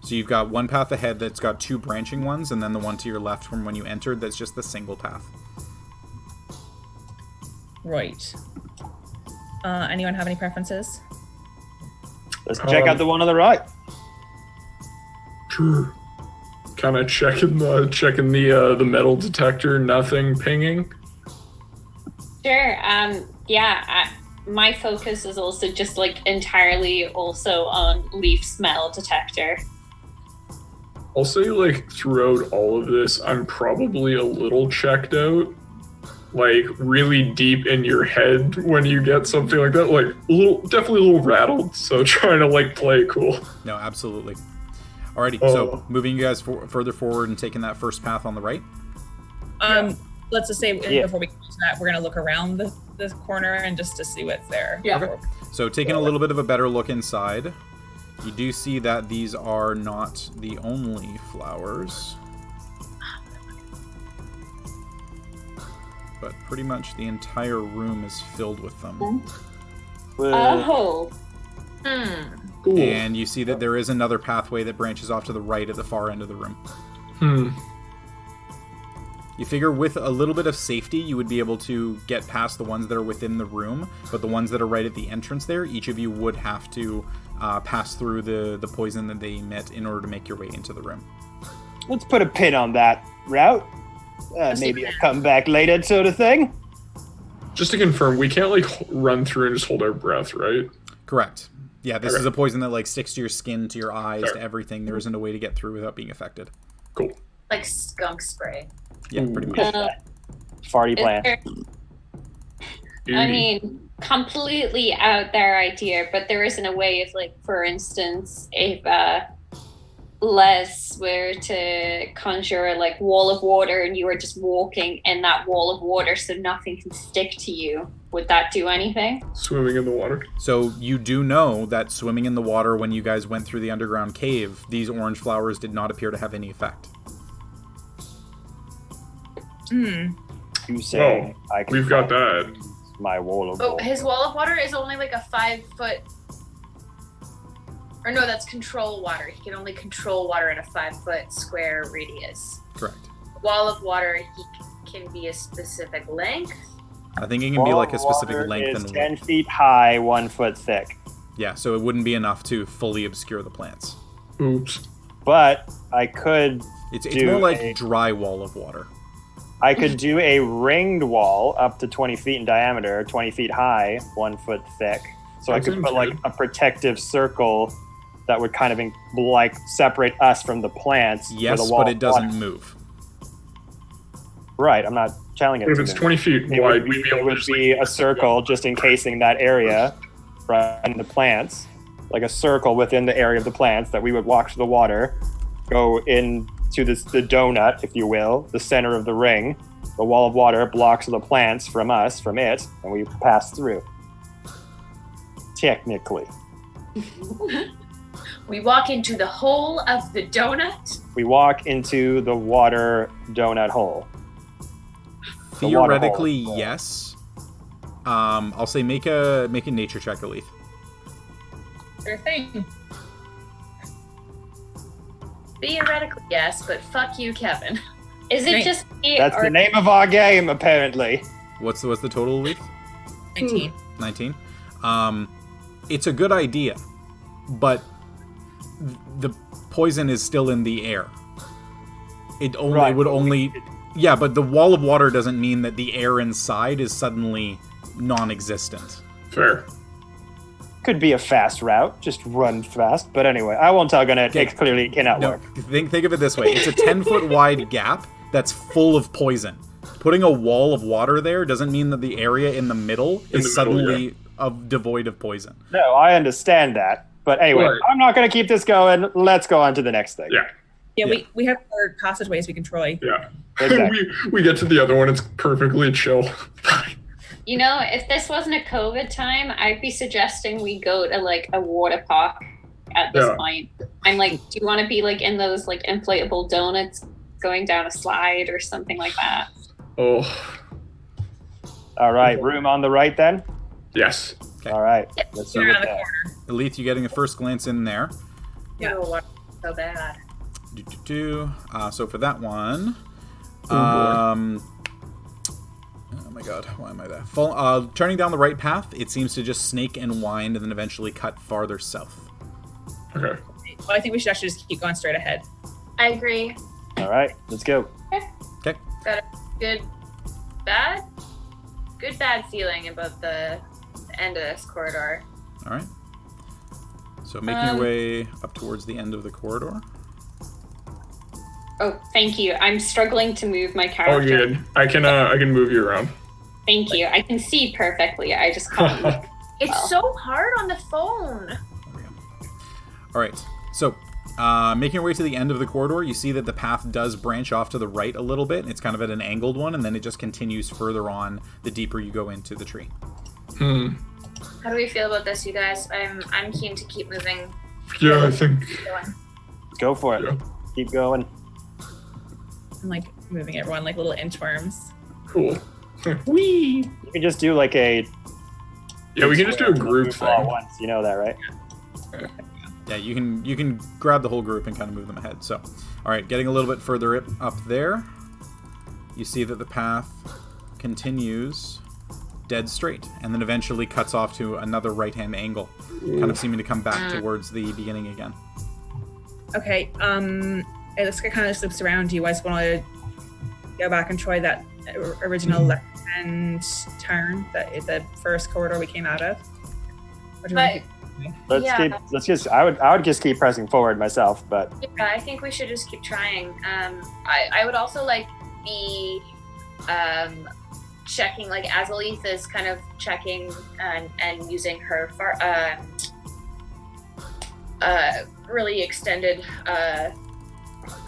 So you've got one path ahead that's got two branching ones, and then the one to your left from when you entered that's just the single path. Right. Anyone have any preferences? Let's check out the one on the right. Sure. Kind of checking the metal detector, nothing pinging. Sure. My focus is also just entirely also on leaf smell detector. I'll say throughout all of this, I'm probably a little checked out. Really deep in your head when you get something like that. Definitely a little rattled. So trying to play it cool. No, absolutely. Alrighty, so moving you guys further forward and taking that first path on the right. Let's just say before we get to that, we're gonna look around this corner and just to see what's there. Yeah. Okay. So taking a little bit of a better look inside, you do see that these are not the only flowers, but pretty much the entire room is filled with them. Oh. Cool. And you see that there is another pathway that branches off to the right at the far end of the room. You figure with a little bit of safety, you would be able to get past the ones that are within the room, but the ones that are right at the entrance there, each of you would have to pass through the poison that they emit in order to make your way into the room. Let's put a pin on that route. Maybe I'll come back later, sort of thing. Just to confirm, we can't run through and just hold our breath, right? Correct. Yeah, this is a poison that sticks to your skin, to your eyes, to everything. There isn't a way to get through without being affected. Cool. Like skunk spray. Yeah, pretty much. Farty plan. I mean, completely out there idea, but there isn't a way if, like, for instance, if Les were to conjure a like wall of water and you were just walking in that wall of water so nothing can stick to you, would that do anything? Swimming in the water. So you do know that swimming in the water when you guys went through the underground cave, these orange flowers did not appear to have any effect. You say we've got that. My wall of Oh, water. his wall of water is only like a 5 foot. Or no, that's control water. He can only control water in a 5 foot square radius. Correct. Wall of water, he can be a specific length. I think it can be like a specific length is and 10 feet high, 1 foot thick. Yeah, so it wouldn't be enough to fully obscure the plants. Oops. But I could It's do more like dry wall of water. I could do a ringed wall up to 20 feet in diameter, 20 feet high, 1 foot thick. So I could put like a protective circle that would kind of like separate us from the plants. Yes, with a wall but it of doesn't water. move. Right, I'm not telling it But if to it's them. 20 feet It wide, would we'd be it able would to be a circle just encasing that area from the plants, like a circle within the area of the plants that we would walk to the water, go into the donut, if you will, the center of the ring. The wall of water blocks the plants from us, from it, and we pass through. Technically. We walk into the hole of the donut. We walk into the water donut hole. The water hole. Theoretically, yes. I'll say make a nature check, Alith. Sure thing. Theoretically, yes, but fuck you, Kevin. Is it Right. just That's the name of our game, apparently. What's the total, Alith? 19. 19. It's a good idea, but the poison is still in the air. It would only yeah, but the wall of water doesn't mean that the air inside is suddenly non-existent. Fair. Could be a fast route, just run fast. But anyway, I won't tug on it. Okay. It clearly cannot No, work. think of it this way: it's a 10-foot wide gap that's full of poison. Putting a wall of water there doesn't mean that the area in the middle is suddenly devoid of poison. No, I understand that. But anyway, Right. I'm not going to keep this going. Let's go on to the next thing. Yeah. Yeah, Yeah. we have our passageways we can Troy. Yeah. Exactly. we get to the other one, it's perfectly chill. You know, if this wasn't a COVID time, I'd be suggesting we go to like a water park at this point. I'm like, do you want to be like in those like inflatable donuts going down a slide or something like that? Oh. All right, room on the right then? Yes. Okay. All right, let's see Get what around the that. corner. Alith, you getting a first glance in there. Yeah. Oh, wow, so bad. So for that one, boy. oh my god, why am I there? Turning down the right path, it seems to just snake and wind and then eventually cut farther south. Okay. Well, I think we should actually just keep going straight ahead. I agree. All right, let's go. Okay. Got a good bad feeling about the end of this corridor. All right. So making your way up towards the end of the corridor. Oh, thank you. I'm struggling to move my Oh, character. good. I can move you around. Thank you. I can see perfectly. I just can't look. It's so hard on the phone. There we go. All right. So making your way to the end of the corridor, you see that the path does branch off to the right a little bit. It's kind of at an angled one, and then it just continues further on the deeper you go into the tree. How do we feel about this, you guys? I'm keen to keep moving. Yeah, I think. Go for it. Yeah. Keep going. I'm like moving everyone like little inchworms. Cool. Whee! You can just do like a. Yeah, we can just do a group move all at thing. once. You know that, right? Yeah, you can grab the whole group and kind of move them ahead. So, all right, getting a little bit further up there, you see that the path continues dead straight and then eventually cuts off to another right-hand angle, kind of seeming to come back towards the beginning again. Okay, it looks like it kind of just loops around. Do you guys want to go back and try that original left-hand turn, that is the first corridor we came out of? Or do we But Let's just. I would just keep pressing forward myself, but yeah, I think we should just keep trying. I would also like be checking, like Azalith is kind of checking and using her really extended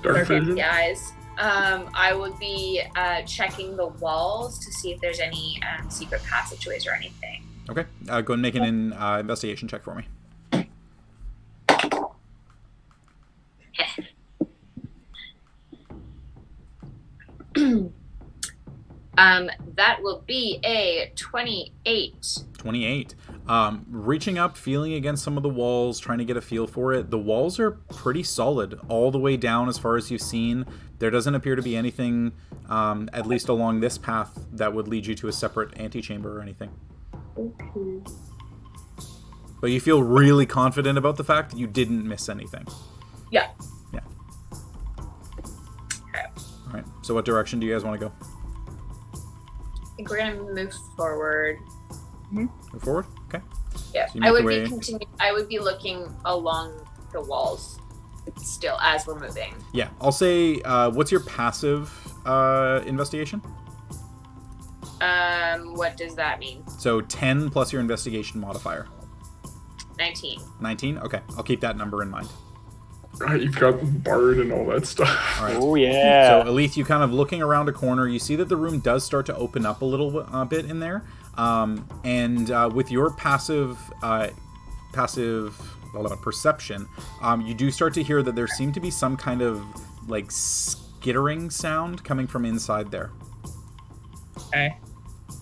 Dark vision. eyes. I would be checking the walls to see if there's any secret passageways or anything. Okay, go ahead and make an investigation check for me. That will be a 28. 28. Reaching up, feeling against some of the walls, trying to get a feel for it. The walls are pretty solid all the way down as far as you've seen. There doesn't appear to be anything, at least along this path, that would lead you to a separate antechamber or anything. Okay. But you feel really confident about the fact that you didn't miss anything. Yeah. Yeah. Okay. All right. So what direction do you guys want to go? I think we're gonna move forward. Move forward? Okay. Yeah. So I would be looking along the walls still as we're moving. Yeah. I'll say, what's your passive investigation? What does that mean? So 10 plus your investigation modifier. 19. 19? Okay. I'll keep that number in mind. Right, you've got Bard and all that stuff. All right. Oh, yeah. So, Alethe, you kind of looking around a corner, you see that the room does start to open up a little bit in there. And with your passive perception, you do start to hear that there seemed to be some kind of, like, skittering sound coming from inside there. Okay.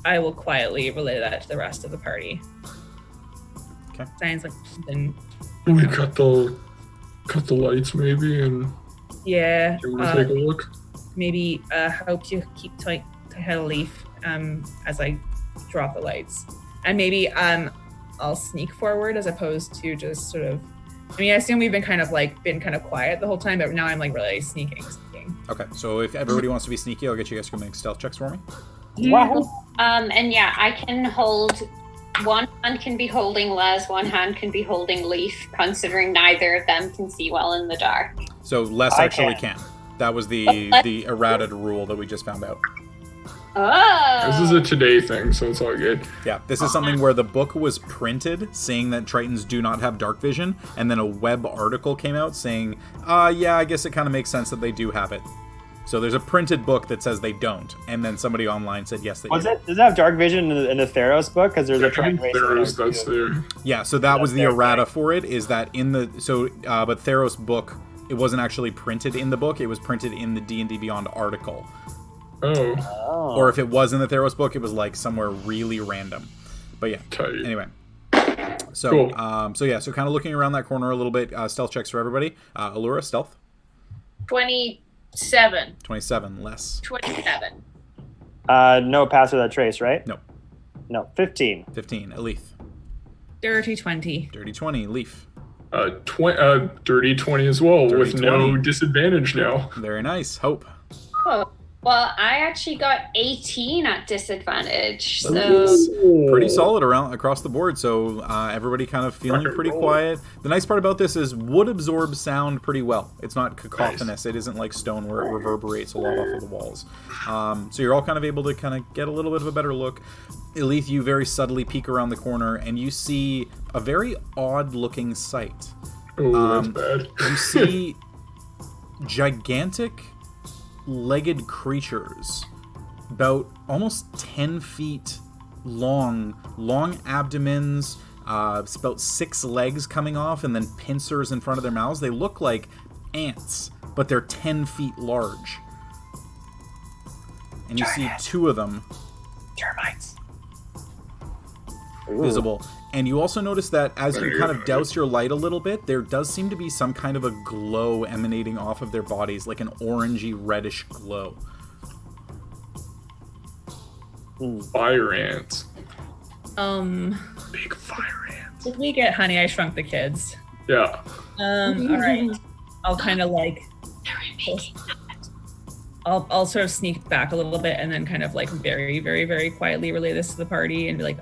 I will quietly relay that to the rest of the party. Okay. Sounds like something. We cut the lights maybe, and Yeah. you want to take a look? Maybe help you keep tight head of leaf as I drop the lights, and maybe I'll sneak forward as opposed to just sort of. I mean, I assume we've been kind of quiet the whole time, but now I'm like really sneaking. Okay, so if everybody wants to be sneaky, I'll get you guys to make stealth checks for me. Wow. And yeah, I can hold. One hand can be holding Les, one hand can be holding Leaf, considering neither of them can see well in the dark. So Les I actually can. That was the errata rule that we just found out. Oh! This is a today thing, so it's all good. Yeah, this is something where the book was printed saying that Tritons do not have dark vision, and then a web article came out saying, yeah, I guess it kind of makes sense that they do have it. So there's a printed book that says they don't, and then somebody online said yes, they do. Does it have dark vision in the Theros book? Because there's a Triton race. Theros, that's there. Yeah, so that was the their errata thing. for it, is that in the... So, but Theros book, it wasn't actually printed in the book, it was printed in the D&D Beyond article. Oh, Oh. Or if it was in the Theros book, it was like somewhere really random. But yeah, tight. anyway. So, Cool. So kind of looking around that corner a little bit, stealth checks for everybody. Allura, stealth. 27. 27, less. 27. No pass without trace, right? No. No, 15. 15, Alethe. Dirty 20. Dirty 20, Leaf. Dirty 20 as well, Dirty with no 20. disadvantage now. Very nice. Hope. Oh, well, I actually got 18 at disadvantage, so... Pretty solid across the board, so everybody kind of feeling Rock and pretty roll. quiet. The nice part about this is wood absorbs sound pretty well. It's not cacophonous. It isn't like stone where it reverberates a lot off of the walls. So you're all kind of able to kind of get a little bit of a better look. Alethe, you very subtly peek around the corner, and you see a very odd-looking sight. Oh, that's bad. You see gigantic legged creatures, about almost 10 feet long abdomens, about 6 legs coming off, and then pincers in front of their mouths. They look like ants, but they're 10 feet large. And you see 2 of them Termites. visible. And you also notice that as you kind of douse your light a little bit, there does seem to be some kind of a glow emanating off of their bodies, like an orangey reddish glow. Fire ants. Did Big fire ants. we get Honey, I Shrunk the Kids? Yeah. All right. I'll kind of like... I'll sort of sneak back a little bit and then kind of like very, very, very quietly relay this to the party and be like,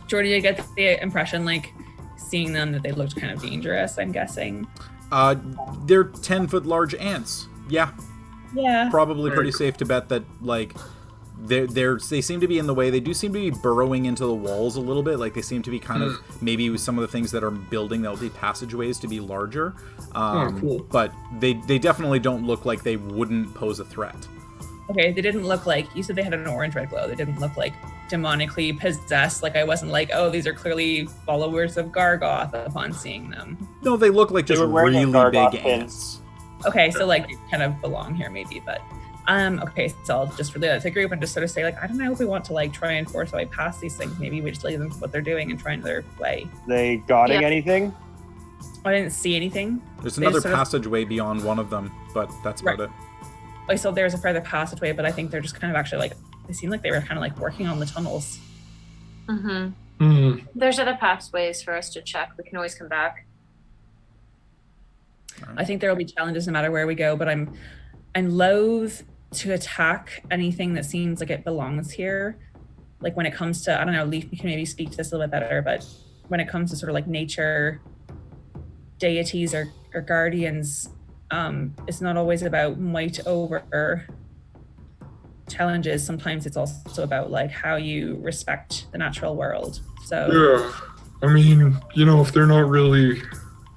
Jordy, did you get the impression, like, seeing them that they looked kind of dangerous, I'm guessing? They're 10-foot large ants. Yeah, Yeah. probably pretty safe to bet that, like, they seem to be in the way. They do seem to be burrowing into the walls a little bit. Like they seem to be kind of maybe with some of the things that are building, there'll be passageways to be larger. Cool. But they definitely don't look like they wouldn't pose a threat. Okay, they didn't look like, you said they had an orange-red glow. They didn't look like demonically possessed. Like I wasn't like, oh, these are clearly followers of Gargoth upon seeing them. No, they look like just really big ants. Okay, so like they kind of belong here maybe, but okay, so I'll just relay that to the group and just sort of say like, I don't know if we want to like try and force our way past these things. Maybe we just leave them to what they're doing and try another way. They guarding anything? I didn't see anything. There's another passageway beyond one of them, but that's about it. I saw there's a further passageway, but I think they're just kind of actually like, they seem like they were kind of like working on the tunnels. There's other pathways for us to check. We can always come back. I think there will be challenges no matter where we go, but I'm loath to attack anything that seems like it belongs here. Like when it comes to, I don't know, Leaf, you can maybe speak to this a little bit better, but when it comes to sort of like nature, deities or guardians, it's not always about might over challenges. Sometimes it's also about like how you respect the natural world. So yeah, I mean, if they're not really,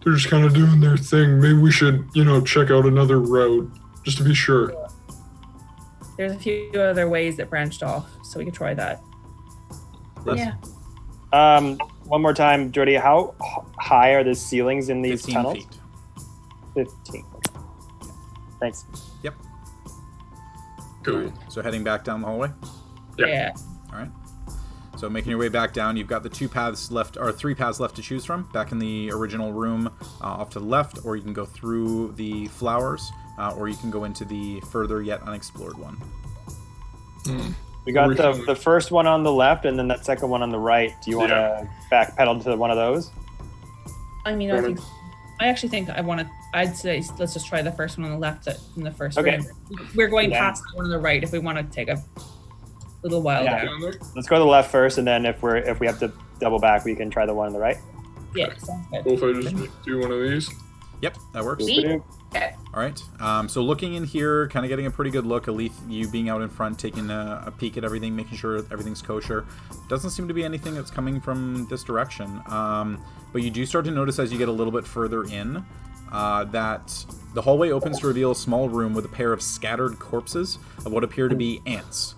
they're just kind of doing their thing. Maybe we should, check out another road just to be sure. There's a few other ways that branched off, so we could try that. Yeah. One more time, Jordy. How high are the ceilings in these 15 tunnels? feet. 15. Thanks. Yep. Cool. Right, so heading back down the hallway? Yeah. All right. So making your way back down, you've got the 3 paths left to choose from. Back in the original room off to the left, or you can go through the flowers, or you can go into the further yet unexplored one. We got the first one on the left and then that second one on the right. Do you want to backpedal to one of those? I mean, I actually think I'd say let's just try the first one on the left in the first room. We're going past the one on the right if we want to take a little while down. Let's go to the left first, and then if we have to double back, we can try the one on the right. Yeah, sounds good. Cool if I just do one of these. Yep, that works. Okay. All right. So looking in here, kind of getting a pretty good look. Alith, you being out in front, taking a peek at everything, making sure everything's kosher. Doesn't seem to be anything that's coming from this direction. But you do start to notice as you get a little bit further in that the hallway opens to reveal a small room with a pair of scattered corpses of what appear to be ants,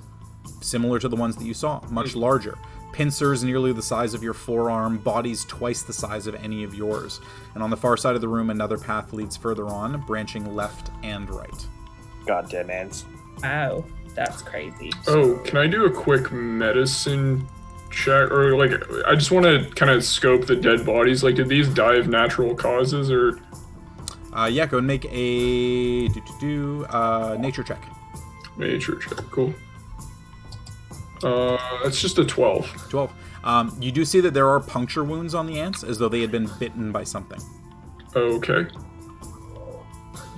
similar to the ones that you saw, much larger. Pincers nearly the size of your forearm, bodies twice the size of any of yours. And on the far side of the room, another path leads further on, branching left and right. Goddamn ants. Wow, that's crazy. Oh, can I do a quick medicine check? Or, like, I just want to kind of scope the dead bodies. Like, did these die of natural causes, or? Yeah, go and make a nature check. Nature check, cool. It's just a 12. 12. You do see that there are puncture wounds on the ants, as though they had been bitten by something. Okay.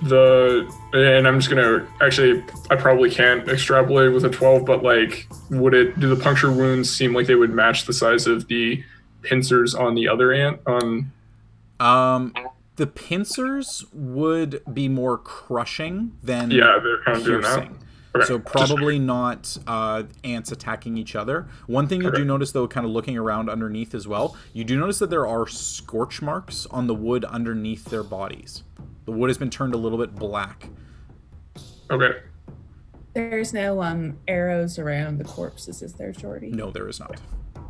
And I'm just gonna, actually, I probably can't extrapolate with a 12, but like, do the puncture wounds seem like they would match the size of the pincers on the other ant? The pincers would be more crushing than they're kind of doing that. piercing. Okay. So probably not ants attacking each other. One thing you do notice, though, kind of looking around underneath as well, you do notice that there are scorch marks on the wood underneath their bodies. The wood has been turned a little bit black. Okay. There's no arrows around the corpses, is there, Jordy? No, there is not.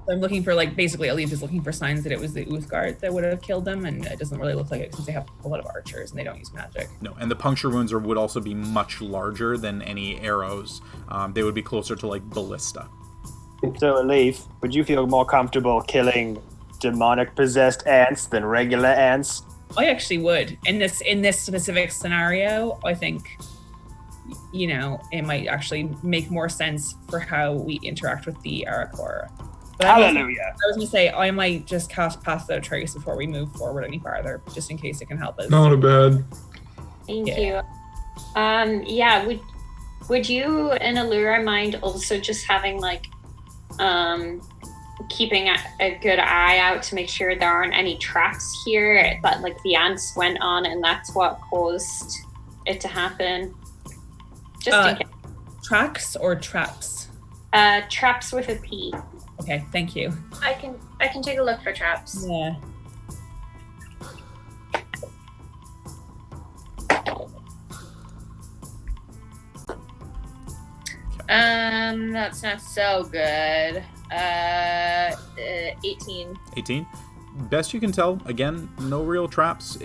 I'm looking for, like, basically, Alith is looking for signs that it was the Uthgard that would have killed them, and it doesn't really look like it since they have a lot of archers and they don't use magic. No, and the puncture wounds would also be much larger than any arrows. They would be closer to, like, ballista. So, Leaf, would you feel more comfortable killing demonic-possessed ants than regular ants? I actually would. In this specific scenario, I think, it might actually make more sense for how we interact with the Arakor. Hallelujah. I was going to say, I might just cast Pass Without a Trace before we move forward any farther, just in case it can help us. Not a bad. Thank you. Would you and Allura mind also just having, like, keeping a good eye out to make sure there aren't any tracks here that, like, the ants went on and that's what caused it to happen? Just in case. Tracks or traps? Traps with a P. Okay, thank you. I can take a look for traps. Yeah. That's not so good. 18. 18. Best you can tell, again, no real traps.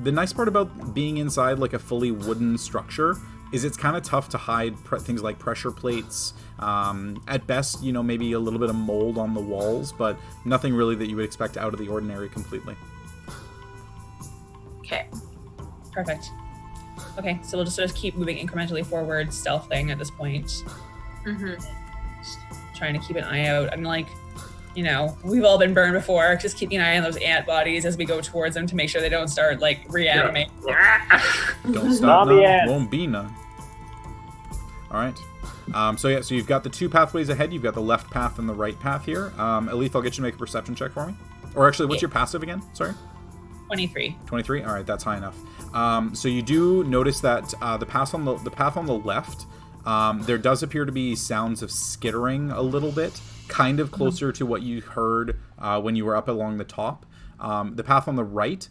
The nice part about being inside like a fully wooden structure is it's kind of tough to hide things like pressure plates. At best, maybe a little bit of mold on the walls, but nothing really that you would expect out of the ordinary completely. Okay. Perfect. Okay, so we'll just sort of keep moving incrementally forward, stealthing at this point. Mm-hmm. Trying to keep an eye out. I'm like, we've all been burned before. Just keeping an eye on those ant bodies as we go towards them to make sure they don't start reanimating. Yeah. Don't stop none, won't be none. All right. So you've got the two pathways ahead. You've got the left path and the right path here. Elif, I'll get you to make a perception check for me. Or actually, what's your passive again? Sorry. 23. 23. All right, that's high enough. So you do notice that the path on the left, there does appear to be sounds of skittering a little bit, kind of closer to what you heard when you were up along the top. The path on the right,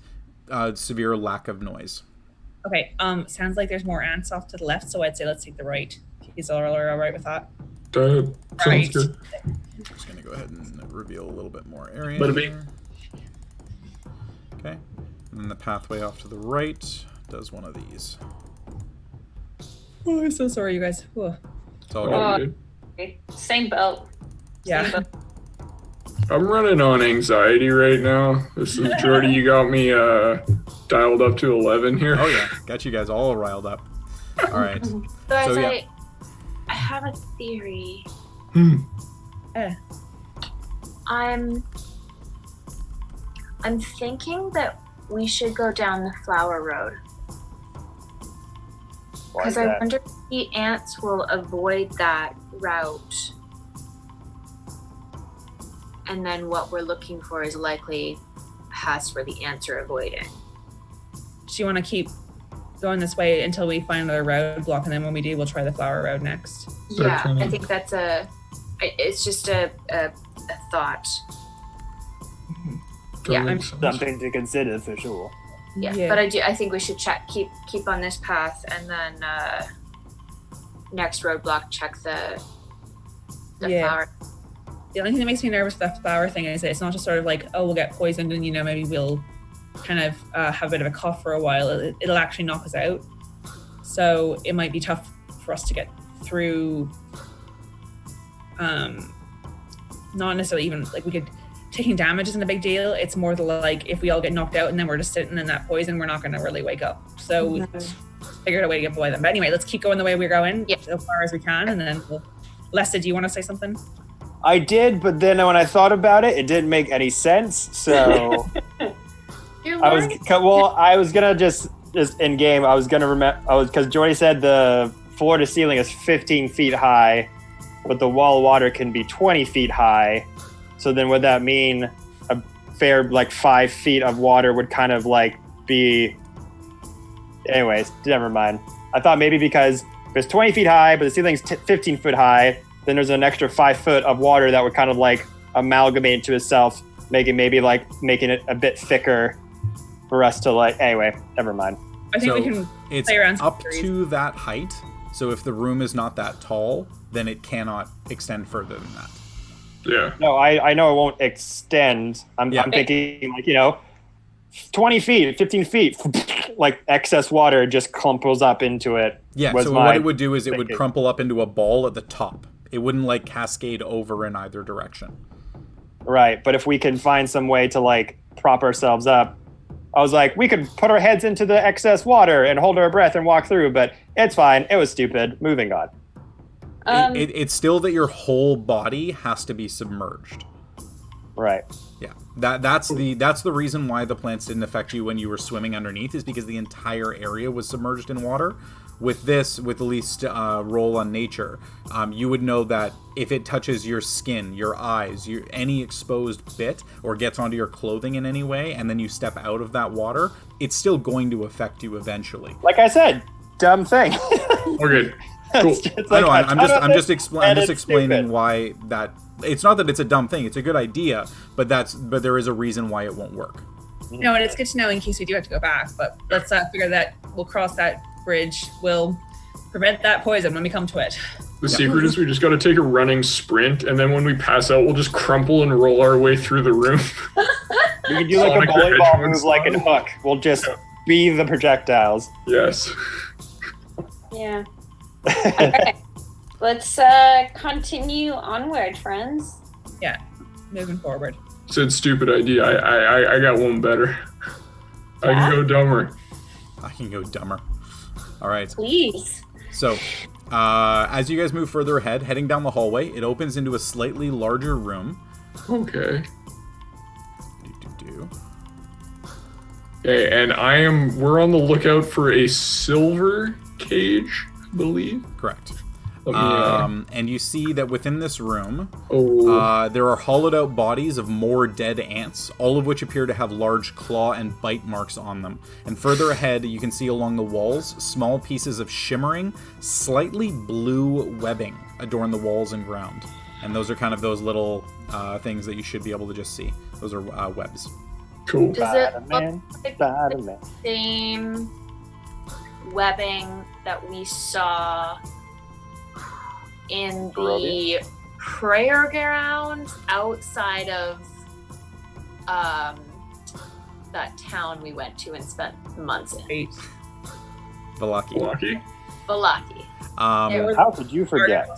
severe lack of noise. Okay. Sounds like there's more ants off to the left, so I'd say let's take the right. Is all right with that? Sounds good. I'm just gonna go ahead and reveal a little bit more area. Here. Okay. And then the pathway off to the right does one of these. Oh, I'm so sorry, you guys. Whew. It's all good. Okay. Same boat. Yeah. Same boat. I'm running on anxiety right now. This is Jordy. You got me dialed up to 11 here. Oh yeah, got you guys all riled up. All right. Guys, I have a theory. I'm thinking that we should go down the flower road. Because I wonder if the ants will avoid that route. And then what we're looking for is likely past where the ants are avoiding. Do you want to keep going this way until we find another roadblock, and then when we do, we'll try the flower road next? Yeah, I think that's it's just a thought. Yeah, something to consider for sure. Yeah, but I think we should keep on this path, and then next roadblock check the flower. The only thing that makes me nervous with that flower thing is that it's not just sort of like, oh, we'll get poisoned and maybe we'll kind of have a bit of a cough for a while. It'll actually knock us out, so it might be tough for us to get through. Not necessarily even we could. Taking damage isn't a big deal. It's more if we all get knocked out and then we're just sitting in that poison, we're not going to really wake up. So we figured a way to get by them. But anyway, let's keep going the way we're going as far as we can, and then Lesta, do you want to say something? I did, but then when I thought about it, it didn't make any sense. So I was gonna just in game. I was gonna remember. Because Jordy said the floor to ceiling is 15 feet high, but the wall of water can be 20 feet high. So then would that mean a fair 5 feet of water would kind of be... Anyways, never mind. I thought maybe because it's 20 feet high, but the ceiling's 15 foot high, then there's an extra 5 foot of water that would kind of amalgamate to itself, making it a bit thicker for us to anyway, never mind. I think we can play around up to that height. So if the room is not that tall, then it cannot extend further than that. Yeah. No, I know it won't extend. I'm thinking 20 feet, 15 feet, excess water just crumples up into it. Yeah, so what it would do is it would crumple up into a ball at the top. It wouldn't cascade over in either direction. Right, but if we can find some way to prop ourselves up, I was we could put our heads into the excess water and hold our breath and walk through, but it's fine. It was stupid. Moving on. It's still that your whole body has to be submerged. Right. Yeah. That's the reason why the plants didn't affect you when you were swimming underneath, is because the entire area was submerged in water. With the least roll on nature, you would know that if it touches your skin, your eyes, any exposed bit, or gets onto your clothing in any way, and then you step out of that water, it's still going to affect you eventually. Like I said, dumb thing. We're good. It's I know. like, I'm just explaining stupid. why that. It's not that it's a dumb thing. It's a good idea, but there is a reason why it won't work. No, and it's good to know in case we do have to go back. But let's figure that we'll cross that bridge. We'll prevent that poison when we come to it. The secret is we just got to take a running sprint, and then when we pass out, we'll just crumple and roll our way through the room. We can do like Sonic a the volleyball Hedgehog move like an style. hook. We'll just be the projectiles. Yes. Yeah. Okay. Let's continue onward, friends. Yeah, moving forward. Said stupid idea. I got one better. I can go dumber. I can go dumber. All right. Please. So, as you guys move further ahead, heading down the hallway, it opens into a slightly larger room. Okay. Do-do-do. Okay, and we're on the lookout for a silver cage, I believe. Correct. Let me, And you see that within this room, oh, there are hollowed out bodies of more dead ants, all of which appear to have large claw and bite marks on them. And further ahead, you can see along the walls, small pieces of shimmering, slightly blue webbing adorn the walls and ground. And those are kind of those little things that you should be able to just see. Those are webs. cool. Does it Spider-Man, look like Spider-Man. the same webbing that we saw in the prayer ground outside of that town we went to and spent months in? Eight. Valaki. Lucky. Balaki. How could you forget?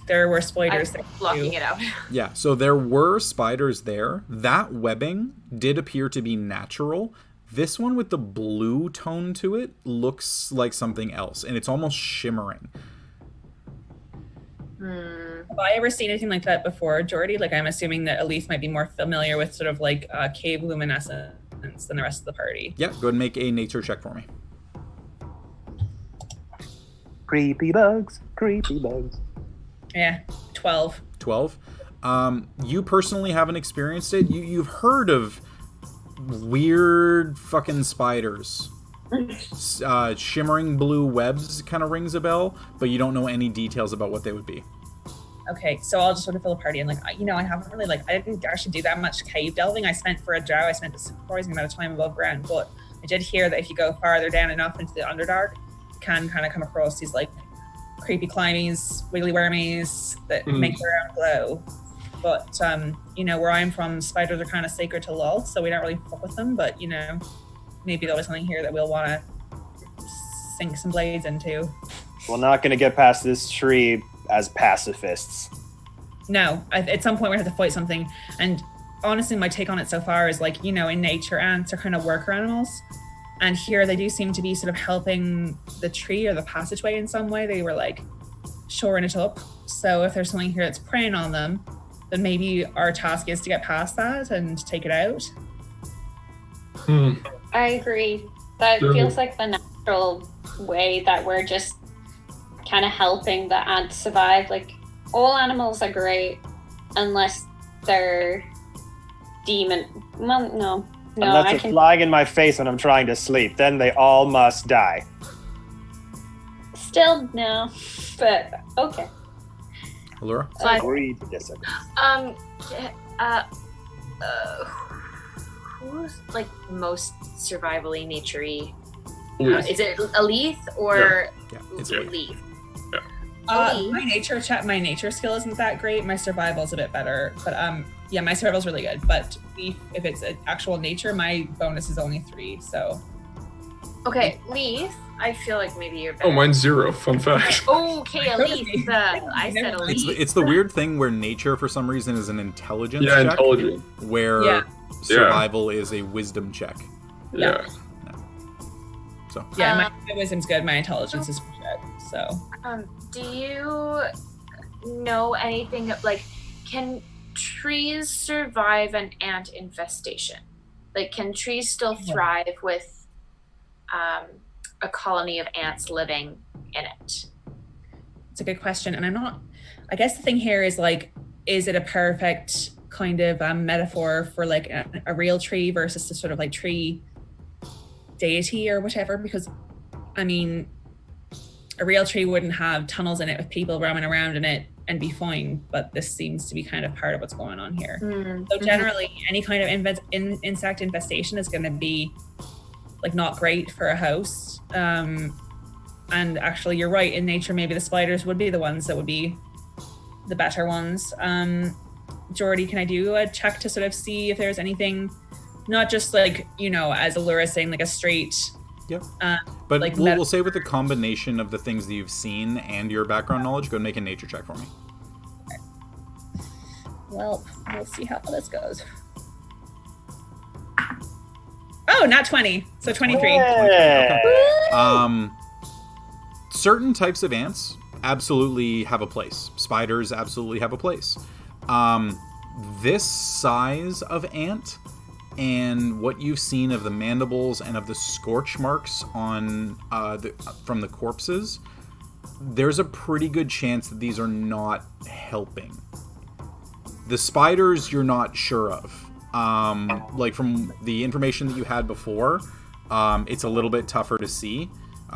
There were I'm spiders there blocking too. it out. Yeah, so there were spiders there. That webbing did appear to be natural. This one with the blue tone to it looks like something else, and it's almost shimmering. Have I ever seen anything like that before, Jordy? Like, I'm assuming that Elise might be more familiar with sort of like cave luminescence than the rest of the party. Yeah, go ahead and make a nature check for me. Creepy bugs, creepy bugs. Yeah, 12. 12. You personally haven't experienced it. You've heard of weird fucking spiders. Shimmering blue webs kind of rings a bell, but you don't know any details about what they would be. Okay, so I'll just sort of fill the party and I haven't really I didn't actually do that much cave delving. I spent a surprising amount of time above ground, but I did hear that if you go farther down enough into the Underdark, you can kind of come across these creepy climbies, wiggly wormies that make the ground glow. But where I'm from, spiders are kind of sacred to Lol, so we don't really fuck with them. But maybe there'll be something here that we'll want to sink some blades into. We're not going to get past this tree as pacifists. No, at some point we have to fight something. And honestly, my take on it so far is in nature, ants are kind of worker animals. And here they do seem to be sort of helping the tree or the passageway in some way. They were shoring it up. So if there's something here that's preying on them, then maybe our task is to get past that and take it out. I agree. That feels like the natural way that we're just kind of helping the ants survive. All animals are great unless they're demon. Well, no, Unless it's flying in my face when I'm trying to sleep, then they all must die. Still no, but okay. Allura? So Agree to disagree. Who's most survivally naturey? Elise. Is it Elise or Yeah, it's Elise? My nature skill isn't that great. My survival's a bit better, but my survival's really good. But if it's an actual nature, my bonus is only 3. So Okay, Elise. I feel like maybe you're better. Oh, mine's 0. Fun fact. Okay, Elise. I said Elise. It's the weird thing where nature, for some reason, is an intelligence Yeah, check, intelligent. where survival is a wisdom check. Yeah. So my wisdom's good. My intelligence is shit. So Do you know anything can trees survive an ant infestation? Can trees still thrive with a colony of ants living in it? it's a good question, and I guess the thing here is is it a perfect kind of metaphor for a real tree versus the sort of tree deity or whatever? Because I a real tree wouldn't have tunnels in it with people roaming around in it and be fine, but this seems to be kind of part of what's going on here. So generally, any kind of insect infestation is going to be like not great for a host. And actually, you're right. In nature, maybe the spiders would be the ones that would be the better ones. Jordy, can I do a check to sort of see if there's anything, not just like, as Allura is saying, like a straight... Yep. But like we'll say with the combination of the things that you've seen and your background knowledge, go and make a nature check for me. Okay. Well, we'll see how this goes. Oh, not 20. So 23. Okay. Certain types of ants absolutely have a place. Spiders absolutely have a place. This size of ant and what you've seen of the mandibles and of the scorch marks on from the corpses, there's a pretty good chance that these are not helping. The spiders you're not sure of. Like from the information that you had before, it's a little bit tougher to see,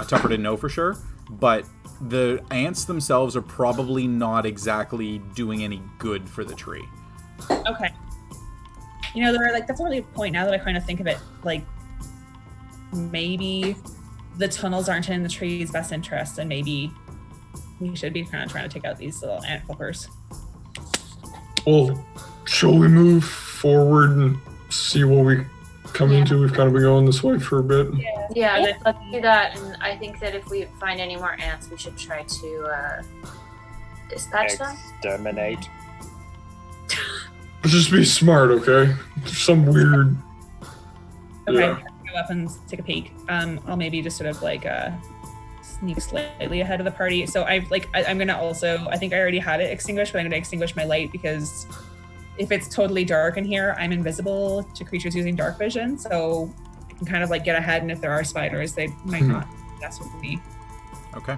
tougher to know for sure, but the ants themselves are probably not exactly doing any good for the tree. Okay. They're like, that's a really good point now that I kind of think of it. Like, maybe the tunnels aren't in the tree's best interest, and maybe we should be kind of trying to take out these little ant flippers. Well, shall we move forward and see what we come into? We've kind of been going this way for a bit. Yeah, let's do that. And I think that if we find any more ants, we should try to dispatch them. Exterminate. Just be smart, okay? There's some weird... Okay, Yeah. go up and take a peek. I'll maybe just sort of like sneak slightly ahead of the party. So I'm gonna also, I think I already had it extinguished, but I'm gonna extinguish my light because if it's totally dark in here, I'm invisible to creatures using dark vision. So I can kind of like get ahead, and if there are spiders, they might not mess with me Okay.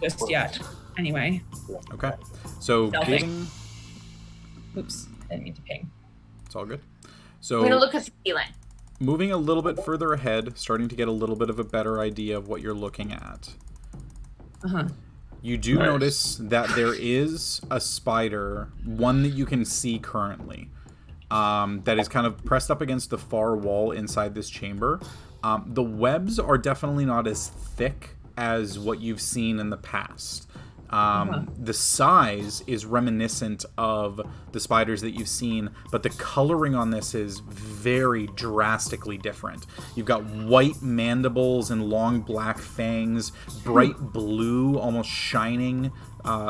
just yet. Anyway. Okay. So Stealthing. getting... Oops, I didn't mean to ping. It's all good. So I'm gonna look at the ceiling. moving a little bit further ahead, starting to get a little bit of a better idea of what you're looking at. You do Nice. notice that there is a spider, one that you can see currently, that is kind of pressed up against the far wall inside this chamber. The webs are definitely not as thick as what you've seen in the past. The size is reminiscent of the spiders that you've seen, but the coloring on this is very drastically different. You've got white mandibles and long black fangs, bright blue, almost shining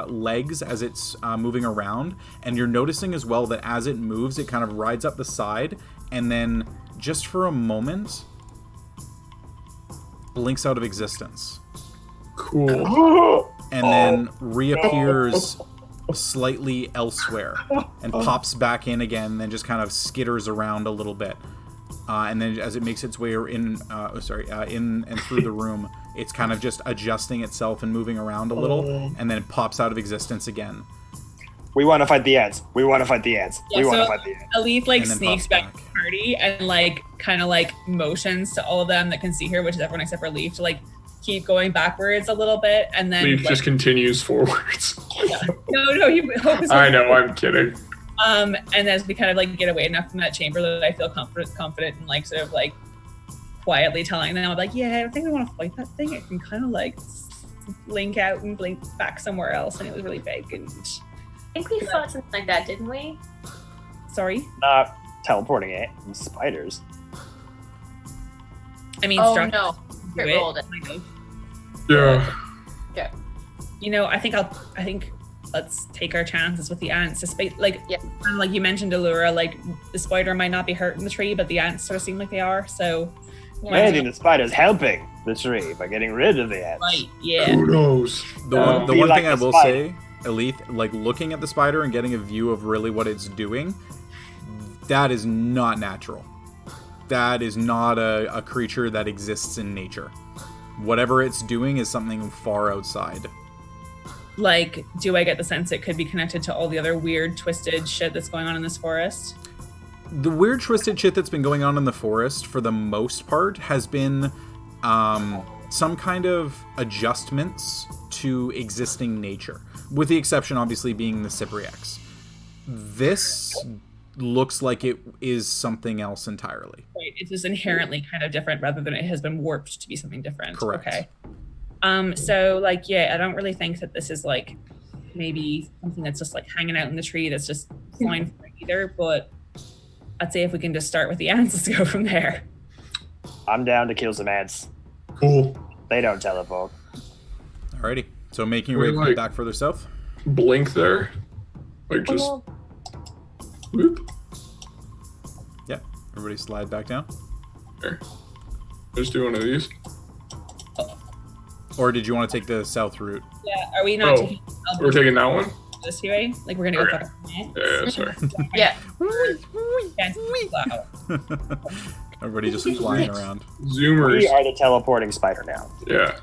legs as it's moving around. And you're noticing as well that as it moves, it kind of rides up the side and then just for a moment blinks out of existence. Cool. And then reappears slightly elsewhere and pops back in again, and then just kind of skitters around a little bit. And then as it makes its way in and through the room, it's kind of just adjusting itself and moving around a little, and then it pops out of existence again. We want to fight the ants. We want to fight the ants. Yeah, we want to so fight the ants. Alith like And then sneaks pops back back. to the party and like kind of like motions to all of them that can see her, which is everyone except for Leaf, to like keep going backwards a little bit, and then Leaf like, just continues forwards. no, you hope I know, I'm kidding. And as we kind of like get away enough from that chamber that I feel confident and like sort of like quietly telling them, I'm like, yeah, I think we want to fight that thing. It can kind of like blink out and blink back somewhere else, and it was really big. And I think we fought something like that, didn't we? sorry, Not teleporting it. And spiders. I mean, Oh struck no, do it rolled it. kind of. Yeah. You know, I think let's take our chances with the ants. Despite like, Yeah. kind of like you mentioned, Allura, like the spider might not be hurting the tree, but the ants sort of seem like they are. So, Maybe the spider's helping the tree by getting rid of the ants. right, yeah. Who knows? The one Be like thing I the will spider. say, Elith, like looking at the spider and getting a view of really what it's doing, that is not natural. That is not a creature that exists in nature. Whatever it's doing is something far outside. Like, do I get the sense it could be connected to all the other weird, twisted shit that's going on in this forest? The weird twisted shit that's been going on in the forest for the most part has been some kind of adjustments to existing nature, with the exception, obviously, being the Cypriax. This looks like it is something else entirely. Right, it's just inherently kind of different rather than it has been warped to be something different. Correct. Okay. So, like, yeah, I don't really think that this is, like, maybe something that's just, like, hanging out in the tree that's just flying for either, but I'd say if we can just start with the ants, let's go from there. I'm down to kill some ants. Cool. They don't teleport. Alrighty. So making your way back further south? Blink there. Like, just... Whoop. Yeah. Everybody slide back down. Here. Just do one of these. Or did you want to take the south route? Yeah, are we not taking... We're taking that one? This way? Like, we're gonna go fuck Yeah, sorry. Yeah. Everybody just flying around. Zoomers. We are the teleporting spider now. Yeah.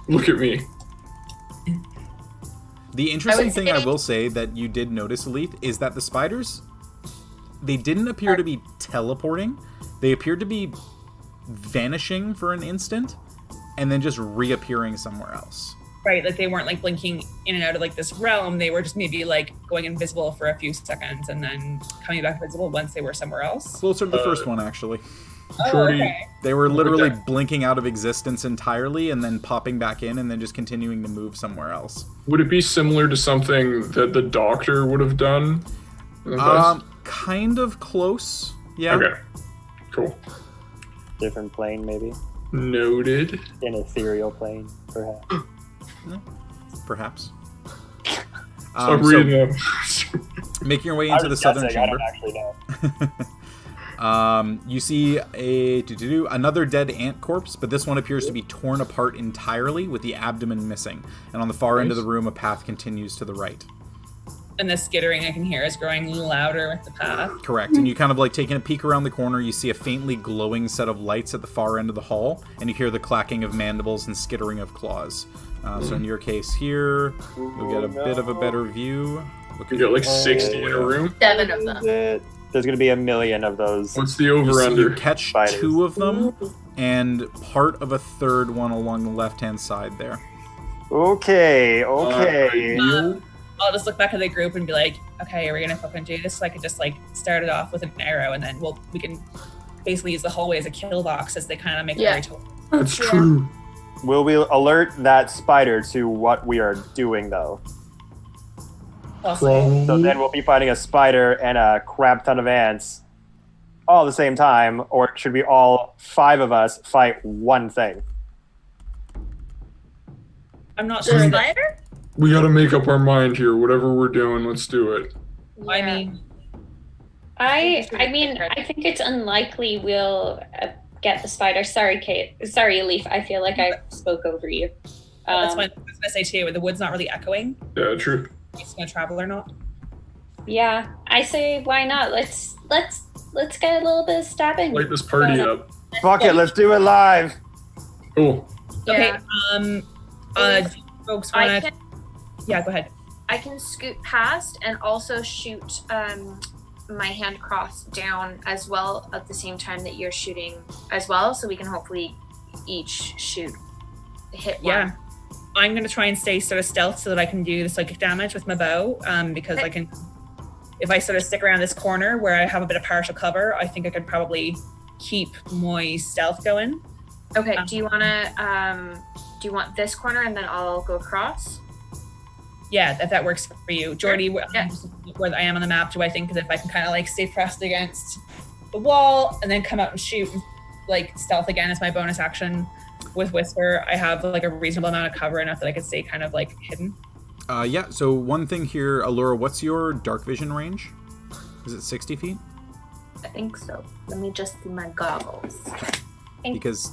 Look at me. The interesting thing I will say that you did notice, Elite, is that the spiders, they didn't appear to be teleporting. They appeared to be vanishing for an instant and then just reappearing somewhere else. Right, like they weren't like blinking in and out of like this realm. They were just maybe like going invisible for a few seconds and then coming back visible once they were somewhere else. Closer to the first one, actually. Oh, okay. They were literally blinking out of existence entirely and then popping back in and then just continuing to move somewhere else. Would it be similar to something that the doctor would have done? Kind of close. Yeah. Okay. Cool. Different plane, maybe. Noted. An ethereal plane, perhaps. No, perhaps. Stop reading them. Making your way into the southern chamber. I don't actually know. You see another dead ant corpse, but this one appears to be torn apart entirely with the abdomen missing. And on the far end of the room, a path continues to the right. And the skittering I can hear is growing louder with the path. Correct. And you kind of like taking a peek around the corner, you see a faintly glowing set of lights at the far end of the hall, and you hear the clacking of mandibles and skittering of claws. So in your case here, you'll get a bit of a better view. You get like 60 in a room? 7 of them. There's going to be a million of those. What's the over-under? You catch spiders. 2 of them, and part of a third one along the left-hand side there. Okay. I'll just look back at the group and be like, okay, are we gonna fucking do this? So I could just like start it off with an arrow and then we can basically use the hallway as a kill box as they kind of make their way to. That's true. Will we alert that spider to what we are doing, though? Possibly. So then we'll be fighting a spider and a crap ton of ants all at the same time, or should we all 5 of us fight one thing? I'm not sure. Spider? We gotta make up our mind here. Whatever we're doing, let's do it. I mean, I think it's unlikely we'll get the spider. Sorry, Kate. Sorry, Leaf. I feel like I spoke over you. that's what I was gonna say too. The wood's not really echoing. Yeah, true. It's gonna travel or not. Yeah, I say why not? Let's get a little bit of stabbing. Light this party up. Fuck it, let's do it live. Cool. Okay. Folks wanna. Yeah, go ahead. I can scoot past and also shoot my hand crossed down as well at the same time that you're shooting as well, so we can hopefully each hit one. Yeah. I'm going to try and stay sort of stealth so that I can do the psychic damage with my bow, because I can, if I sort of stick around this corner where I have a bit of partial cover, I think I could probably keep my stealth going. Okay, do you want this corner and then I'll go across? Yeah, if that works for you. Jordy, Yeah. where I am on the map, do I think that if I can kind of like stay pressed against the wall and then come out and shoot like stealth again as my bonus action with Whisper, I have like a reasonable amount of cover enough that I could stay kind of like hidden? Yeah, so one thing here, Allura, what's your dark vision range? Is it 60 feet? I think so. Let me just see my goggles. Because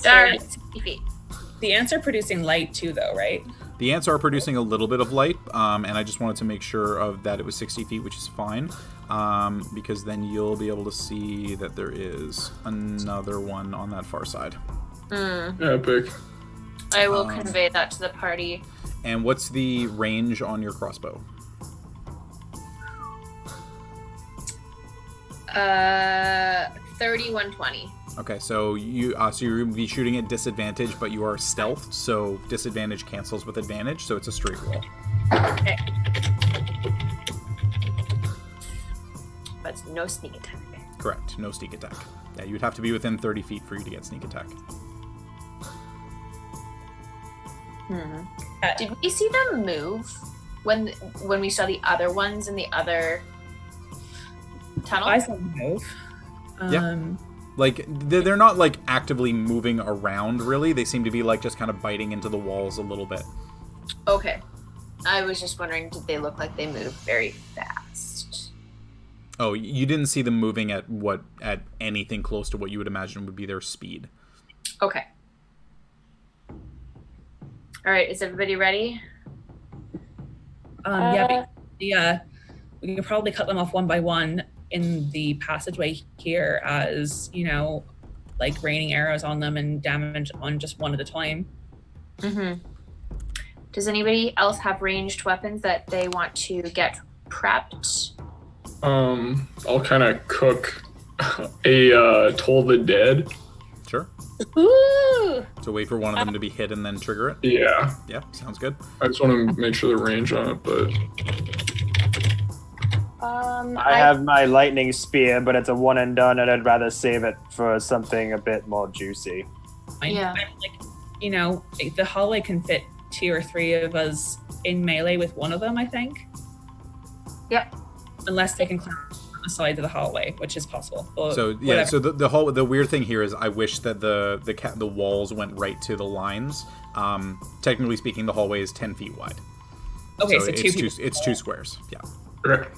Darn, 60 feet. The ants are producing light too though, right? the ants are producing a little bit of light, and I just wanted to make sure of that it was 60 feet, which is fine, because then you'll be able to see that there is another one on that far side. Epic. I will convey that to the party. And what's the range on your crossbow? 30, 120. Okay, so you will be shooting at disadvantage, but you are stealthed, so disadvantage cancels with advantage, so it's a straight roll. Okay. But no sneak attack. Correct, no sneak attack. Yeah, you'd have to be within 30 feet for you to get sneak attack. Did we see them move when we saw the other ones in the other tunnel? I saw them move. Yeah. Like, they're not, like, actively moving around, really. They seem to be, like, just kind of biting into the walls a little bit. Okay. I was just wondering, did they look like they move very fast? Oh, you didn't see them moving at anything close to what you would imagine would be their speed. Okay. All right, is everybody ready? Yeah, we could probably cut them off one by one in the passageway here, as like raining arrows on them and damage on just one at a time. Does anybody else have ranged weapons that they want to get prepped? I'll kind of cook a Toll the Dead. Sure. Ooh! So wait for one of them to be hit and then trigger it? Yeah. Yeah, sounds good. I just want to make sure the range on it, but... I have my lightning spear, but it's a one and done, and I'd rather save it for something a bit more juicy. Yeah. The hallway can fit 2 or 3 of us in melee with one of them, I think. Yep. Unless they can climb on the sides of the hallway, which is possible. But so yeah, whatever. so the weird thing here is I wish that the walls went right to the lines. Technically speaking, the hallway is 10 feet wide. Okay, so it's 2 squares. Yeah. Okay.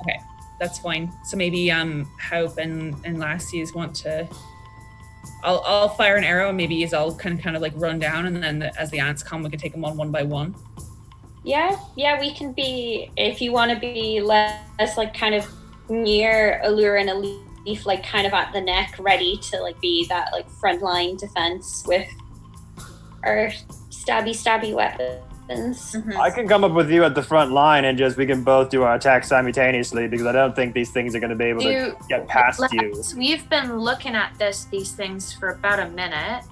Okay, that's fine. So maybe Hope and Lassies want to. I'll fire an arrow, and maybe I'll kind of like run down, and then as the ants come, we can take them on one by one. Yeah, we can be, if you want to be less like kind of near Allure and Leaf, like kind of at the neck, ready to like be that like frontline defense with our stabby weapons. I can come up with you at the front line, and we can both do our attacks simultaneously, because I don't think these things are going to be able to get past you. We've been looking at these things for about a minute.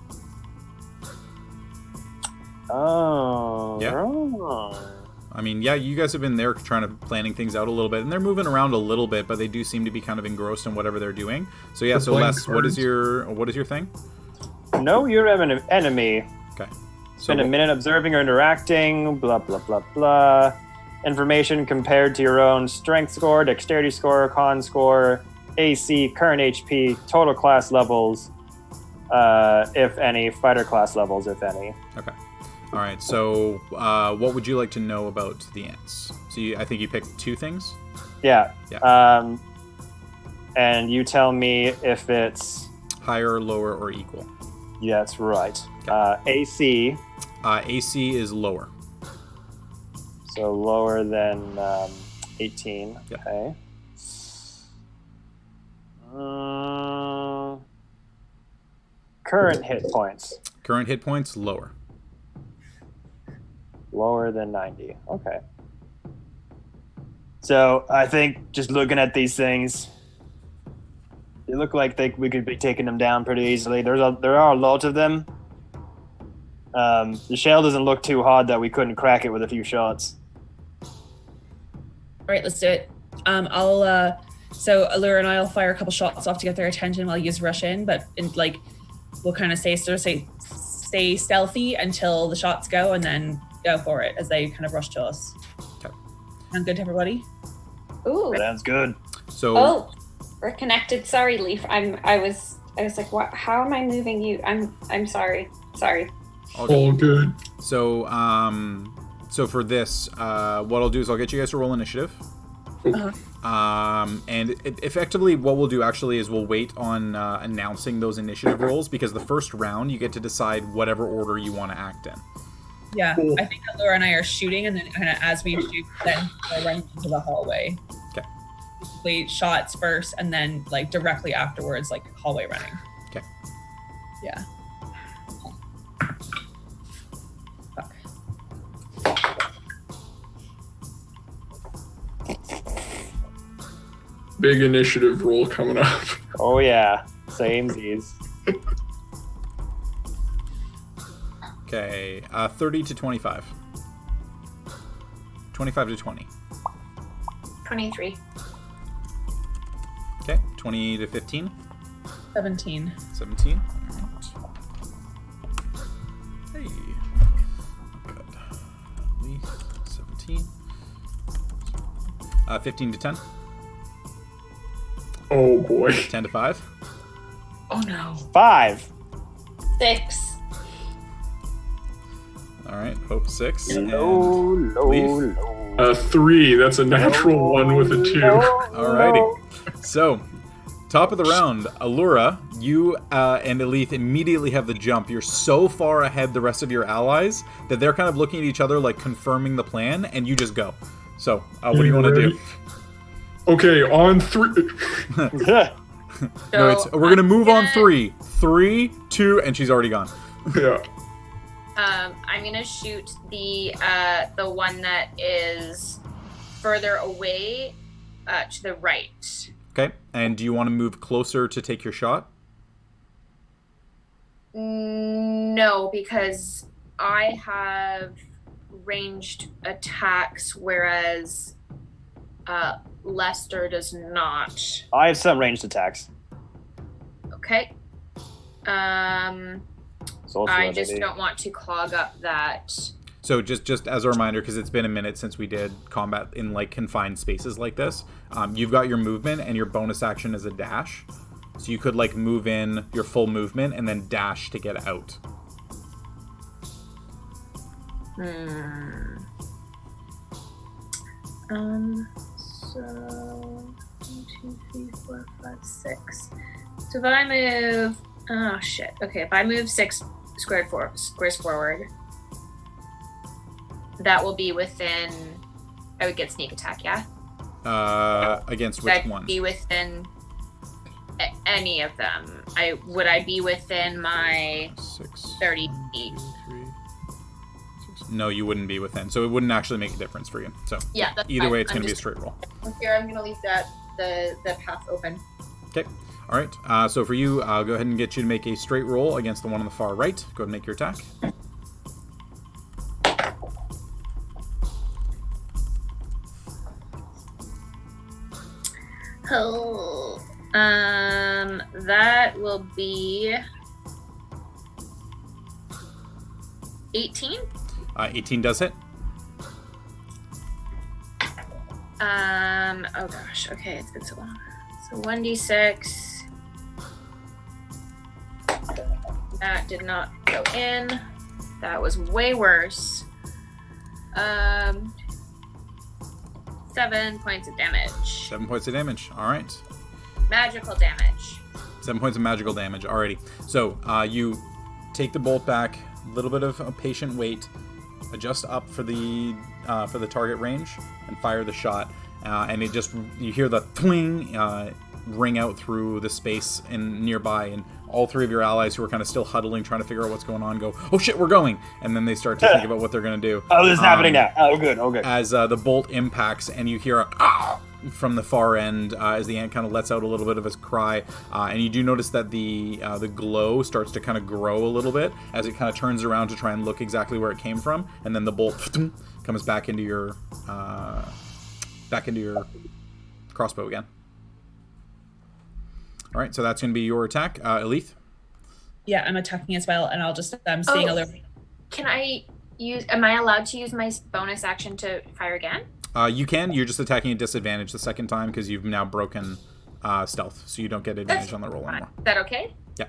Oh. Yeah. Right. I mean, yeah, you guys have been there planning things out a little bit, and they're moving around a little bit, but they do seem to be kind of engrossed in whatever they're doing. So yeah, so Les, what is your thing? Know your enemy. Okay. Spend a minute observing or interacting, blah, blah, blah, blah. Information compared to your own strength score, dexterity score, con score, AC, current HP, total class levels, if any, fighter class levels, if any. Okay. All right, so what would you like to know about the ants? So I think you picked 2 things? Yeah. And you tell me if it's... higher, lower, or equal. Yeah, that's right. AC... AC is lower. So lower than 18. Yep. Okay. Current hit points. Current hit points, lower. Lower than 90. Okay. So I think just looking at these things, they look like we could be taking them down pretty easily. There are a lot of them. The shell doesn't look too hard that we couldn't crack it with a few shots. All right, let's do it. So Allure and I'll fire a couple shots off to get their attention while you use rush in, but we'll kind of stay stealthy until the shots go, and then go for it as they kind of rush to us. Okay. Sound good to everybody? Ooh. Sounds good. So we're connected. Sorry, Leaf. I was like, what? How am I moving you? I'm sorry. All good. So for this, what I'll do is I'll get you guys to roll initiative. And effectively what we'll do actually is we'll wait on announcing those initiative rolls, because the first round you get to decide whatever order you want to act in. Yeah, Cool. I think Allure and I are shooting, and then kind of as we shoot, then we'll run into the hallway. Okay. Basically, shots first, and then like directly afterwards, like hallway running. Okay. Yeah. Fuck. Big initiative roll coming up. Oh yeah, samesies. Okay, 30 to 25. 25 to 20. 23. Okay, 20 to 15. 17. 17. All right. Hey. Good. At least 17. 15 to 10. Oh boy. 10 to 5. Oh no. 5. 6. All right, Hope 6. Low, And low, Leaf. low. 3. That's a natural 1 with a 2. Alrighty. So, top of the round, Allura, you and Elif immediately have the jump. You're so far ahead the rest of your allies that they're kind of looking at each other like confirming the plan, and you just go. So, what do you want to do? Okay, on 3. No, we're going to move on 3. 3, 2, and she's already gone. Yeah. I'm gonna shoot the one that is further away to the right. Okay, and do you want to move closer to take your shot? No, because I have ranged attacks, whereas Lester does not. I have some ranged attacks. Okay. I just don't want to clog up that. So just as a reminder, because it's been a minute since we did combat in like confined spaces like this, you've got your movement and your bonus action is a dash. So you could like move in your full movement and then dash to get out. So 1, 2, 3, 4, 5, 6. So if I move, oh shit. Okay, if I move 6 squares forward, that will be within. I would get sneak attack, yeah. Against which one? Be within any of them. Would I be within my 6, 30 feet? 3, 6. No, you wouldn't be within. So it wouldn't actually make a difference for you. So Yeah, that's either fine. way, it's going to be a straight roll. Here, I'm gonna leave the path open. Okay. All right. So for you, I'll go ahead and get you to make a straight roll against the one on the far right. Go ahead and make your attack. Oh, that will be 18. 18 does hit. Oh gosh. Okay, it's been so long. So 1d6. That did not go in. That was way worse. 7 points of damage. 7 points of damage. All right. Magical damage. 7 points of magical damage. Alrighty. So you take the bolt back. A little bit of a patient wait. Adjust up for the target range and fire the shot. And it just, you hear the twing ring out through the space and nearby, and all 3 of your allies who are kind of still huddling, trying to figure out what's going on, go, "Oh shit, we're going!" And then they start to think about what they're going to do. Oh, this is happening now. Oh, good. Okay. As the bolt impacts, and you hear a "ah!" from the far end as the ant kind of lets out a little bit of a cry, and you do notice that the glow starts to kind of grow a little bit as it kind of turns around to try and look exactly where it came from, and then the bolt comes back into your crossbow again. All right, so that's going to be your attack, Elith. Yeah, I'm attacking as well, and I'll just seeing a little. Can I use? Am I allowed to use my bonus action to fire again? You can. You're just attacking at disadvantage the second time because you've now broken stealth, so you don't get advantage on the roll anymore. Is that okay? Yeah.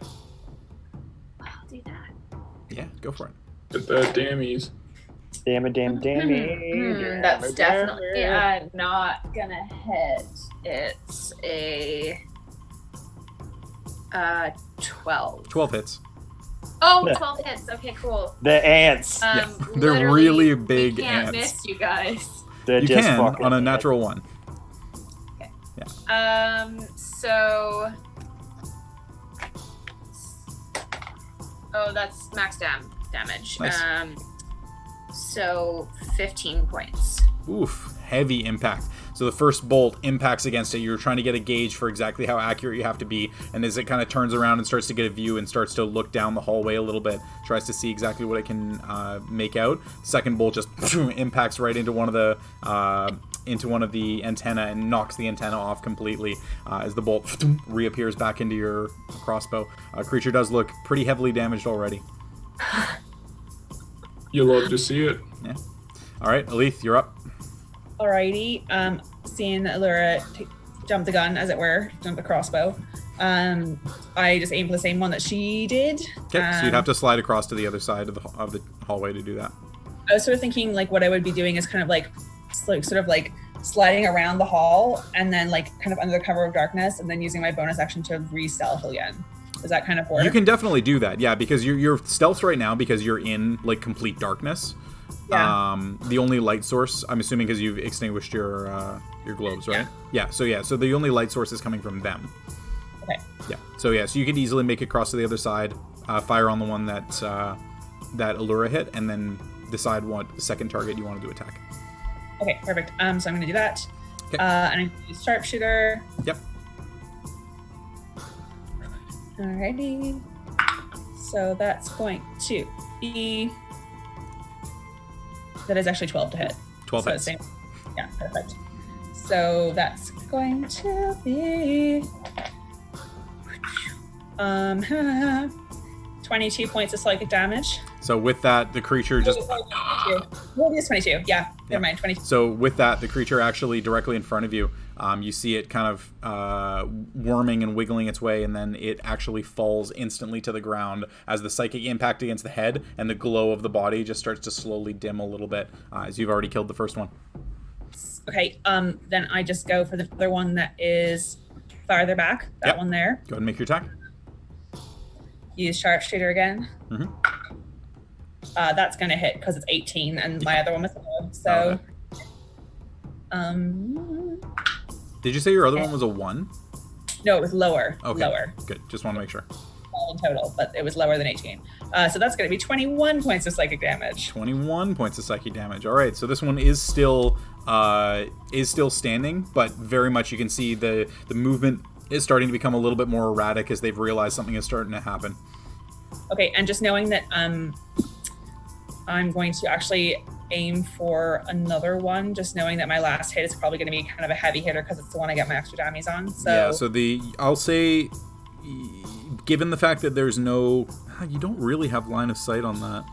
I'll do that. Yeah, go for it. Get that dammies. Damn it. That's definitely not gonna hit. It's a 12. 12 hits. Oh, 12 hits. Okay, cool. The ants. Yeah, they're really big we can't ants. miss you guys. They're You just can fucking on a ants. natural 1. So. Oh, that's max damage. Nice. So 15 points. Oof, heavy impact. So the first bolt impacts against it. You're trying to get a gauge for exactly how accurate you have to be. And as it kind of turns around and starts to get a view and starts to look down the hallway a little bit, tries to see exactly what it can make out. Second bolt just impacts right into one of the antenna and knocks the antenna off completely as the bolt reappears back into your crossbow. Creature does look pretty heavily damaged already. You love to see it. Yeah. All right, Alith, you're up. Alrighty. Seeing Allura jump the gun, as it were, jump the crossbow. I just aim for the same one that she did. Okay, so you'd have to slide across to the other side of the hallway to do that. I was sort of thinking like what I would be doing is kind of like sort of like sliding around the hall and then like kind of under the cover of darkness and then using my bonus action to re-stealth again. Does that kind of work? You can definitely do that, yeah, because you're stealth right now because you're in like complete darkness. Yeah. The only light source, I'm assuming, because you've extinguished your globes, right? Yeah. So the only light source is coming from them. Okay. Yeah. So you could easily make it across to the other side, fire on the one that Allura hit, and then decide what second target you wanted to attack. Okay, perfect. So I'm going to do that. Okay. And I'm going to use sharpshooter. Yep. Alrighty. So that's going to be... That is actually 12 to hit. 12 so hits. Same. Yeah, perfect. So that's going to be 22 points of psychic damage. So with that, the creature just... Well, it is 22. Yeah, never mind. 22. So with that, the creature actually directly in front of you, you see it kind of worming and wiggling its way, and then it actually falls instantly to the ground as the psychic impact against the head and the glow of the body just starts to slowly dim a little bit as you've already killed the first one. Okay, then I just go for the other one that is farther back. That one there. Go ahead and make your attack. Use sharpshooter again. Mm-hmm. That's going to hit because it's 18 and my other one was low. So, Did you say your other one was a 1? No, it was lower. Okay. Lower. Good. Just want to make sure. In total, but it was lower than 18. So that's going to be 21 points of psychic damage. 21 points of psychic damage. All right. So this one is still standing, but very much you can see the movement is starting to become a little bit more erratic as they've realized something is starting to happen. Okay, and just knowing that I'm going to actually aim for another one, just knowing that my last hit is probably going to be kind of a heavy hitter because it's the one I get my extra dammies on. So yeah, so I'll say, given the fact that there's no, you don't really have line of sight on that.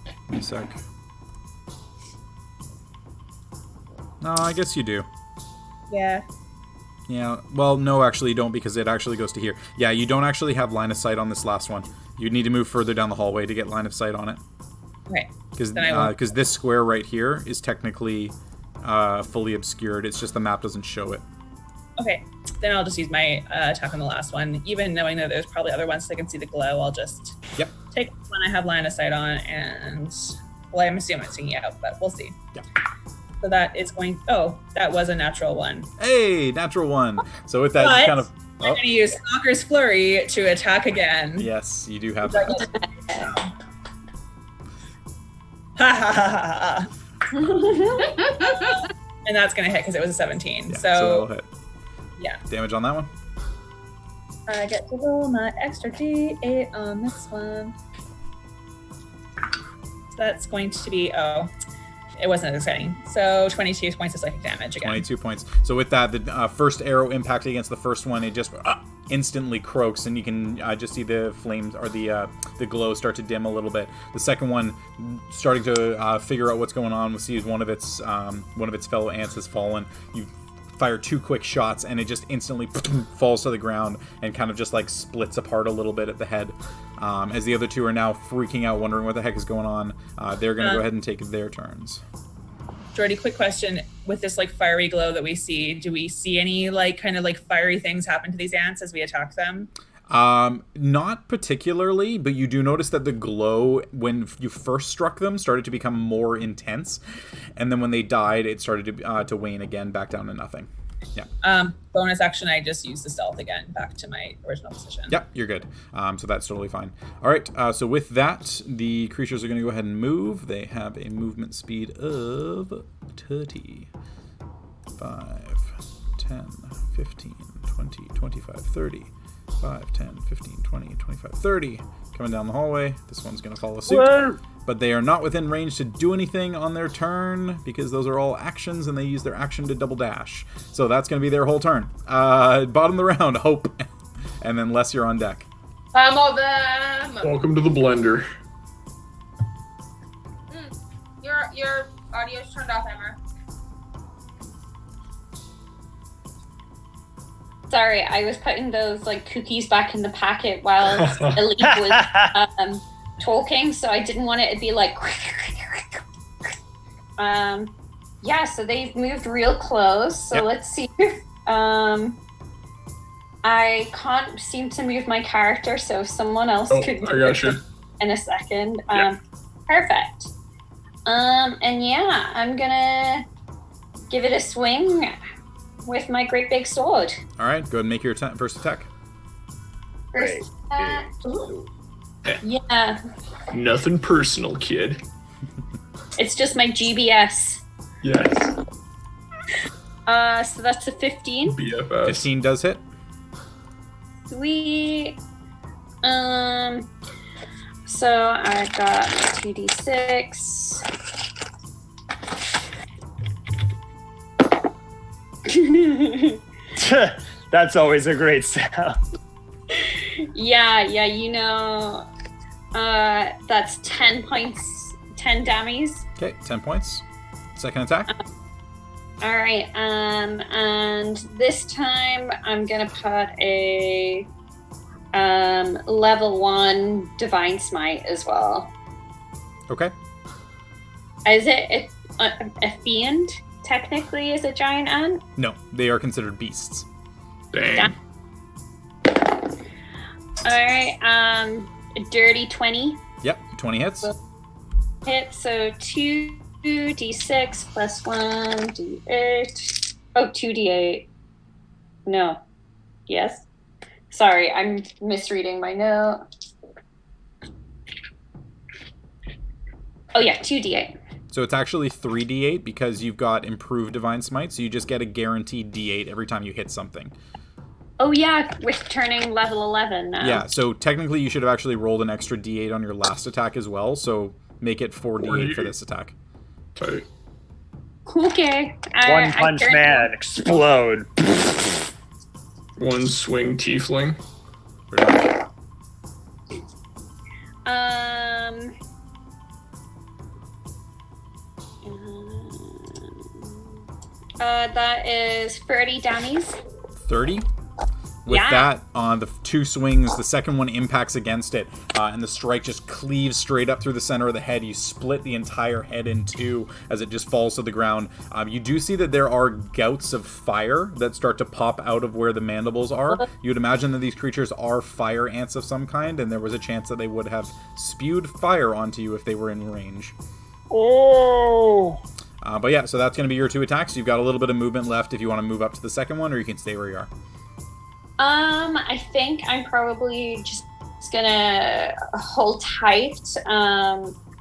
Give me a sec. No, I guess you do. Yeah. Yeah, well, no, actually you don't, because it actually goes to here. Yeah, you don't actually have line of sight on this last one. You'd need to move further down the hallway to get line of sight on it. Okay. Because this square right here is technically fully obscured. It's just the map doesn't show it. Okay, then I'll just use my attack on the last one. Even knowing that there's probably other ones that can see the glow, I'll just take one I have line of sight on, and, well, I'm assuming it's sticking out, but we'll see. Yeah. So that is going... Oh, that was a natural 1. Hey, natural 1. So with that, you kind of... I'm going to use Stalker's Flurry to attack again. Yes, you do have that. And that's going to hit because it was a 17. Yeah, so that'll hit. Yeah. Damage on that one? I get to roll my extra D8 on this one. So that's going to be... Oh, it wasn't as exciting. So 22 points of psychic damage again. 22 points. So with that, the first arrow impact against the first one, it just instantly croaks, and you can just see the flames or the glow start to dim a little bit. The second one, starting to figure out what's going on, we see one of its fellow ants has fallen. You fire 2 quick shots, and it just instantly falls to the ground and kind of just like splits apart a little bit at the head. As the other 2 are now freaking out, wondering what the heck is going on, they're going to go ahead and take their turns. Jordy, quick question. With this like fiery glow that we see, do we see any like kind of like fiery things happen to these ants as we attack them? Not particularly, but you do notice that the glow, when you first struck them, started to become more intense, and then when they died, it started to wane again, back down to nothing. Yeah. Bonus action, I just used the stealth again, back to my original position. Yep, you're good. So that's totally fine. All right, so with that, the creatures are going to go ahead and move. They have a movement speed of 30. 5, 10, 15, 20, 25, 30. 5, 10, 15, 20, 25, 30. Coming down the hallway. This one's going to follow suit. Whoa. But they are not within range to do anything on their turn because those are all actions and they use their action to double dash. So that's going to be their whole turn. Bottom of the round, Hope. And then Les, you're on deck. Some of them. Welcome to the blender. Your audio's turned off, Emma. Sorry, I was putting those like cookies back in the packet while Elite was talking, so I didn't want it to be like. Yeah, so they've moved real close. So Yep. let's see. I can't seem to move my character, so if someone else could I got you. in a second. Yeah. Perfect. And yeah, I'm gonna give it a swing with my great big sword. All right, go ahead and make your first attack. First attack. Yeah, Nothing personal, kid. it's just my GBS. Yes. So that's a 15. BFS. 15 does hit. Sweet. So I got 2d6. That's always a great sound. Yeah, you know, that's 10 points, 10 damage. Okay, 10 points. Second attack. All right, and this time I'm gonna put a level 1 Divine Smite as well. Okay. Is it a fiend? Technically, is a giant ant? No, they are considered beasts. Dang. All right, a dirty 20 Yep, 20 hits. hit, so 2d6 plus 1d8. Oh, 2d8. No. Yes? Sorry, I'm misreading my note. Oh yeah, 2d8. So it's actually 3d8 because you've got improved Divine Smite, so you just get a guaranteed d8 every time you hit something. Oh yeah, with turning level 11 now. Yeah, so technically you should have actually rolled an extra d8 on your last attack as well, so make it 4d8 for this attack. Tight. Okay. One Punch Man, explode. One swing tiefling. That is 30 damage. 30? With that, on the 2 swings, the second one impacts against it, and the strike just cleaves straight up through the center of the head. You split the entire head in 2 as it just falls to the ground. You do see that there are gouts of fire that start to pop out of where the mandibles are. You would imagine that these creatures are fire ants of some kind, and there was a chance that they would have spewed fire onto you if they were in range. Oh! But yeah, so that's going to be your 2 attacks. You've got a little bit of movement left if you want to move up to the second one, or you can stay where you are. I think I'm probably just gonna hold tight.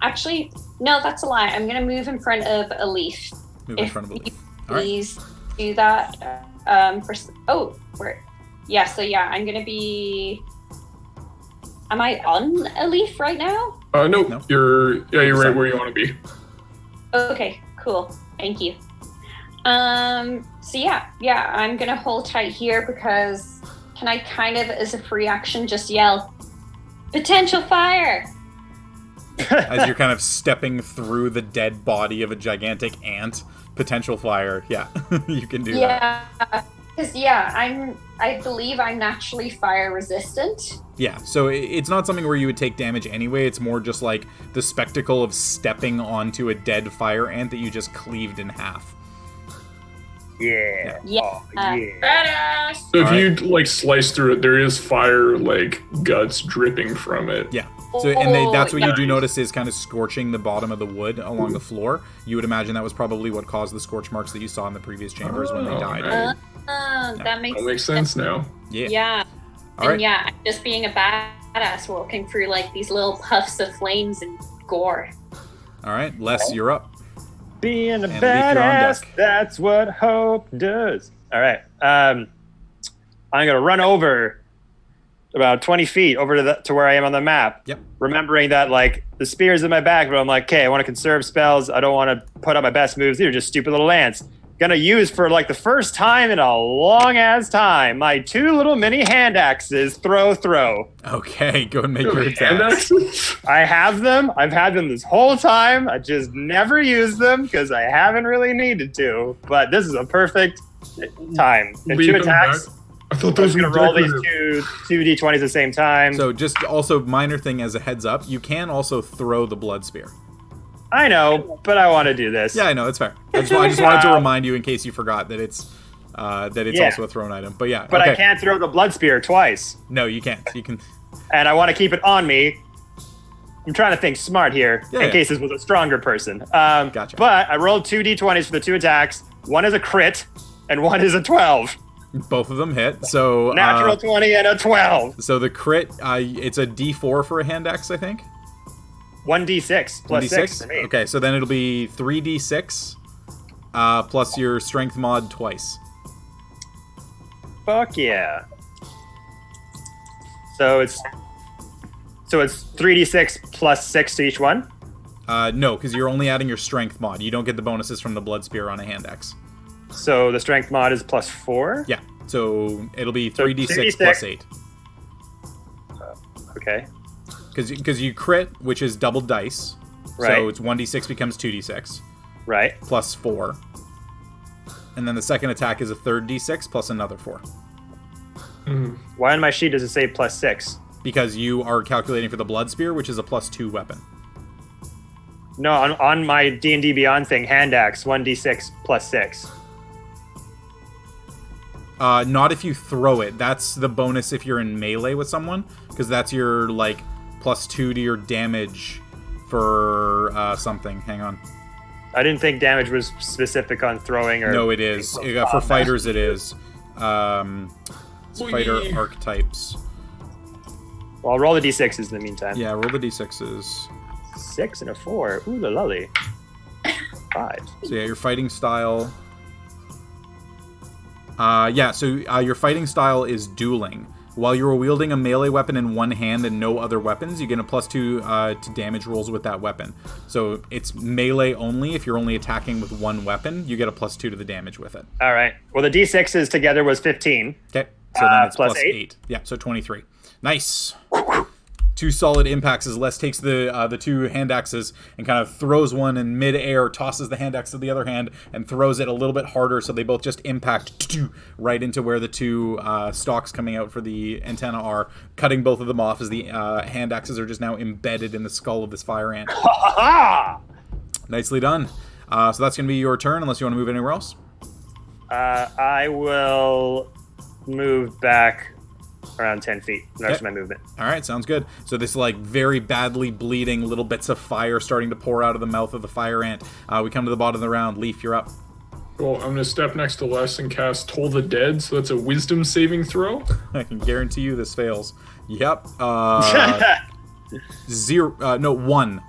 Actually, no, that's a lie. I'm gonna move in front of a leaf. Move in front of a leaf. All right. Please do that. I'm gonna be. Am I on a leaf right now? Nope. No. You're right where you want to be. Okay, cool. Thank you. I'm gonna hold tight here because can I kind of, as a free action, just yell, potential fire? As you're kind of stepping through the dead body of a gigantic ant, potential fire. Yeah, you can do that. Yeah, because I believe I'm naturally fire resistant. Yeah, so it's not something where you would take damage anyway. It's more just like the spectacle of stepping onto a dead fire ant that you just cleaved in half. Yeah. Yeah. Oh, yeah. Badass. So if All you like slice through it, there is fire like guts dripping from it. Yeah. So and that's what you do nice. notice is kind of scorching the bottom of the wood along the floor. You would imagine that was probably what caused the scorch marks that you saw in the previous chambers when they Oh, died. nice. That makes That makes sense now. Yeah. Yeah. All right. And yeah, just being a badass walking through like these little puffs of flames and gore. All right, Les, you're up. Being a And Leaf, you're on badass, deck. that's what hope does. All right. I'm going to run over about 20 feet over to where I am on the map. Yep. Remembering that, like, the spear's in my back, but I'm like, okay, I want to conserve spells. I don't want to put out my best moves. These are just stupid little ants. Gonna use for, like, the first time in a long-ass time, my 2 little mini hand axes, throw. Okay, go and make your Hand attacks. axes? I have them. I've had them this whole time. I just never used them because I haven't really needed to. But this is a perfect time. And Leave 2 them attacks. back. I thought I'm those gonna were roll these decorative. two d20s at the same time. So just also minor thing as a heads up, you can also throw the blood spear. I know, but I want to do this. Yeah, I know, it's fair. I just wanted to remind you in case you forgot that it's Yeah. also a thrown item. But yeah, But okay. I can't throw the blood spear twice, No, you can't. You can. and I want to keep it on me. I'm trying to think smart here Yeah, in yeah. case this was a stronger person. Gotcha. But I rolled 2 d20s for the 2 attacks. One is a crit, and one is a 12. Both of them hit. So Natural 20 and a 12. So the crit, it's a D4 for a hand axe, I think. 1d6 plus 6 for me. Okay, so then it'll be 3d6 plus your strength mod twice. Fuck yeah. So it's 3d6 plus 6 to each one? No, because you're only adding your strength mod. You don't get the bonuses from the blood spear on a hand axe. So the strength mod is plus 4? Yeah, so it'll be So 3d6 plus 8. Okay. Because you crit, which is double dice. Right. So it's 1d6 becomes 2d6 Right. plus 4. And then the second attack is a third d6 plus another 4. Why on my sheet does it say plus 6? Because you are calculating for the blood spear, which is a plus 2 weapon. No, on my D&D Beyond thing, hand axe, 1d6 plus 6. Not if you throw it. That's the bonus if you're in melee with someone, because that's your, like, plus 2 to your damage for something. Hang on. I didn't think damage was specific on throwing or... No, it is. For fighters, it is. It's fighter archetypes. Well, I'll roll the d6s in the meantime. Yeah, roll the d6s. 6 and a 4. Ooh, the lolly. 5. So yeah, your fighting style. Your fighting style is dueling. While you're wielding a melee weapon in one hand and no other weapons, you get a plus 2 to damage rolls with that weapon. So it's melee only. If you're only attacking with one weapon, you get a plus 2 to the damage with it. All right. Well, the d6s together was 15. Okay, so then it's plus plus eight? 8. Yeah, so 23. Nice. 2 solid impacts as Les takes the 2 hand axes and kind of throws one in mid-air, tosses the hand axe to the other hand, and throws it a little bit harder so they both just impact right into where the 2 stalks coming out for the antenna are, cutting both of them off as the hand axes are just now embedded in the skull of this fire ant. Nicely done. So that's going to be your turn, unless you want to move anywhere else. I will move back around 10 feet. The rest of my movement. All right, sounds good. So this like very badly bleeding little bits of fire starting to pour out of the mouth of the fire ant. We come to the bottom of the round. Leaf, you're up. Cool. I'm going to step next to Les and cast Toll the Dead, so that's a wisdom saving throw. I can guarantee you this fails. Yep. 1.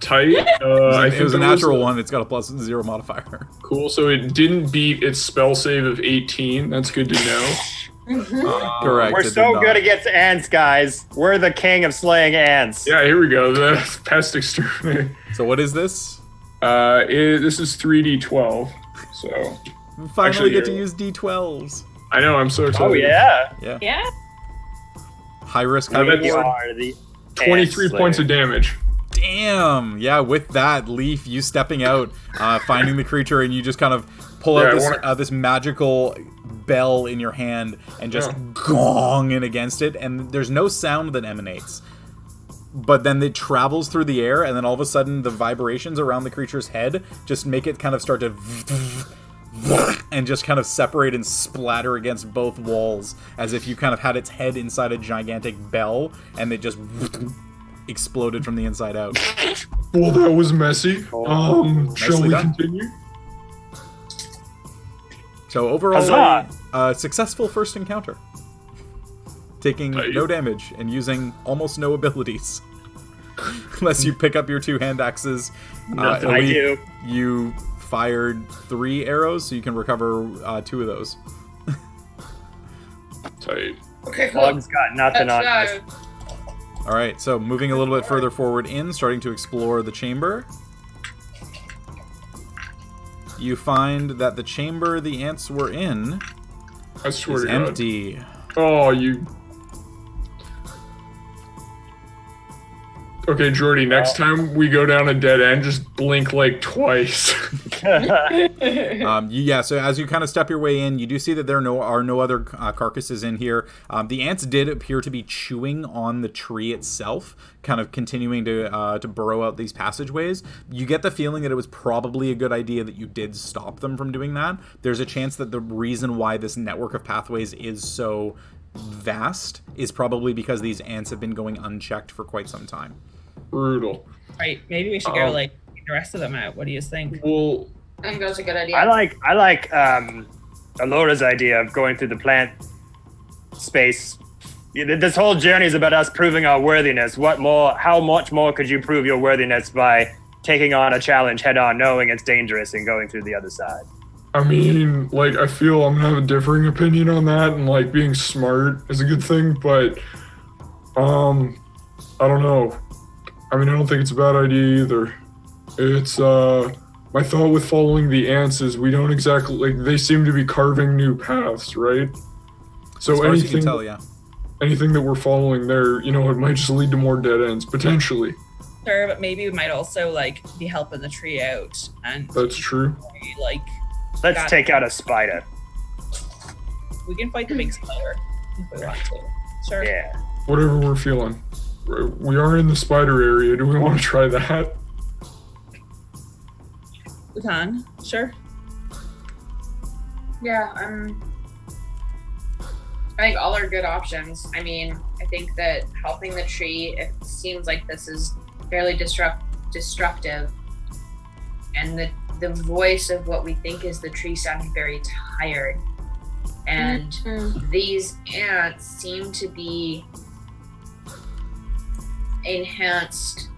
Tight. It was a natural 1. It's got a plus 0 modifier. Cool, so it didn't beat its spell save of 18. That's good to know. Correct. We're it did so not. good against ants, guys. We're the king of slaying ants. Yeah, here we go. The pest exterminator. So what is this? This is 3d12. So We finally Actually, get to you're- use D12s. I know, I'm so excited. Oh, yeah. Yeah. Yeah. High risk, Now high that's- We reward. are the 23 ant points of slayers. damage. Damn. Yeah, with that, Leaf, you stepping out, finding the creature, and you just kind of pull Yeah, out I this wanna- this magical bell in your hand and just gong in against it, and there's no sound that emanates. But then it travels through the air, and then all of a sudden the vibrations around the creature's head just make it kind of start to and just kind of separate and splatter against both walls, as if you kind of had its head inside a gigantic bell, and it just exploded from the inside out. Well, that was messy. Shall Nicely we done. continue? So overall, Huzzah! successful first encounter. Taking Nice. no damage and using almost no abilities. Unless you pick up your 2 hand axes. I do. You fired 3 arrows, so you can recover 2 of those. Tight. Okay, cool. Bug's got nothing on Let's us. go. All right, so moving a little bit further forward starting to explore the chamber. You find that the chamber the ants were in I swear is to God. empty. Oh, you. Okay, Jordy, next time we go down a dead end, just blink like twice. Yeah, so as you kind of step your way in, you do see that there are no other carcasses in here. The ants did appear to be chewing on the tree itself, kind of continuing to burrow out these passageways. You get the feeling that it was probably a good idea that you did stop them from doing that. There's a chance that the reason why this network of pathways is so vast is probably because these ants have been going unchecked for quite some time. Brutal. Right. Maybe we should go like take the rest of them out. What do you think? Well, I think that's a good idea. I like Alora's idea of going through the plant space. This whole journey is about us proving our worthiness. How much more could you prove your worthiness by taking on a challenge head on, knowing it's dangerous, and going through the other side? I mean, like, I feel I'm gonna have a differing opinion on that, and like being smart is a good thing, but I don't know. I mean, I don't think it's a bad idea either. It's my thought with following the ants is we don't exactly like they seem to be carving new paths, right? So As far as you anything, can tell, yeah. anything that we're following there, it might just lead to more dead ends potentially. Sure, but maybe we might also like be helping the tree out and That's true. like Let's take out a spider. we can fight the big spider if we want to. Sure. Yeah. Whatever we're feeling. We are in the spider area. Do we want to try that? We can. Sure. Yeah, I think all are good options. I mean, I think that helping the tree, it seems like this is fairly destructive. And the voice of what we think is the tree sounded very tired. And these ants seem to be enhanced.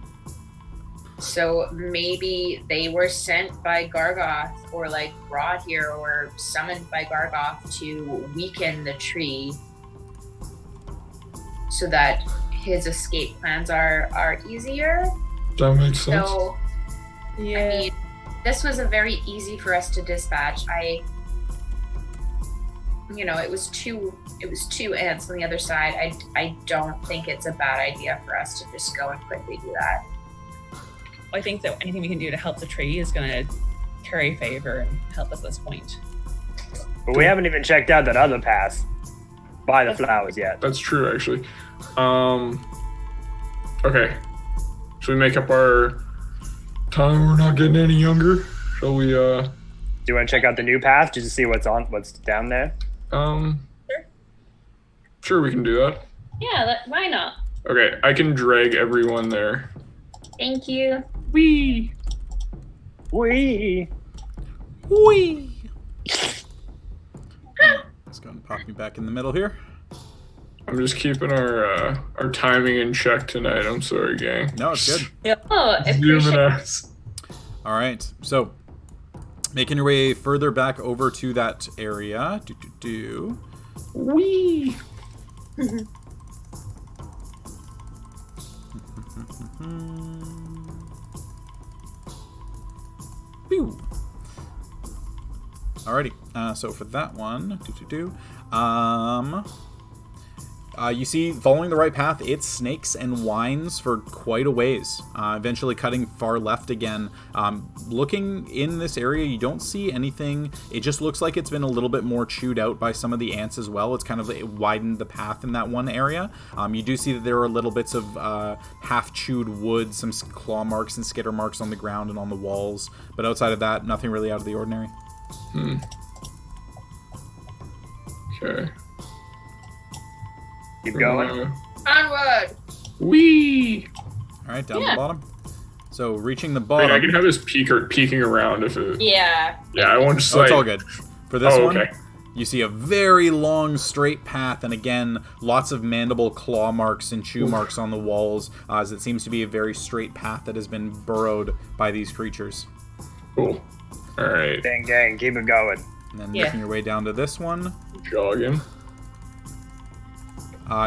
So maybe they were sent by Gargoth or like brought here or summoned by Gargoth to weaken the tree so that his escape plans are easier. That makes sense. So, Yeah. I mean, this was a very easy for us to dispatch. It was two ants on the other side. I don't think it's a bad idea for us to just go and quickly do that. I think that anything we can do to help the tree is going to carry favor and help us at this point. But we haven't even checked out that other path by the flowers yet. That's true, actually. Okay. Should we make up our time? We're not getting any younger. Shall we? Do you want to check out the new path just to see what's down there? Sure, we can do that. Yeah, why not? Okay, I can drag everyone there. Thank you. Whee! Wee. Let's go and pop me back in the middle here. I'm just keeping our timing in check tonight. I'm sorry, gang. No, it's good. Oh, I Zooming appreciate us. All right, so making your way further back over to that area. Whee! Pew. Alrighty, so for that one, you see, following the right path, it snakes and winds for quite a ways, eventually cutting far left again. Looking in this area, you don't see anything. It just looks like it's been a little bit more chewed out by some of the ants as well. It's kind of widened the path in that one area. You do see that there are little bits of half-chewed wood, some claw marks and skitter marks on the ground and on the walls. But outside of that, nothing really out of the ordinary. Okay. Keep going. Onward! Whee! All right, down to the bottom. So reaching the Wait, bottom. I can have this peeking around if it. Yeah. Yeah, I won't just Oh, like. it's all good. For this Oh, one, okay. You see a very long, straight path, and again, lots of mandible claw marks and chew marks on the walls, as it seems to be a very straight path that has been burrowed by these creatures. Cool. All right. Dang, gang, keep it going. And then making your way down to this one. Jogging.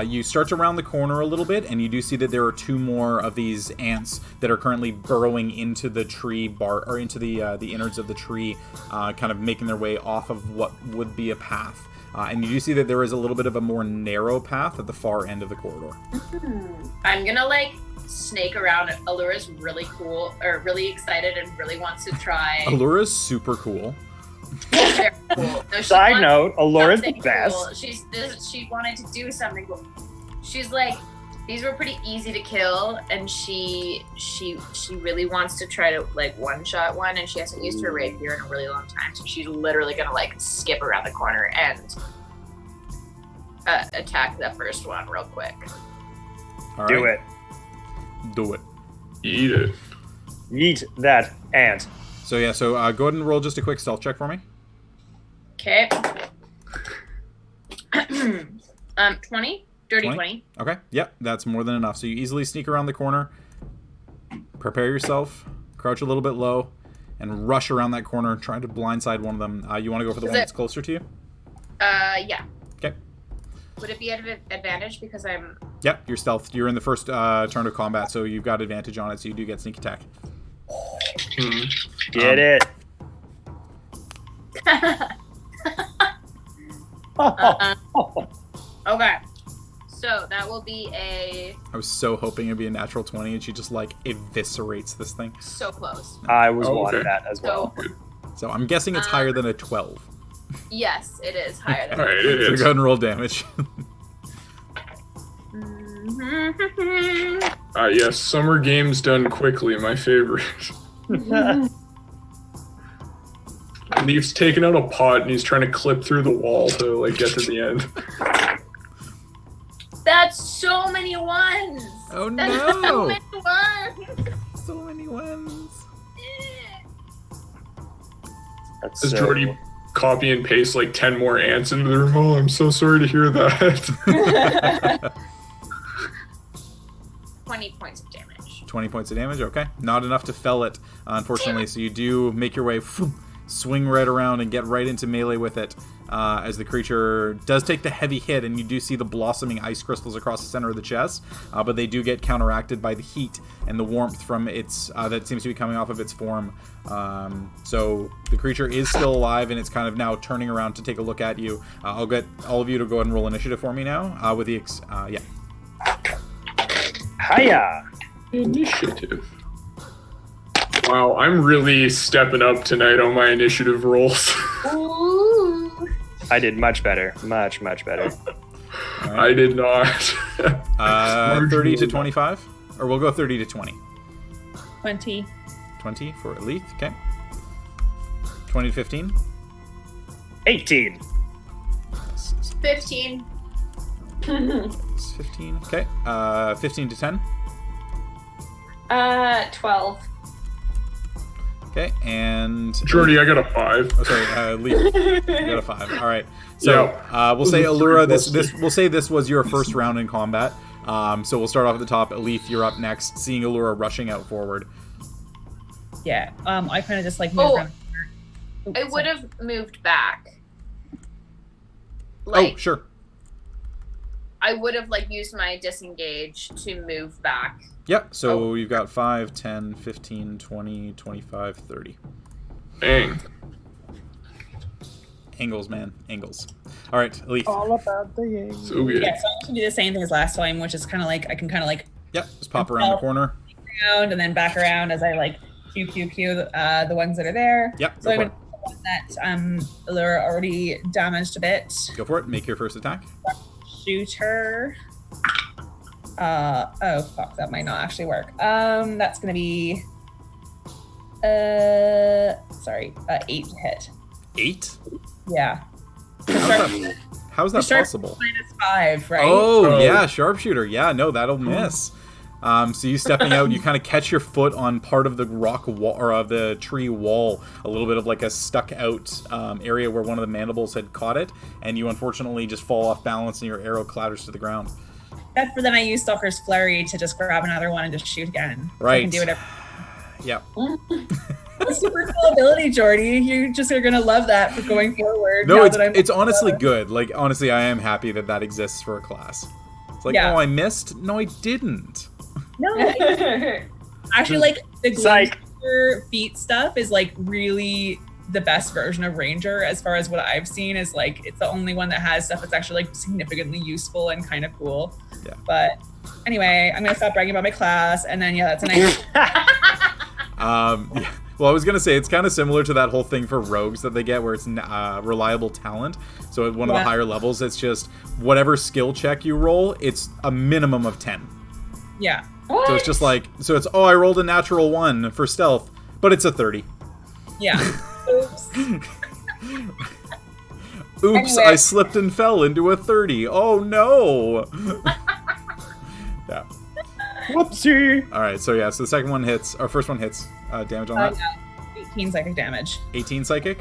You start to round the corner a little bit, and you do see that there are 2 more of these ants that are currently burrowing into the tree or into the innards of the tree, kind of making their way off of what would be a path. And you do see that there is a little bit of a more narrow path at the far end of the corridor. I'm gonna snake around. Allura's really cool, or really excited, and really wants to try. Allura's super cool. Very cool. No, Side note, Allura's the best. Cool. She wanted to do something cool. She's like, these were pretty easy to kill, and she really wants to try to one-shot one, and she hasn't used her rapier in a really long time, so she's literally gonna skip around the corner and attack the first one real quick. All Do right. it. Do it. Eat it. Yeet that ant. So yeah, go ahead and roll just a quick stealth check for me. Okay. 20? Dirty 20. Okay, yep, that's more than enough. So you easily sneak around the corner, prepare yourself, crouch a little bit low, and rush around that corner, trying to blindside one of them. You want to go for the one that's closer to you? Yeah. Okay. Would it be at an advantage because I'm... Yep, you're stealth. You're in the first turn of combat, so you've got advantage on it, so you do get sneak attack. Get it. Okay. So that will be a... I was so hoping it'd be a natural 20, and she just, eviscerates this thing. So close. I was wanting that as well. So I'm guessing it's higher than a 12. Yes, it is higher than Alright, it So is. go ahead and roll damage. Yes, summer games done quickly, my favorite. Leaf's taking out a pot and he's trying to clip through the wall to get to the end. That's so many ones! Oh That's no! so many ones! So many ones. That's Does so... Jordy copy and paste 10 more ants into the room? Oh, I'm so sorry to hear that. 20 points of damage. 20 points of damage, okay. Not enough to fell it, unfortunately, so you do make your way, swing right around and get right into melee with it, as the creature does take the heavy hit, and you do see the blossoming ice crystals across the center of the chest, but they do get counteracted by the heat and the warmth from its, that seems to be coming off of its form. So the creature is still alive, and it's kind of now turning around to take a look at you. I'll get all of you to go ahead and roll initiative for me now, with the, yeah. Hiya! Initiative. Wow, I'm really stepping up tonight on my initiative rolls. Ooh. I did much better. Much, much better. Right. I did not. 30 to 25? Or we'll go 30 to 20. 20. 20 for Elite, okay. 20 to 15? 18. 15. It's 15, okay. 15 to 10? 12. Okay, and... Jordy, I got a 5. Oh, sorry, Leaf. You got a 5. All right. So, we'll say, Allura, we'll say this was your first round in combat. So we'll start off at the top. Elif, you're up next, seeing Allura rushing out forward. Yeah, I kind of just moved around. I would have moved back. Oh, sure. I would have used my disengage to move back. Yep, so you've got 5, 10, 15, 20, 25, 30. Dang. Angles, man. Angles. All right, Elif. All about the angles. So good. Yeah, so I can do the same thing as last time, which is kind of I can kind of Yep, just pop around the corner. around and then back around as I Q the ones that are there. Yep, So go I'm for going to one that Allura already damaged a bit. Go for it. Make your first attack. Shoot her. Oh fuck, that might not actually work. That's gonna be 8 to hit. 8? Yeah. How's that possible? -5, right? Oh, yeah, sharpshooter. Yeah, no, that'll miss. So you stepping out, you kind of catch your foot on part of the rock wall or of the tree wall, a little bit of like a stuck out area where one of the mandibles had caught it, and you unfortunately just fall off balance and your arrow clatters to the ground. Except for then I use Stalker's Flurry to just grab another one and just shoot again. Right. I can do whatever. Yep. Super cool ability, Jordy. You just are gonna love that for going forward. No, it's honestly good. Like, honestly, I am happy that exists for a class. It's like, oh, I missed? No, I didn't. No. Actually, like, the Gloom feat stuff is, like, really the best version of Ranger as far as what I've seen is, like, it's the only one that has stuff that's actually, like, significantly useful and kind of cool. Yeah. But anyway, I'm gonna stop bragging about my class, and then, yeah, that's a nice... Yeah. Well, I was going to say, it's kind of similar to that whole thing for rogues that they get where it's reliable talent. So at one of the higher levels, it's just whatever skill check you roll, it's a minimum of 10. Yeah. What? So it's just like, I rolled a natural 1 for stealth, but it's a 30. Yeah. Oops. Oops, anyway. I slipped and fell into a 30. Oh, no. Yeah. Whoopsie. All right, so the second one hits, or first one hits. Damage on that? Yeah. 18 psychic damage. 18 psychic?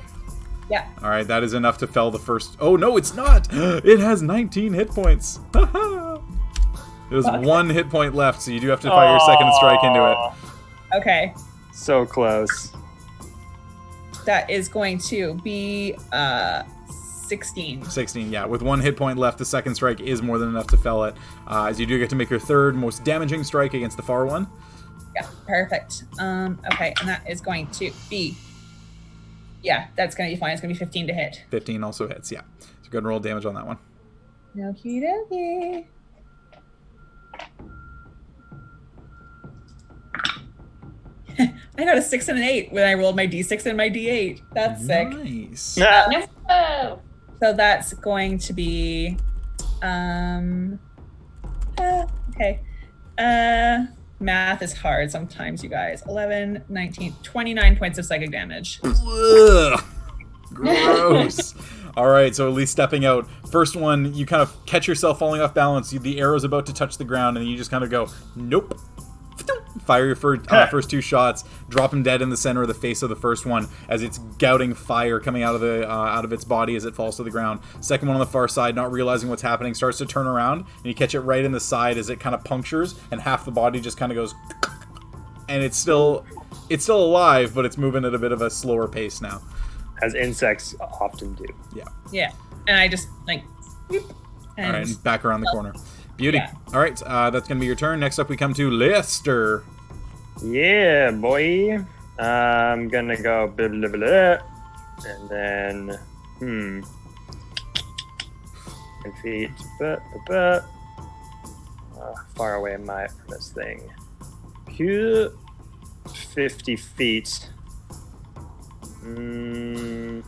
Yeah. All right, that is enough to fell the first... Oh, no, it's not! It has 19 hit points. There's 1 hit point left, so you do have to fire your second strike into it. Okay. So close. That is going to be 16. 16, yeah. With 1 hit point left, the second strike is more than enough to fell it. As you do get to make your third most damaging strike against the far one. Yeah, perfect. Okay, and that is going to be... Yeah, that's going to be fine. It's going to be 15 to hit. 15 also hits, yeah. So go ahead and roll damage on that one. Okie dokie. I got a 6 and an 8 when I rolled my D6 and my D8. That's sick. Nice. No. So that's going to be... okay. Math is hard sometimes, you guys. 11, 19, 29 points of psychic damage. Ugh. Gross. All right, so at least stepping out. First one, you kind of catch yourself falling off balance. The arrow's about to touch the ground, and you just kind of go, nope. Fire your first 2 shots. Drop him dead in the center of the face of the first one as it's gouting fire coming out of its body as it falls to the ground. Second one on the far side, not realizing what's happening, starts to turn around, and you catch it right in the side as it kind of punctures, and half the body just kind of goes, and it's still alive, but it's moving at a bit of a slower pace now. As insects often do. Yeah. Yeah, and I just like. All right, and back around the corner. Beauty. Yeah. All right, that's going to be your turn. Next up, we come to Lester. Yeah, boy. I'm going to go blah, blah, blah, and then, 10 feet. Far away am I from this thing? 50 feet. I'm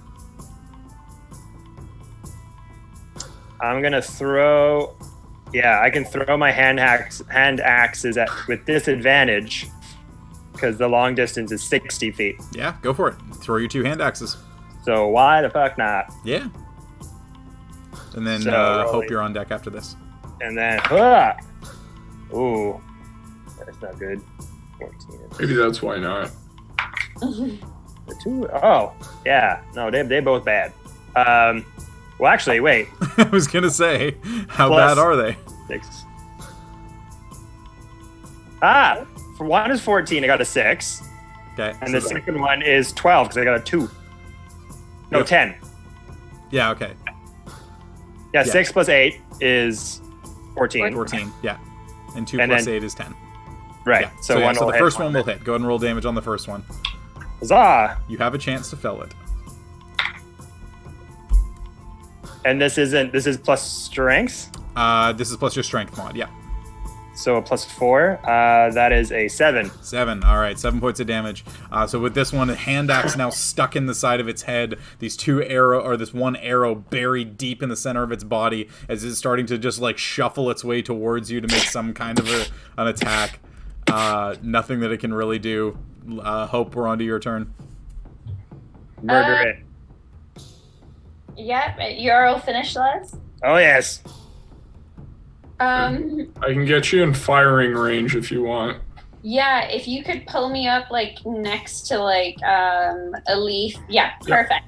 going to throw... Yeah, I can throw my hand axes with disadvantage because the long distance is 60 feet. Yeah, go for it. Throw your 2 hand axes. So why the fuck not? Yeah. And then hope you're on deck after this. And then, ooh, that's not good. 14. Maybe that's why not. The 2, oh, yeah. No, they both bad. Well, actually, wait. I was going to say, how bad are they? 6. For one is 14, I got a 6. Okay. And the second one is 12, because I got a 2. No, 10. Yeah, okay. Yeah, 6 plus 8 is 14. 14, yeah. And 2 plus 8 is 10. Right. Yeah. So the first one will hit. Go ahead and roll damage on the first one. Huzzah! You have a chance to fell it. And this is plus strength? This is plus your strength mod, yeah. So a plus 4, that is a 7. 7, all right, 7 points of damage. So with this one, a hand axe now stuck in the side of its head. This one arrow buried deep in the center of its body as it's starting to just like shuffle its way towards you to make some kind of an attack. Nothing that it can really do. Hope we're onto your turn. Murder it. Yep, you're all finished, Les? Oh, yes. Um, I can get you in firing range if you want. Yeah, if you could pull me up like next to like a leaf. Yeah, perfect.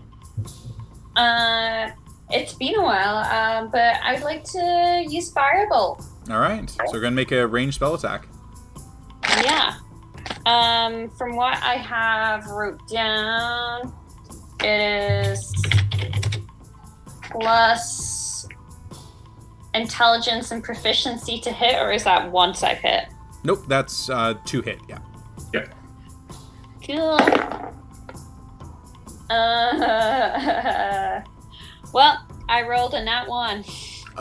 It's been a while, but I would like to use Firebolt. All right. So we're going to make a ranged spell attack. Yeah. From what I have wrote down, it is plus intelligence and proficiency to hit, or is that once I've hit? Nope, that's 2 hit, yeah. Yeah. Cool. Well, I rolled a nat 1.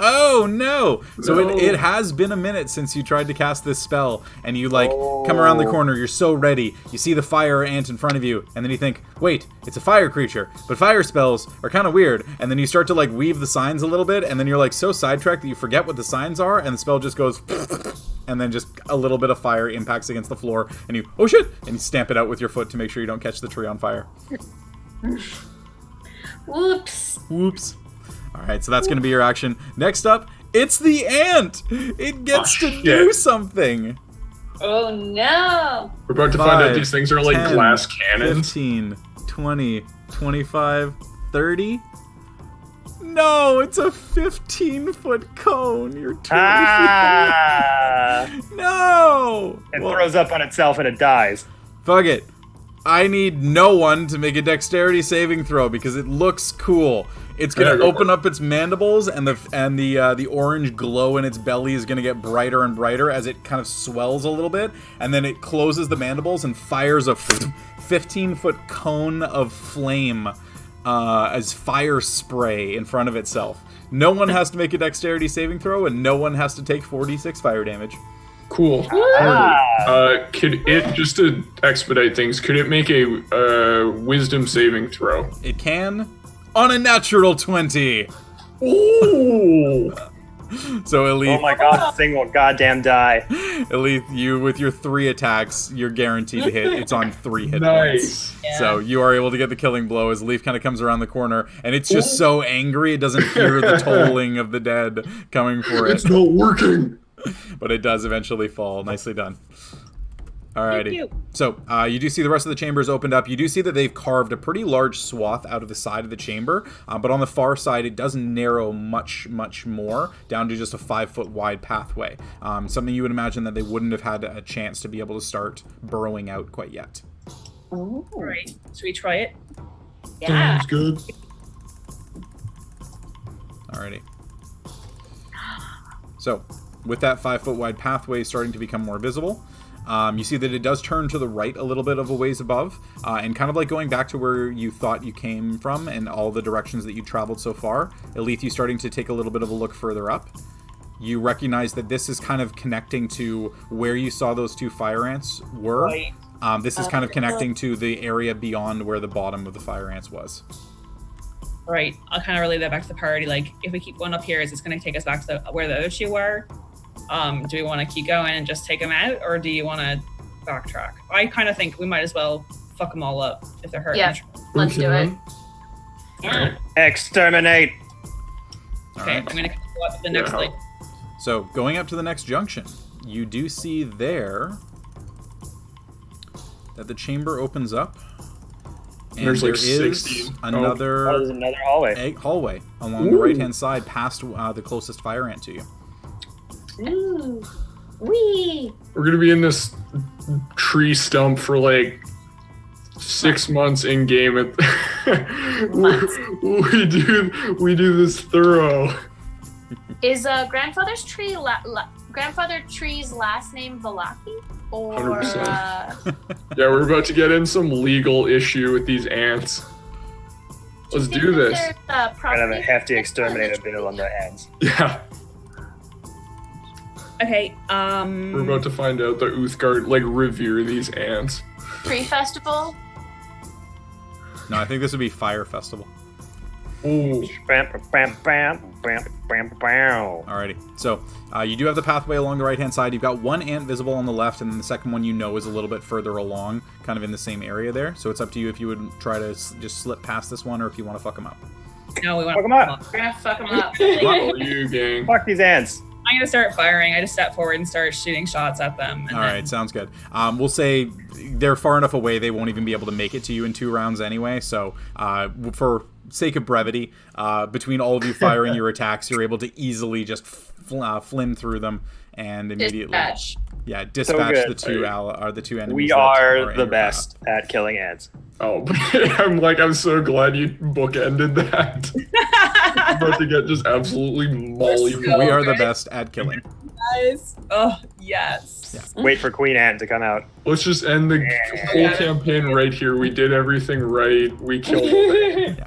Oh, no! So No. it has been a minute since you tried to cast this spell, and you, like, come around the corner, you're so ready, you see the fire ant in front of you, and then you think, wait, it's a fire creature, but fire spells are kind of weird, and then you start to, like, weave the signs a little bit, and then you're, like, so sidetracked that you forget what the signs are, and the spell just goes, and then just a little bit of fire impacts against the floor, and you, oh shit, and you stamp it out with your foot to make sure you don't catch the tree on fire. Whoops. Whoops. Alright, so that's going to be your action. Next up, it's the ant! It gets to do something! Oh no! We're about to 5, find out these things are like 10, glass cannons. 15, 20, 25, 30. No, it's a 15-foot cone. You're 20 feet. No! It throws up on itself and it dies. Fuck it. I need no one to make a dexterity saving throw because it looks cool. It's gonna open up its mandibles, and the orange glow in its belly is gonna get brighter and brighter as it kind of swells a little bit, and then it closes the mandibles and fires a 15-foot cone of flame as fire spray in front of itself. No one has to make a dexterity saving throw, and no one has to take 4d6 fire damage. Cool. Could it, just to expedite things, could it make a wisdom saving throw? It can, on a natural 20. Ooh! So Elite, Oh my god, single goddamn die. Elite, you with your 3 attacks, you're guaranteed to hit. It's on 3 hit Nice. points. So you are able to get the killing blow as Leaf kind of comes around the corner, and it's just so angry it doesn't hear the tolling of the dead coming for it. It's not working! But it does eventually fall. Nicely done. Alrighty. Pew, pew. So, you do see the rest of the chamber is opened up. You do see that they've carved a pretty large swath out of the side of the chamber, but on the far side, it does narrow much more, down to just a 5-foot wide pathway. Something you would imagine that they wouldn't have had a chance to be able to start burrowing out quite yet. Ooh. All right, should we try it? Yeah. Sounds good. Alrighty. So, with that 5-foot wide pathway starting to become more visible, you see that it does turn to the right a little bit of a ways above, and kind of like going back to where you thought you came from and all the directions that you traveled so far, Elith, starting to take a little bit of a look further up. You recognize that this is kind of connecting to where you saw those 2 fire ants were. Right. This is kind of connecting to the area beyond where the bottom of the fire ants was. Right. I'll kind of relay that back to the party. Like, if we keep going up here, is this going to take us back to where the other 2 were? Do we want to keep going and just take them out, or do you want to backtrack? I kind of think we might as well fuck them all up if they're hurt. Yeah. Let's do it. Yeah. Exterminate. Okay, Alright. I'm going to go up to the next Yeah. like. So, going up to the next junction, you do see there that the chamber opens up, and There's like there is 16. another Oh, there's another hallway. hallway along the right-hand side past the closest fire ant to you. Ooh. Wee. We're gonna be in this tree stump for like 6 months in game. We do this thorough. Is grandfather tree's last name Valaki? Or 100%. Yeah, we're about to get in some legal issue with these ants. Let's do this. Kind of a hefty exterminator bill on the ends. Yeah, Okay. we're about to find out that Uthgard like revere these ants. Tree festival. No, I think this would be Fire Festival. Ooh. Alrighty. So, you do have the pathway along the right-hand side. You've got 1 ant visible on the left, and then the second one you know is a little bit further along, kind of in the same area there. So it's up to you if you would try to just slip past this one, or if you want to fuck them up. No, we want Fuck to 'em up. We're gonna fuck them up. What are you, gang? Fuck these ants. I'm gonna start firing. I just step forward and start shooting shots at them. All right, sounds good. We'll say they're far enough away they won't even be able to make it to you in 2 rounds anyway. So for sake of brevity, between all of you firing your attacks, you're able to easily just flim through them and immediately dispatch the two enemies. We are the best at killing ants. Oh, I'm so glad you bookended that. I'm about to get just absolutely molly. We are the best at killing. Guys. Oh, yes. Yeah. Wait for Queen Ant to come out. Let's just end the whole campaign right here. We did everything right. We killed it. Yeah.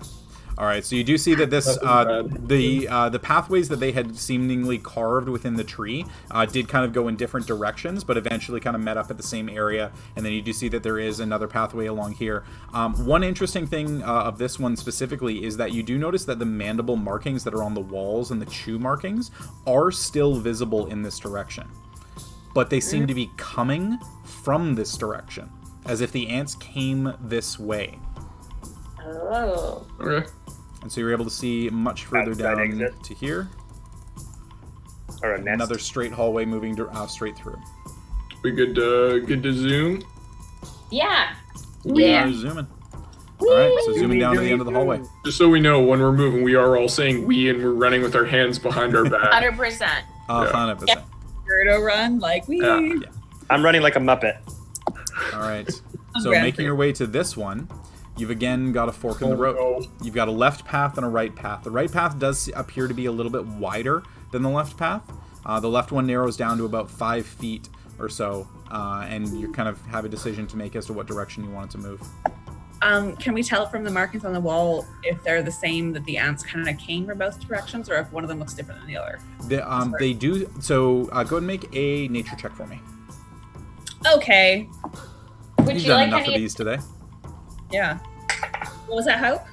All right, so you do see that this the pathways that they had seemingly carved within the tree did kind of go in different directions, but eventually kind of met up at the same area. And then you do see that there is another pathway along here. One interesting thing of this one specifically is that you do notice that the mandible markings that are on the walls and the chew markings are still visible in this direction, but they seem to be coming from this direction, as if the ants came this way. Oh. Okay. And so you're able to see much further down to here. Or a nest. Another straight hallway moving straight through. We good to zoom? Yeah. We are zooming. All right, so zooming down to the end of the hallway. Just so we know, when we're moving, we are all saying we, and we're running with our hands behind our back. 100%. 100%. Gerdo run like we. Yeah. I'm running like a Muppet. All right. So making your way to this one, you've again got a fork in the road. No. You've got a left path and a right path. The right path does appear to be a little bit wider than the left path. The left one narrows down to about 5 feet or so, and you kind of have a decision to make as to what direction you want it to move. Can we tell from the markings on the wall if they're the same, that the ants kind of came from both directions, or if one of them looks different than the other? They do. So go ahead and make a nature check for me. Okay. Would You've you done like enough any? of these today. Yeah. What was that, Hope?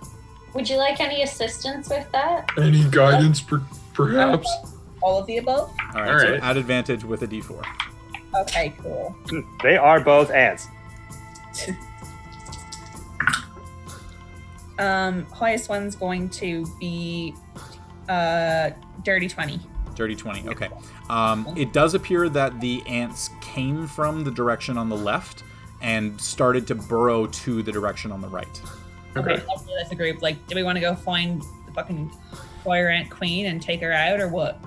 Would you like any assistance with that? Any guidance, perhaps? All of the above? All right. All So right. add advantage with a d4. Okay, cool. They are both ants. Highest one's going to be dirty 20. Dirty 20. Okay. It does appear that the ants came from the direction on the left and started to burrow to the direction on the right. Okay. That's a group. Like, do we want to go find the fucking fire ant queen and take her out, or what?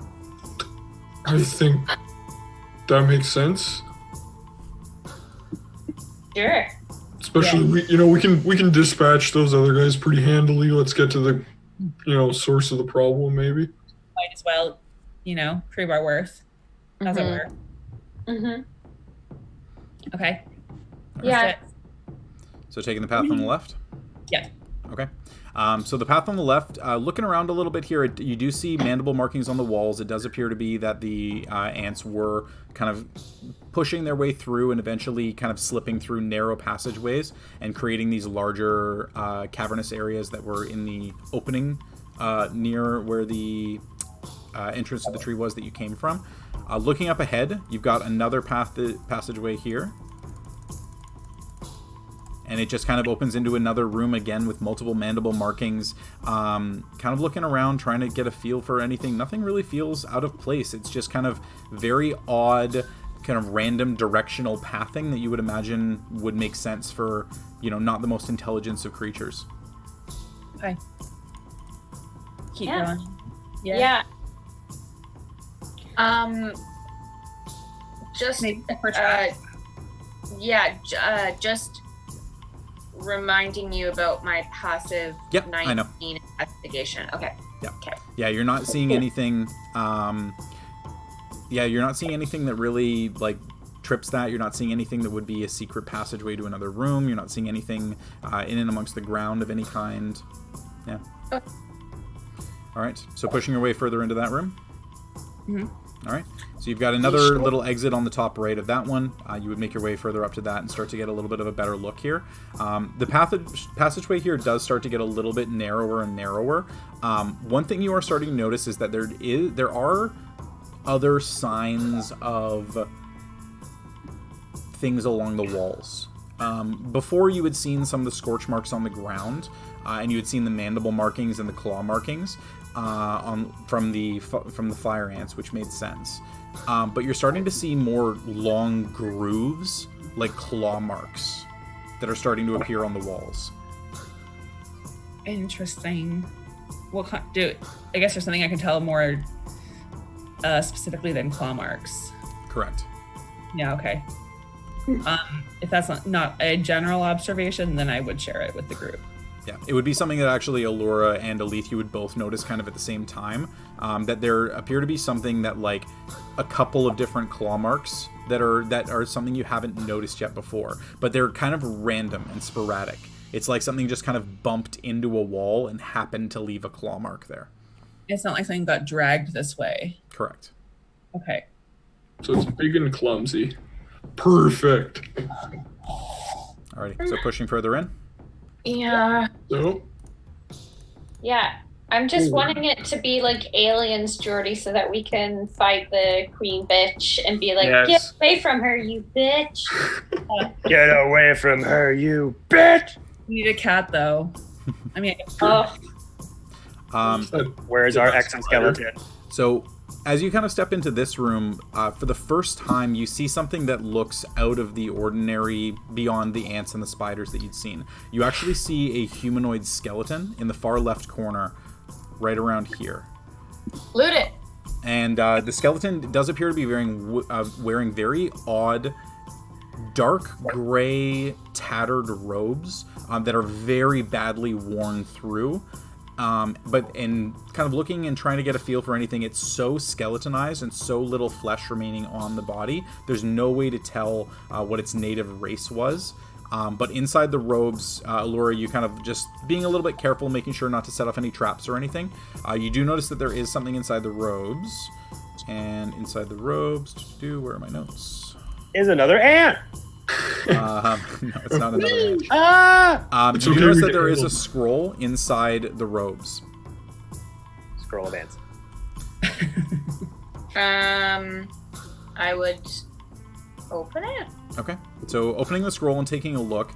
I think that makes sense. Sure. Especially, we can dispatch those other guys pretty handily. Let's get to the, source of the problem, maybe. Might as well, prove our worth, as it were. Mm-hmm. Okay. Yeah. That's it. So taking the path on the left? Yeah. Okay. So the path on the left, looking around a little bit here, you do see mandible markings on the walls. It does appear to be that the ants were kind of pushing their way through and eventually kind of slipping through narrow passageways and creating these larger cavernous areas that were in the opening near where the entrance to the tree was that you came from. Looking up ahead, you've got another passageway here. And it just kind of opens into another room again with multiple mandible markings. Kind of looking around, trying to get a feel for anything. Nothing really feels out of place. It's just kind of very odd, kind of random directional pathing that you would imagine would make sense for, not the most intelligence of creatures. Okay. Keep Yeah. going. Yeah. Just Maybe for try. just reminding you about my passive Yep, 19 I know. investigation. Okay. Yeah, you're not seeing anything. You're not seeing anything that really trips that. You're not seeing anything that would be a secret passageway to another room. You're not seeing anything in and amongst the ground of any kind. Yeah. Okay. All right. So pushing your way further into that room. Mm-hmm. All right. So you've got another little exit on the top right of that one. You would make your way further up to that and start to get a little bit of a better look here. The passageway here does start to get a little bit narrower and narrower. One thing you are starting to notice is that there are other signs of things along the walls. Before you had seen some of the scorch marks on the ground, and you had seen the mandible markings and the claw markings. from the fire ants, which made sense. But you're starting to see more long grooves, like claw marks, that are starting to appear on the walls. Interesting. I guess there's something I can tell more specifically than claw marks. Correct. Yeah, okay. If that's not a general observation, then I would share it with the group. Yeah, it would be something that actually Allura and Alethea would both notice kind of at the same time, that there appear to be something that, like, a couple of different claw marks that are something you haven't noticed yet before, but they're kind of random and sporadic. It's like something just kind of bumped into a wall and happened to leave a claw mark there. It's not like something got dragged this way. Correct. Okay. So it's big and clumsy. Perfect. Alrighty, so pushing further in. Yeah. So? Yeah. I'm just wanting it to be like Aliens, Jordy, so that we can fight the queen bitch and be like, Yes. get away from her, you bitch. Get away from her, you bitch! We need a cat, though. I mean, Oh, Where's our exoskeleton? So, as you kind of step into this room, for the first time, you see something that looks out of the ordinary beyond the ants and the spiders that you'd seen. You actually see a humanoid skeleton in the far left corner, right around here. Loot it. And the skeleton does appear to be wearing very odd, dark gray, tattered robes that are very badly worn through. But in kind of looking and trying to get a feel for anything, it's so skeletonized and so little flesh remaining on the body, there's no way to tell what its native race was. But inside the robes, Allura, you kind of just being a little bit careful, making sure not to set off any traps or anything. You do notice that there is something inside the robes. And inside the robes, where are my notes? Is another ant! No, it's not another ant. Ah! You notice that there is a scroll inside the robes. Scroll of ants. I would open it. Okay, so opening the scroll and taking a look,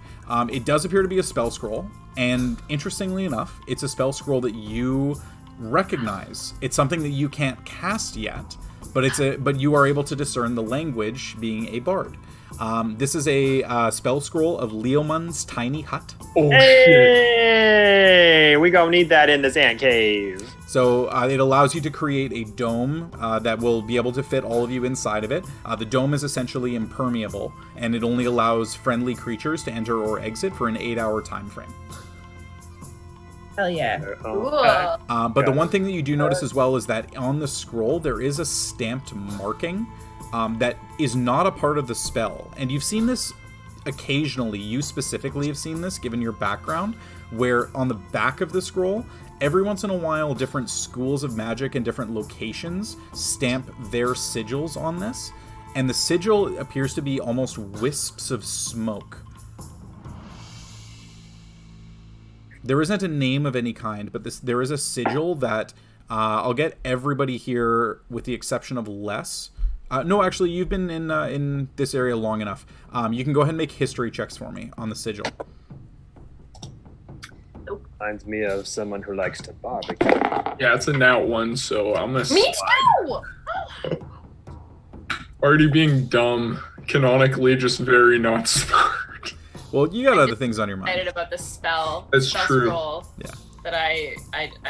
it does appear to be a spell scroll, and interestingly enough, it's a spell scroll that you recognize. It's something that you can't cast yet, but you are able to discern the language, being a bard. This is a spell scroll of Leomund's tiny hut. Oh, shit. Hey! We gonna need that in this ant cave. So it allows you to create a dome that will be able to fit all of you inside of it. The dome is essentially impermeable, and it only allows friendly creatures to enter or exit for an 8-hour time frame. hell yeah. Cool. But the one thing that you do notice as well is that on the scroll, there is a stamped marking that is not a part of the spell. And you've seen this occasionally. You specifically have seen this, given your background, where on the back of the scroll, every once in a while, different schools of magic and different locations stamp their sigils on this. And the sigil appears to be almost wisps of smoke. There isn't a name of any kind, but there is a sigil that I'll get everybody here, with the exception of Les. No, actually, you've been in this area long enough. You can go ahead and make history checks for me on the sigil. Reminds me of someone who likes to barbecue. Yeah, it's a nat 1, so I'm gonna Me slide. too. Already being dumb, canonically just very not smart. Well, you got other things on your Excited mind. about the spell. That's spell true. Scroll Yeah. that I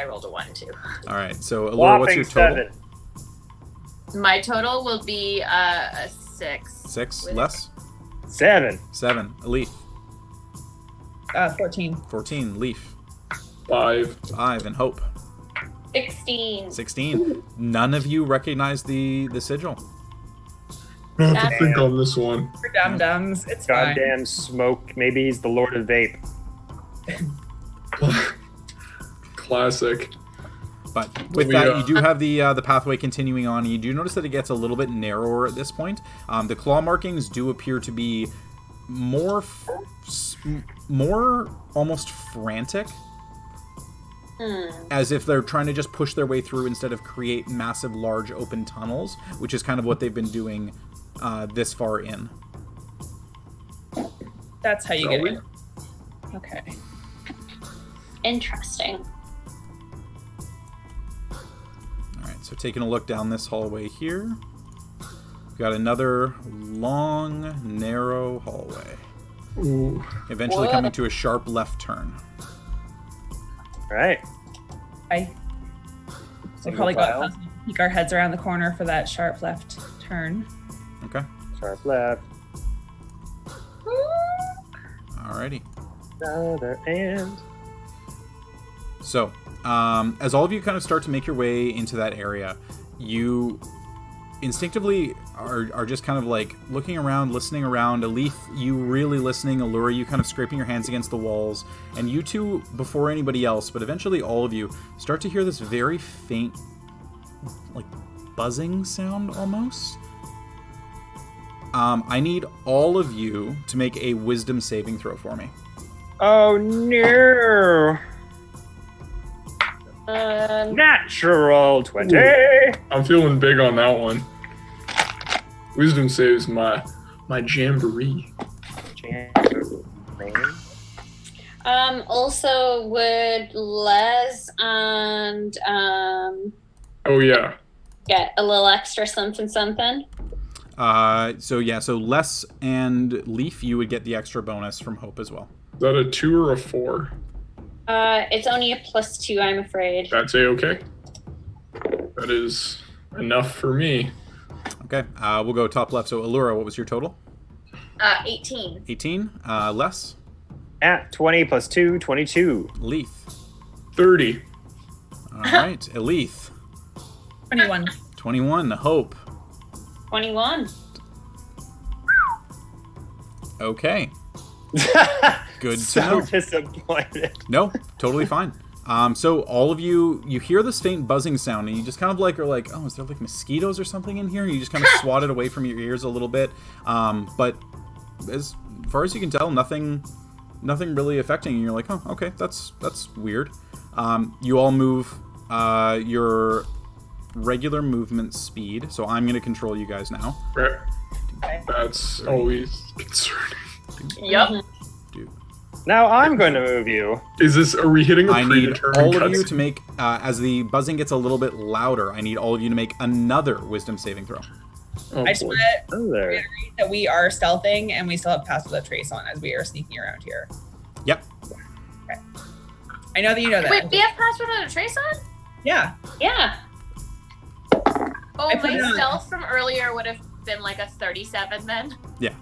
rolled a 1 too. All right, so Allura, what's your total? 7. My total will be a 6. 6. With- Les? 7. 7. Leaf. 14. 14. Leaf. 5. 5. And Hope. 16. 16. None of you recognize the sigil. I have to think on this one. For dum-dums, it's fine. Goddamn smoke. Maybe he's the Lord of Vape. Classic. But with that, you do have the pathway continuing on. And you do notice that it gets a little bit narrower at this point. The claw markings do appear to be more almost frantic, as if they're trying to just push their way through instead of create massive, large, open tunnels, which is kind of what they've been doing this far in. That's how you Shall get we? it. Okay. Interesting. So taking a look down this hallway here. We've got another long, narrow hallway. Ooh. Eventually coming to a sharp left turn. Right. We probably got to peek our heads around the corner for that sharp left turn. Okay. Sharp left. Alrighty. Other end. So, as all of you kind of start to make your way into that area, you instinctively are just kind of like looking around, listening around. Alethe, you really listening. Allura, you kind of scraping your hands against the walls. And you two, before anybody else, but eventually all of you, start to hear this very faint, like, buzzing sound almost. I need all of you to make a wisdom saving throw for me. Oh no! Natural 20. I'm feeling big on that one. Wisdom saves my jamboree. Also, would Les and Oh yeah. get a little extra something? So Les and Leaf, you would get the extra bonus from Hope as well. Is that a 2 or a 4? It's only a +2, I'm afraid. That's okay. That is enough for me. Okay, we'll go top left. So Allura, what was your total? 18. 18. Les? At 20 plus 2, 22. Leaf. 30. All right, Alethe. 21. 21. Hope. 21. Okay. Good to So know. disappointed. No, totally fine. So all of you hear this faint buzzing sound, and you just kind of like are like, oh, is there like mosquitoes or something in here? And you just kind of swat it away from your ears a little bit. But as far as you can tell, nothing really affecting you. You're like, oh, okay, that's weird. You all move your regular movement speed, so I'm going to control you guys now. Right. That's always concerning. Yep. Now I'm going to move you. Are we hitting a I need predetermined all of you cutscene? to make, as the buzzing gets a little bit louder, I need all of you to make another wisdom saving throw. Oh, I just boy. want to Oh, there. reiterate that we are stealthing and we still have Pass Without Trace on as we are sneaking around here. Yep. I know that you know that. Wait, we have password on a trace on? Yeah. Yeah. Oh, I put my it on. stealth from earlier would have been like a 37 then. Yeah.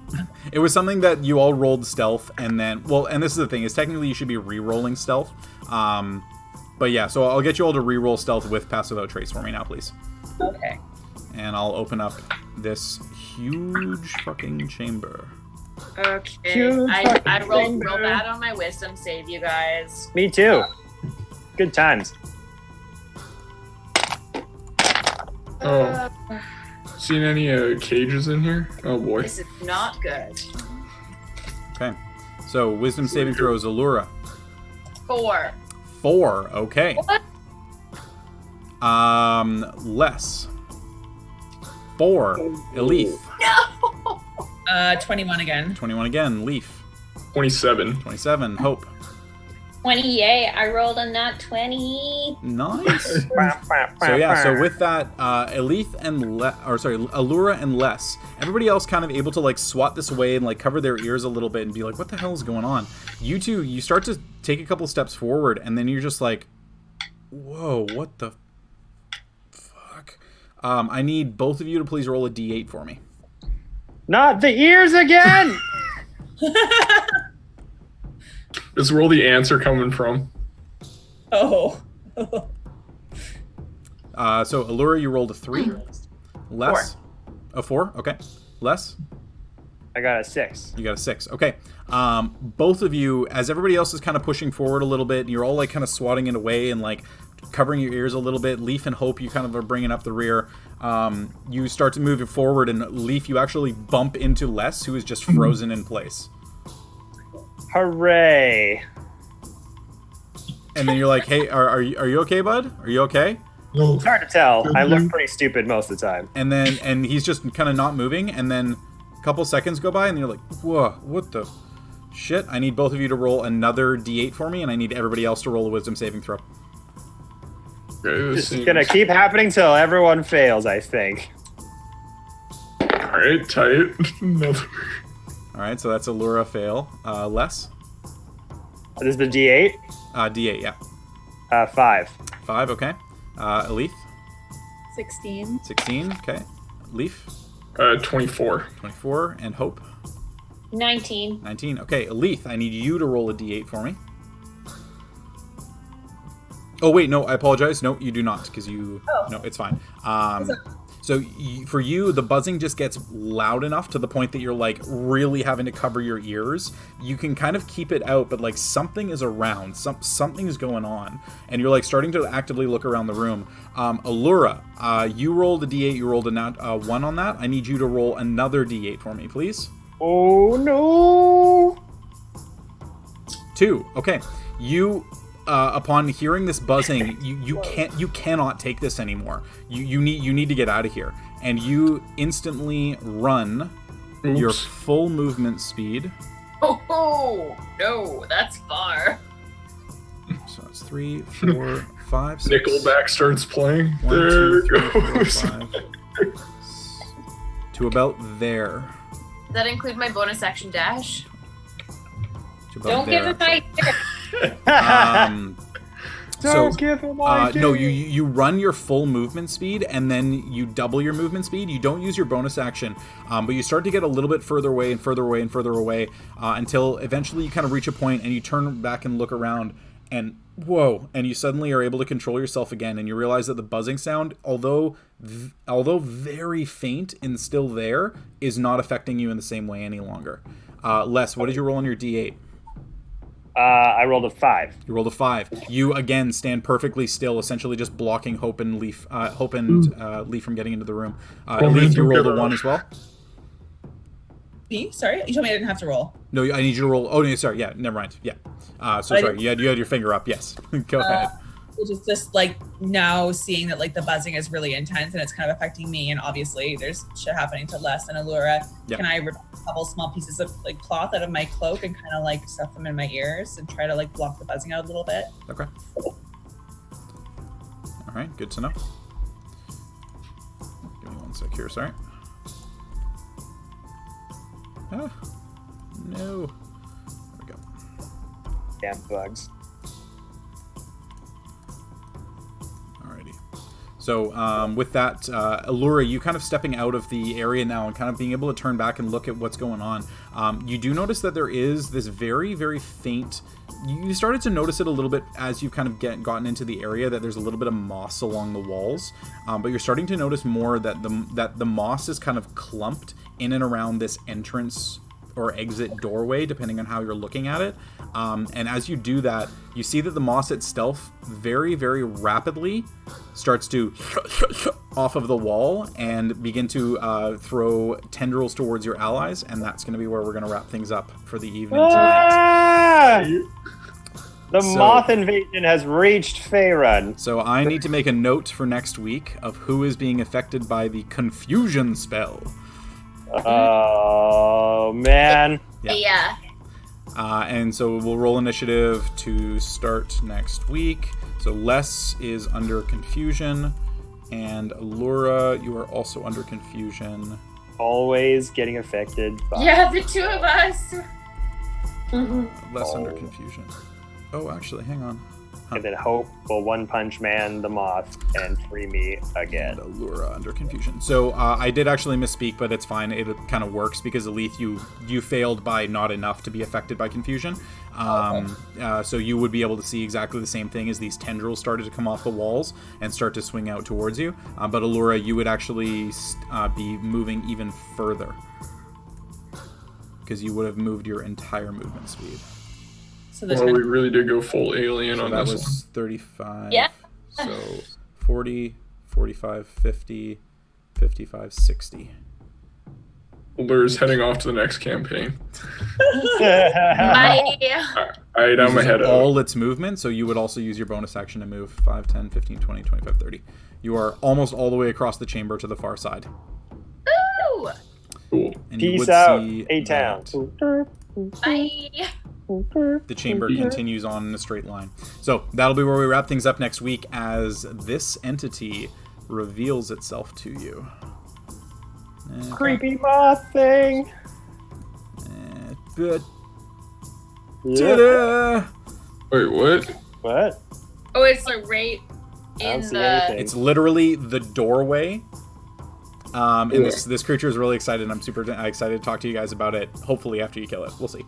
It was something that you all rolled stealth, and then, well, and this is the thing, is technically you should be re-rolling stealth. But yeah, so I'll get you all to re-roll stealth with Pass Without Trace for me now, please. Okay. And I'll open up this huge fucking chamber. Okay. Huge I fucking rolled real finger. bad on my wisdom save, you guys. Me too. Good times. Oh. Seen any cages in here? Oh boy. This is not good. Okay. So, wisdom saving throws, Allura. 4. 4. Okay. What? Les. 4. Alethe. No! 21 again. 21 again. Leaf. 27. 27. Hope. 28. I rolled a nat 20. Nice. So yeah, so with that, Alethe and Allura and Les, everybody else kind of able to like swat this away and like cover their ears a little bit and be like, what the hell is going on? You two, you start to take a couple steps forward, and then you're just like, whoa, what the fuck? I need both of you to please roll a d8 for me. Not the ears again! Is where the ants are coming from. Oh. So Allura, you rolled a 3. Les? A 4? Okay. Les? I got a 6. You got a 6. Okay. Both of you, as everybody else is kind of pushing forward a little bit, and you're all like kind of swatting it away and like covering your ears a little bit. Leaf and Hope, you kind of are bringing up the rear. You start to move it forward, and Leaf, you actually bump into Les, who is just frozen in place. Hooray. And then you're like, hey, are you okay, bud? Are you okay? No. It's hard to tell. I look pretty stupid most of the time. And he's just kind of not moving, and then a couple seconds go by, and you're like, whoa, what the shit? I need both of you to roll another d8 for me, and I need everybody else to roll a wisdom saving throw. Okay, It's gonna keep happening till everyone fails, I think. Alright, tight. Alright, so that's Allura fail. Les? This is the D8? D8, yeah. 5. 5, okay. Elif? 16. 16, okay. Leaf? 24. 24. And Hope? 19. 19. Okay, Elif, I need you to roll a D8 for me. Oh, wait, no, I apologize. No, you do not, because you... Oh. No, it's fine. So for you, the buzzing just gets loud enough to the point that you're, like, really having to cover your ears. You can kind of keep it out, but, like, something is around. Something's going on. And you're, like, starting to actively look around the room. Allura, you rolled a D8. You rolled a 1 on that. I need you to roll another D8 for me, please. Oh, no! 2. Okay. You... upon hearing this buzzing, you cannot take this anymore. You need to get out of here, and you instantly run your full movement speed. Oh no, that's far. So it's 3, 4, 5, 6. Nickelback starts playing. 1, There 2, 3, it 4, goes. 5, to about there. Does that include my bonus action dash? To about Don't there. give it my Don't give him my no, you run your full movement speed, and then you double your movement speed. You don't use your bonus action, but you start to get a little bit further away and further away and further away until eventually you kind of reach a point and you turn back and look around, and whoa, and you suddenly are able to control yourself again, and you realize that the buzzing sound, although very faint and still there, is not affecting you in the same way any longer. Les, what did you roll on your D8? I rolled a 5. You rolled a 5. You again stand perfectly still, essentially just blocking Hope and Leaf from getting into the room. Leaf, you rolled a 1 as well. Me? Sorry, you told me I didn't have to roll. No, I need you to roll. Oh, no, sorry. Yeah, never mind. Yeah. So sorry. You had your finger up. Yes. Go ahead. Which is just like now seeing that like the buzzing is really intense and it's kind of affecting me, and obviously there's shit happening to Les and Allura. Yep. Can I rip a couple small pieces of like cloth out of my cloak and kind of like stuff them in my ears and try to like block the buzzing out a little bit? Okay. All right. Good to know. Give me 1 sec here. Sorry. Ah, no. There we go. Damn bugs. So with that, Allura, you kind of stepping out of the area now and kind of being able to turn back and look at what's going on. You do notice that there is this very, very faint... You started to notice it a little bit as you've kind of gotten into the area, that there's a little bit of moss along the walls. But you're starting to notice more that the moss is kind of clumped in and around this entrance or exit doorway, depending on how you're looking at it. And as you do that, you see that the moss itself very, very rapidly starts to off of the wall and begin to throw tendrils towards your allies, and that's going to be where we're going to wrap things up for the evening tonight. The moth invasion has reached Faerun. So I need to make a note for next week of who is being affected by the confusion spell. Oh, man. Yeah. And so we'll roll initiative to start next week. So Les is under confusion, and Allura, you are also under confusion. Always getting affected by... Yeah, the two of us. Les under confusion. Oh, actually, hang on. And then Hope will One Punch Man the moth and free me again. And Allura under confusion. So I did actually misspeak, but it's fine. It kind of works because Elith, you failed by not enough to be affected by confusion. So you would be able to see exactly the same thing as these tendrils started to come off the walls and start to swing out towards you. But Allura, you would actually be moving even further because you would have moved your entire movement speed. So Well, we really did go full alien So on that this was 35. Yeah. So 40, 45, 50, 55, 60. one. Allura's heading off to the next campaign. Bye. Alright, I'm Uses ahead of all its movement, so you would also use your bonus action to move 5, 10, 15, 20, 25, 30. You are almost all the way across the chamber to the far side. Ooh. Cool. And you Peace would out, see A-Town. that Bye. The chamber continues on in a straight line. So that'll be where we wrap things up next week as this entity reveals itself to you. Creepy moth thing. Ta-da! Wait, what? What? Oh, it's like right I don't in see the. anything. It's literally the doorway. And this creature is really excited. I'm super excited to talk to you guys about it. Hopefully after you kill it. We'll see.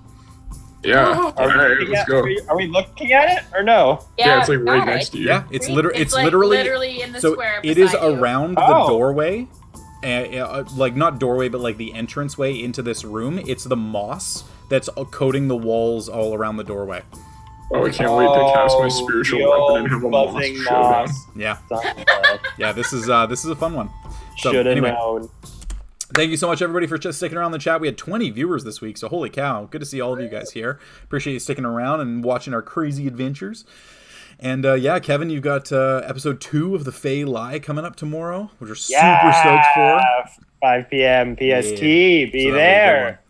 Yeah. Are All we right, looking let's at- go. Are we looking at it or no? Yeah, it's like right alright. next to you. Yeah, it's It's like literally in the so square. it is beside you. around the Oh. doorway, like not doorway, but like the entranceway into this room. It's the moss that's coating the walls all around the doorway. Oh, I can't wait to cast my Oh, spiritual the weapon and old have a moss buzzing showdown. moss. Yeah, Something. yeah. This is a fun one. So Should have anyway, known. thank you so much, everybody, for just sticking around the chat. We had 20 viewers this week, so holy cow. Good to see all of you guys here. Appreciate you sticking around and watching our crazy adventures. And yeah, Kevin, you've got episode 2 of The Fey Lie coming up tomorrow, which we're super stoked for. 5 p.m. PST. Yeah. Be So that'll be a good there.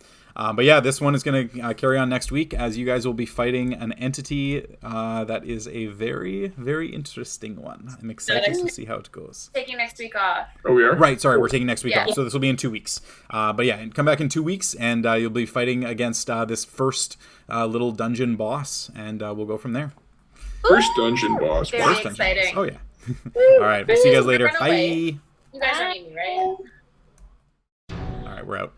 But yeah, this one is going to carry on next week as you guys will be fighting an entity that is a very, very interesting one. I'm excited to see how it goes. Taking next week off. Oh, we are? Right, sorry, we're taking next week Yeah. off, so this will be in 2 weeks. But yeah, come back in 2 weeks, and you'll be fighting against this first little dungeon boss, and we'll go from there. First dungeon boss. Very First dungeon exciting. boss. Oh yeah. All right, we'll see you guys later. Run away. Bye. You guys don't need me, right? All right, we're out.